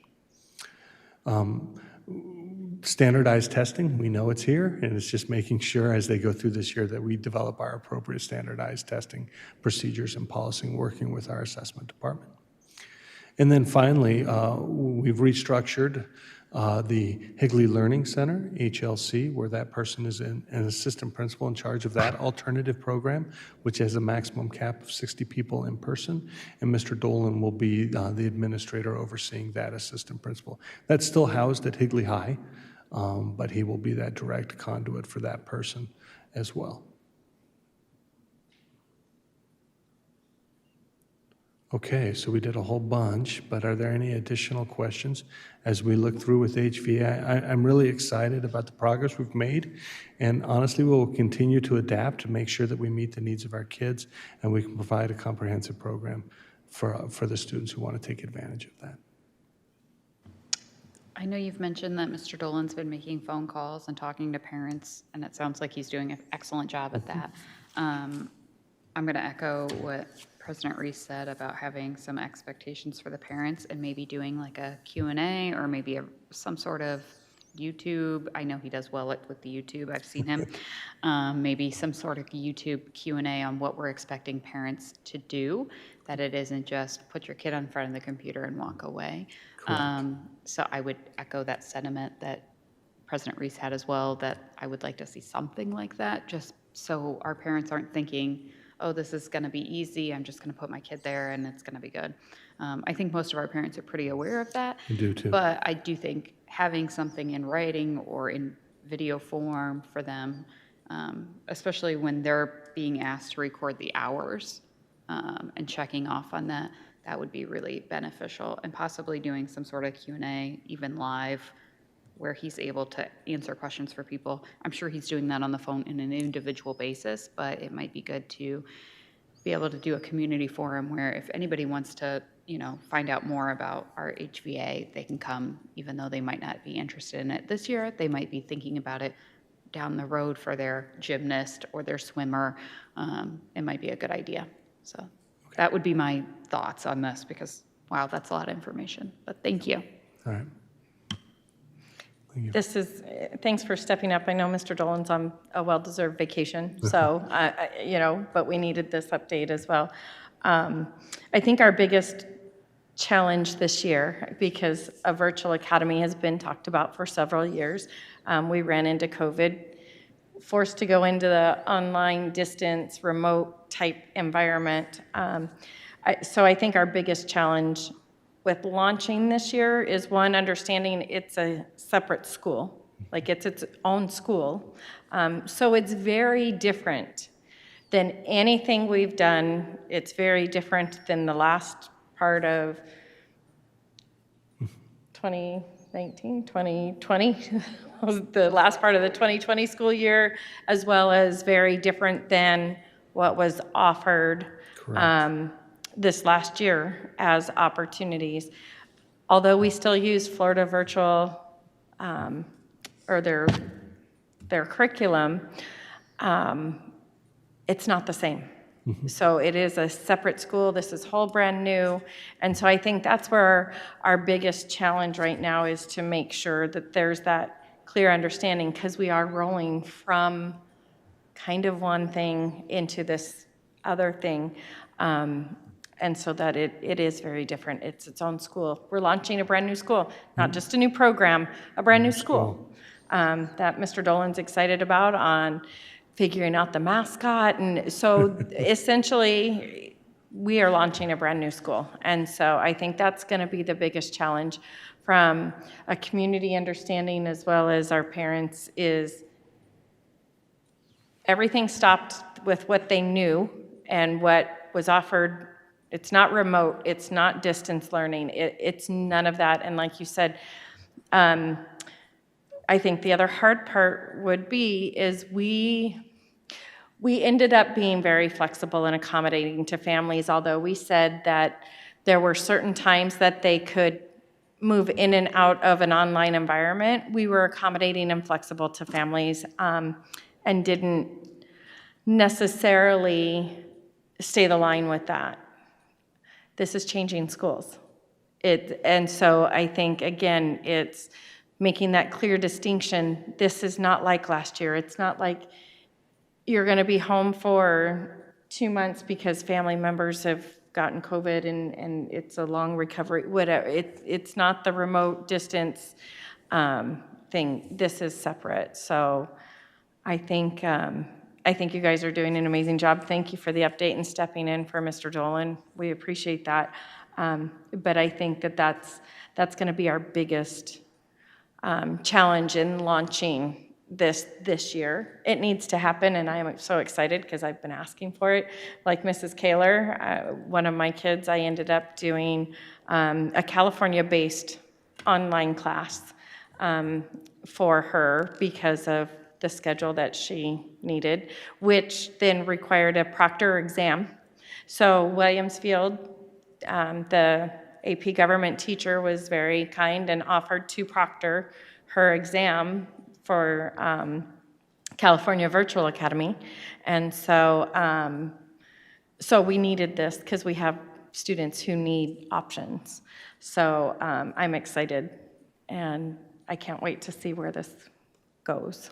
Standardized testing, we know it's here, and it's just making sure as they go through this year that we develop our appropriate standardized testing procedures and policy, working with our assessment department. And then finally, we've restructured the Higley Learning Center, HLC, where that person is an assistant principal in charge of that alternative program, which has a maximum cap of 60 people in person, and Mr. Dolan will be the administrator overseeing that assistant principal. That's still housed at Higley High, but he will be that direct conduit for that person as well. Okay, so we did a whole bunch, but are there any additional questions as we look through with HVA? I'm really excited about the progress we've made, and honestly, we will continue to adapt to make sure that we meet the needs of our kids and we can provide a comprehensive program for the students who want to take advantage of that. I know you've mentioned that Mr. Dolan's been making phone calls and talking to parents, and it sounds like he's doing an excellent job at that. I'm going to echo what President Reese said about having some expectations for the parents and maybe doing like a Q&A or maybe some sort of YouTube. I know he does well with the YouTube. I've seen him. Maybe some sort of YouTube Q&A on what we're expecting parents to do, that it isn't just put your kid in front of the computer and walk away. So I would echo that sentiment that President Reese had as well, that I would like to see something like that, just so our parents aren't thinking, oh, this is going to be easy, I'm just going to put my kid there and it's going to be good. I think most of our parents are pretty aware of that. I do too. But I do think having something in writing or in video form for them, especially when they're being asked to record the hours and checking off on that, that would be really beneficial, and possibly doing some sort of Q&A, even live, where he's able to answer questions for people. I'm sure he's doing that on the phone in an individual basis, but it might be good to be able to do a community forum where if anybody wants to, find out more about our HVA, they can come, even though they might not be interested in it this year. They might be thinking about it down the road for their gymnast or their swimmer. It might be a good idea. So that would be my thoughts on this, because, wow, that's a lot of information. But thank you. All right. Thanks for stepping up. I know Mr. Dolan's on a well-deserved vacation, so, but we needed this update as well. I think our biggest challenge this year, because a virtual academy has been talked about for several years, we ran into COVID, forced to go into the online distance, remote type environment. So I think our biggest challenge with launching this year is, one, understanding it's a separate school, like it's its own school. So it's very different than anything we've done. It's very different than the last part of 2019, 2020, the last part of the 2020 school year, as well as very different than what was offered this last year as opportunities. Although we still use Florida Virtual or their curriculum, it's not the same. So it is a separate school. This is whole brand new. And so I think that's where our biggest challenge right now is to make sure that there's that clear understanding, because we are rolling from kind of one thing into this other thing. And so that it is very different. It's its own school. We're launching a brand-new school, not just a new program, a brand-new school that Mr. Dolan's excited about on figuring out the mascot. And so essentially, we are launching a brand-new school. And so I think that's going to be the biggest challenge from a community understanding as well as our parents is everything stopped with what they knew and what was offered. It's not remote, it's not distance learning, it's none of that. And like you said, I think the other hard part would be is we ended up being very flexible and accommodating to families, although we said that there were certain times that they could move in and out of an online environment. We were accommodating and flexible to families and didn't necessarily stay the line with that. This is changing schools. And so I think, again, it's making that clear distinction. This is not like last year. It's not like you're going to be home for 2 months because family members have gotten COVID and it's a long recovery, whatever. It's not the remote distance thing. This is separate. So I think you guys are doing an amazing job. Thank you for the update and stepping in for Mr. Dolan. We appreciate that. But I think that's going to be our biggest challenge in launching this year. It needs to happen, and I am so excited because I've been asking for it. Like Mrs. Kaler, one of my kids, I ended up doing a California-based online class for her because of the schedule that she needed, which then required a proctor exam. So Williamsfield, the AP government teacher was very kind and offered to proctor her exam for California Virtual Academy. And so, so we needed this because we have students who need options. So I'm excited and I can't wait to see where this goes.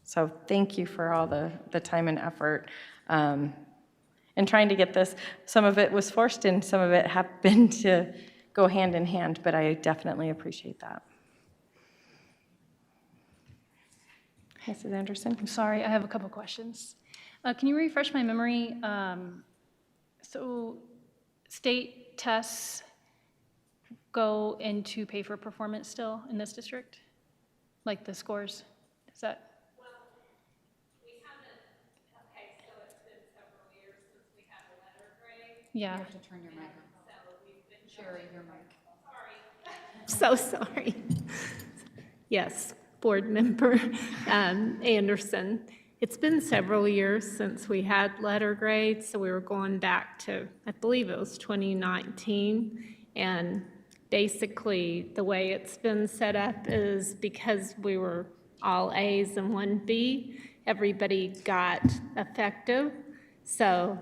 So thank you for all the time and effort in trying to get this. Some of it was forced and some of it happened to go hand in hand, but I definitely appreciate that. Mrs. Anderson? I'm sorry, I have a couple questions. Can you refresh my memory? So state tests go into pay for performance still in this district? Like the scores? Is that? Yeah. You have to turn your mic on. Sherry, your mic. So sorry. Yes, Board Member Anderson. It's been several years since we had letter grades, so we were going back to, I believe it was 2019. And basically, the way it's been set up is because we were all A's and 1 B, everybody got effective. So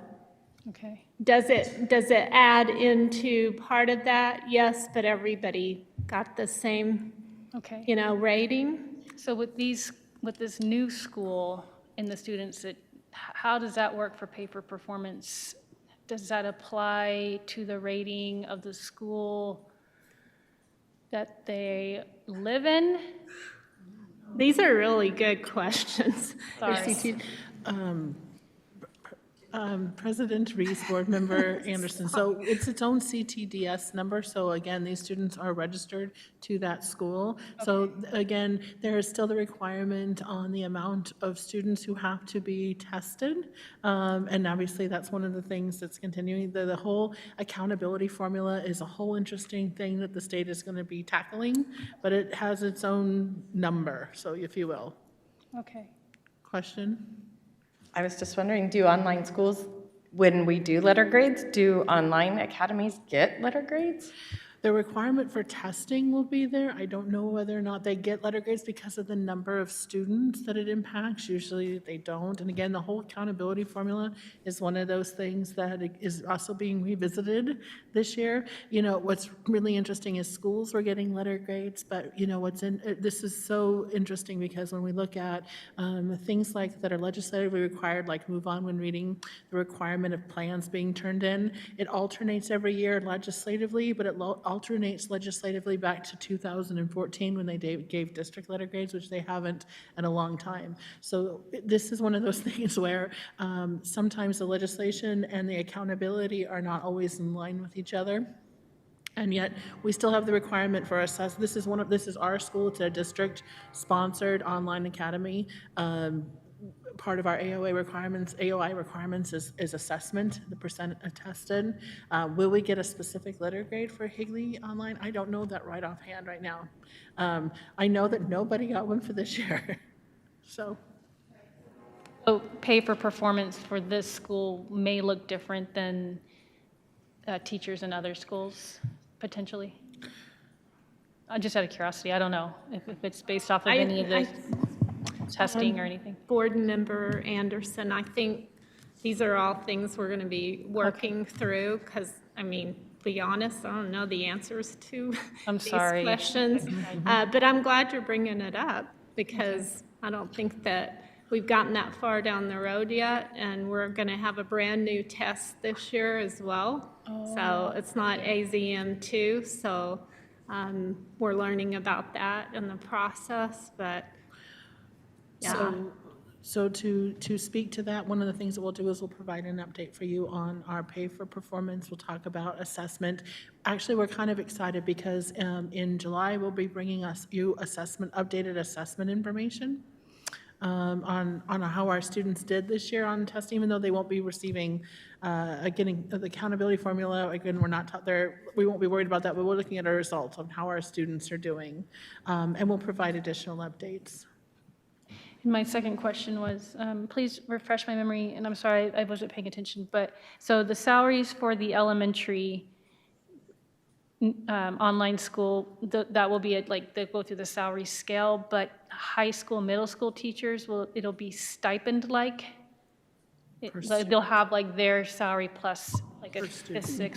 Okay. does it add into part of that? Yes, but everybody got the same, Okay. rating. So with this new school and the students, how does that work for pay for performance? Does that apply to the rating of the school that they live in? These are really good questions. Sorry. President Reese, Board Member Anderson. So it's its own CTDS number. So again, these students are registered to that school. So again, there is still the requirement on the amount of students who have to be tested. And obviously, that's one of the things that's continuing. The whole accountability formula is a whole interesting thing that the state is going to be tackling, but it has its own number, so if you will. Okay. Question? I was just wondering, do online schools, when we do letter grades, do online academies get letter grades? The requirement for testing will be there. I don't know whether or not they get letter grades because of the number of students that it impacts. Usually they don't. And again, the whole accountability formula is one of those things that is also being revisited this year. You know, what's really interesting is schools were getting letter grades, but you know, this is so interesting because when we look at things like that are legislatively required, like move on when reading, the requirement of plans being turned in, it alternates every year legislatively, but it alternates legislatively back to 2014 when they gave district letter grades, which they haven't in a long time. So this is one of those things where sometimes the legislation and the accountability are not always in line with each other. And yet, we still have the requirement for assess. This is our school. It's a district-sponsored online academy. Part of our AOI requirements is assessment, the percent attested. Will we get a specific letter grade for Higley Online? I don't know that right offhand right now. I know that nobody got one for this year. So pay for performance for this school may look different than teachers in other schools, potentially? Just out of curiosity, I don't know if it's based off of any of the testing or anything. Board Member Anderson, I think these are all things we're going to be working through because, I mean, be honest, I don't know the answers to these questions. But I'm glad you're bringing it up because I don't think that we've gotten that far down the road yet, and we're going to have a brand new test this year as well. So it's not AZM2, so we're learning about that in the process, but yeah. So to speak to that, one of the things that we'll do is we'll provide an update for you on our pay for performance. We'll talk about assessment. Actually, we're kind of excited because in July, we'll be bringing you updated assessment information on how our students did this year on testing, even though they won't be receiving, getting the accountability formula. Again, we're not taught there. We won't be worried about that, but we're looking at our results on how our students are doing, and we'll provide additional updates. And my second question was, please refresh my memory, and I'm sorry, I wasn't paying attention, but so the salaries for the elementary online school, that will be they go through the salary scale, but high school, middle school teachers, it'll be stipend-like? They'll have like their salary plus like a 6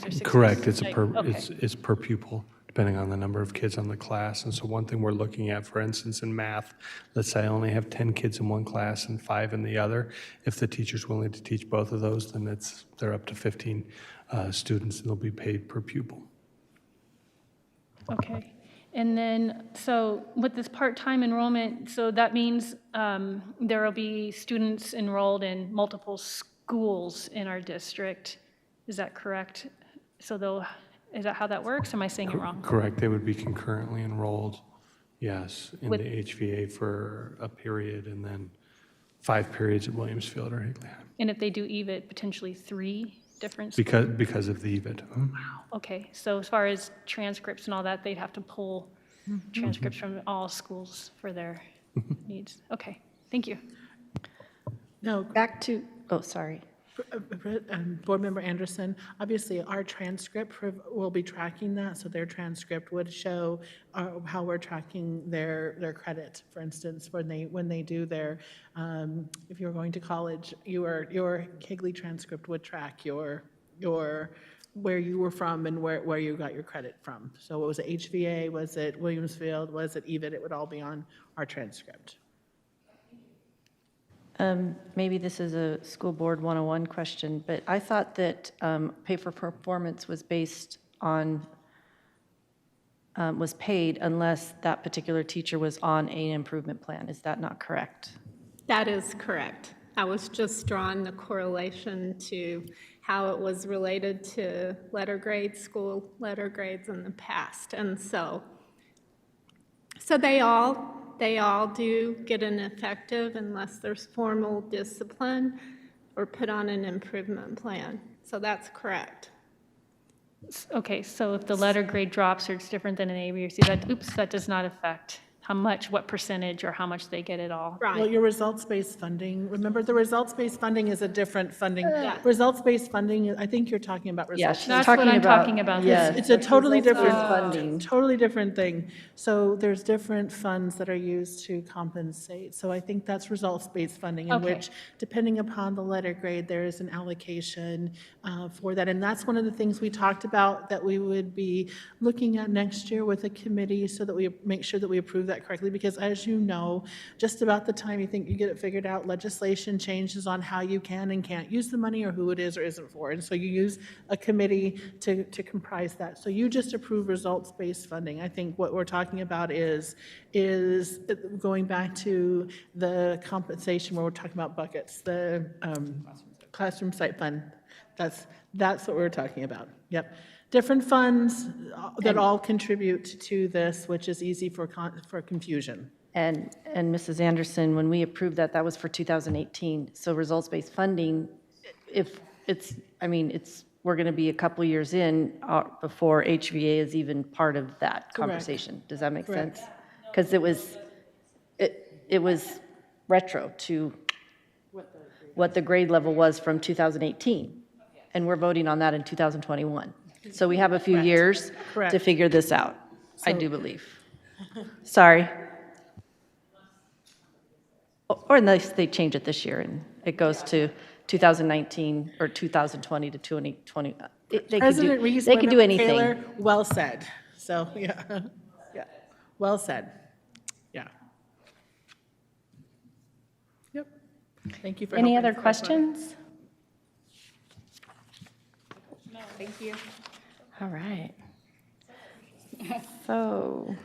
or 6. Correct, it's Okay. it's per pupil, depending on the number of kids on the class. And so one thing we're looking at, for instance, in math, let's say I only have 10 kids in one class and 5 in the other. If the teacher's willing to teach both of those, then they're up to 15 students, and they'll be paid per pupil. Okay. And then, so with this part-time enrollment, so that means there will be students enrolled in multiple schools in our district. Is that correct? So is that how that works? Am I saying it wrong? Correct, they would be concurrently enrolled, yes, in the HVA for a period, and then 5 periods at Williamsfield or Higley. And if they do EVIT, potentially 3 different schools? Because of the EVIT. Wow, okay. So as far as transcripts and all that, they'd have to pull transcripts from all schools for their needs. Okay, thank you. No, Back to, oh, sorry. Board Member Anderson, obviously our transcript will be tracking that, so their transcript would show how we're tracking their credit. For instance, when they do their, if you're going to college, your Higley transcript would track your where you were from and where you got your credit from. So was it HVA, was it Williamsfield, was it EVIT? It would all be on our transcript. Maybe this is a school board 101 question, but I thought that pay for performance was based on, was paid unless that particular teacher was on an improvement plan. Is that not correct? That is correct. I was just drawing the correlation to how it was related to letter grades, school letter grades in the past. And so they all do get an effective unless there's formal discipline or put on an improvement plan. So that's correct. Okay, so if the letter grade drops or it's different than an A, B, or C, that does not affect how much, what percentage, or how much they get it all. Well, your results-based funding, remember, the results-based funding is a different funding. Results-based funding, I think you're talking about Yeah, results. she's That's what talking I'm about. talking about. Yes, It's a totally different, funding. totally different thing. So there's different funds that are used to compensate. So I think that's results-based funding, in Okay. which, depending upon the letter grade, there is an allocation for that. And that's one of the things we talked about that we would be looking at next year with a committee, so that we make sure that we approve that correctly. Because as you know, just about the time you think you get it figured out, legislation changes on how you can and can't use the money, or who it is or isn't for. And so you use a committee to comprise that. So you just approve results-based funding. I think what we're talking about is going back to the compensation where we're talking about buckets, the classroom site fund. That's what we're talking about. Yep. Different funds that all contribute to this, which is easy for confusion. And Mrs. Anderson, when we approved that, that was for 2018. So results-based funding, if it's, I mean, we're going to be a couple years in before HVA is even part of that conversation. Does that make Correct. sense? Because it was retro to what the grade level was from 2018. And we're voting on that in 2021. So we have a few years Correct. to figure this out, I do believe. Sorry. Or unless they change it this year and it goes to 2019 or 2020 to 2020. President Reese, They could do anything. Taylor, well said. So, yeah, yeah, well said. Yeah. Yep. Thank you for Any helping other clarify. questions? Thank you. All right. So, all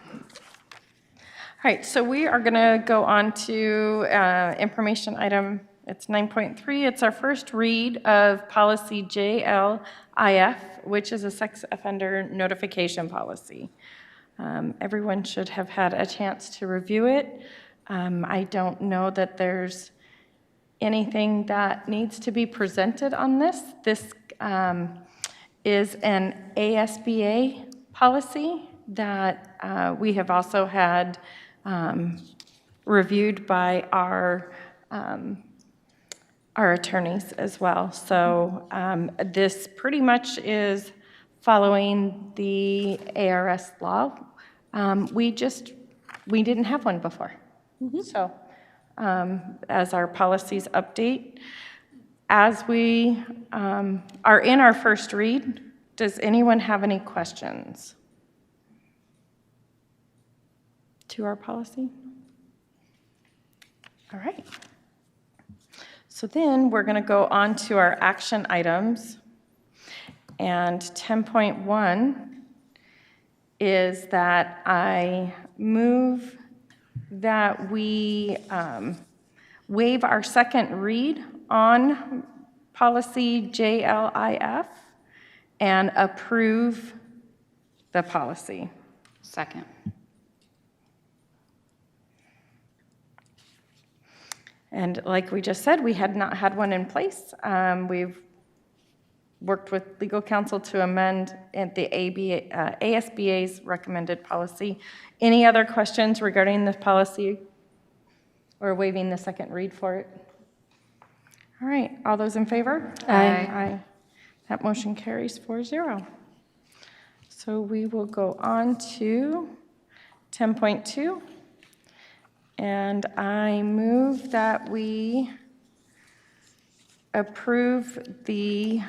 right, so we are going to go on to information item, it's 9.3. It's our first read of policy JLIF, which is a sex offender notification policy. Everyone should have had a chance to review it. I don't know that there's anything that needs to be presented on this. This is an ASBA policy that we have also had reviewed by our attorneys as well. So this pretty much is following the ARS law. We didn't have one before. So as our policies update, as we are in our first read, does anyone have any questions to our policy? All right. So then we're going to go on to our action items. And 10.1 is that I move that we waive our second read on policy JLIF and approve the policy. Second. And like we just said, we had not had one in place. We've worked with legal counsel to amend the ASBA's recommended policy. Any other questions regarding this policy or waiving the second read for it? All right, all those in favor? Aye. That motion carries 4-0. So we will go on to 10.2. And I move that we approve the,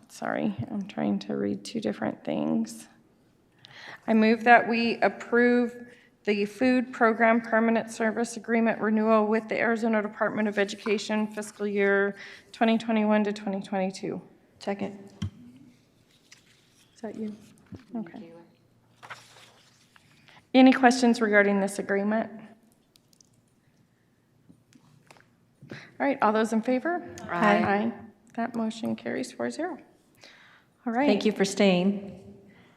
sorry, I'm trying to read two different things. I move that we approve the food program permanent service agreement renewal with the Arizona Department of Education fiscal year 2021 to 2022. Second. Is that you? Okay. Any questions regarding this agreement? All right, all those in favor? Aye. That motion carries 4-0. All right. Thank you for staying,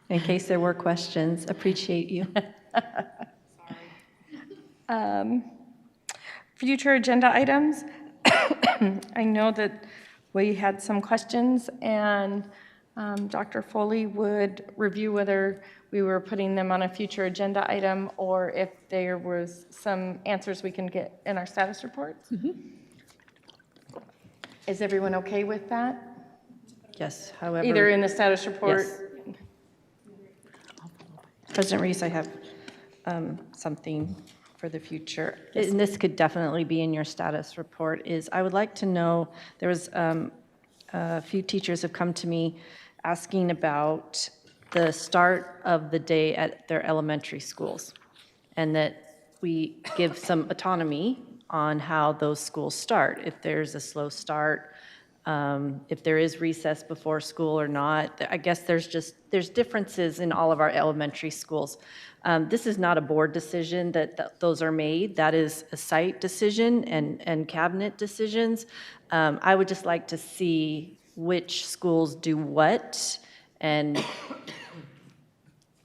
in case there were questions. Appreciate you. Future agenda items. I know that we had some questions, and Dr. Foley would review whether we were putting them on a future agenda item or if there was some answers we can get in our status reports. Is everyone okay with that? Yes, however. Either in the status report? Yes. President Reese, I have something for the future, and this could definitely be in your status report, is I would like to know, there was a few teachers have come to me asking about the start of the day at their elementary schools, and that we give some autonomy on how those schools start, if there's a slow start, if there is recess before school or not. I guess there's differences in all of our elementary schools. This is not a board decision that those are made. That is a site decision and cabinet decisions. I would just like to see which schools do what, and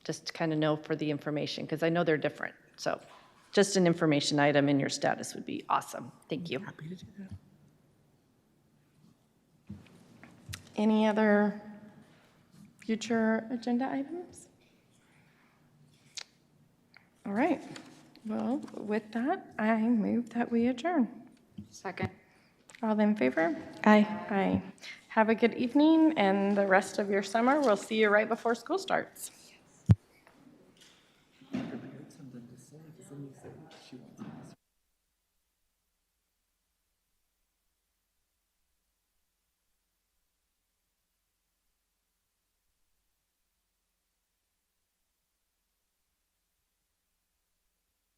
just kind of know for the information, because I know they're different. So just an information item in your status would be awesome. Thank you. Happy to do that. Any other future agenda items? All right. Well, with that, I move that we adjourn. Second. All in favor? Aye. Aye. Have a good evening and the rest of your summer. We'll see you right before school starts.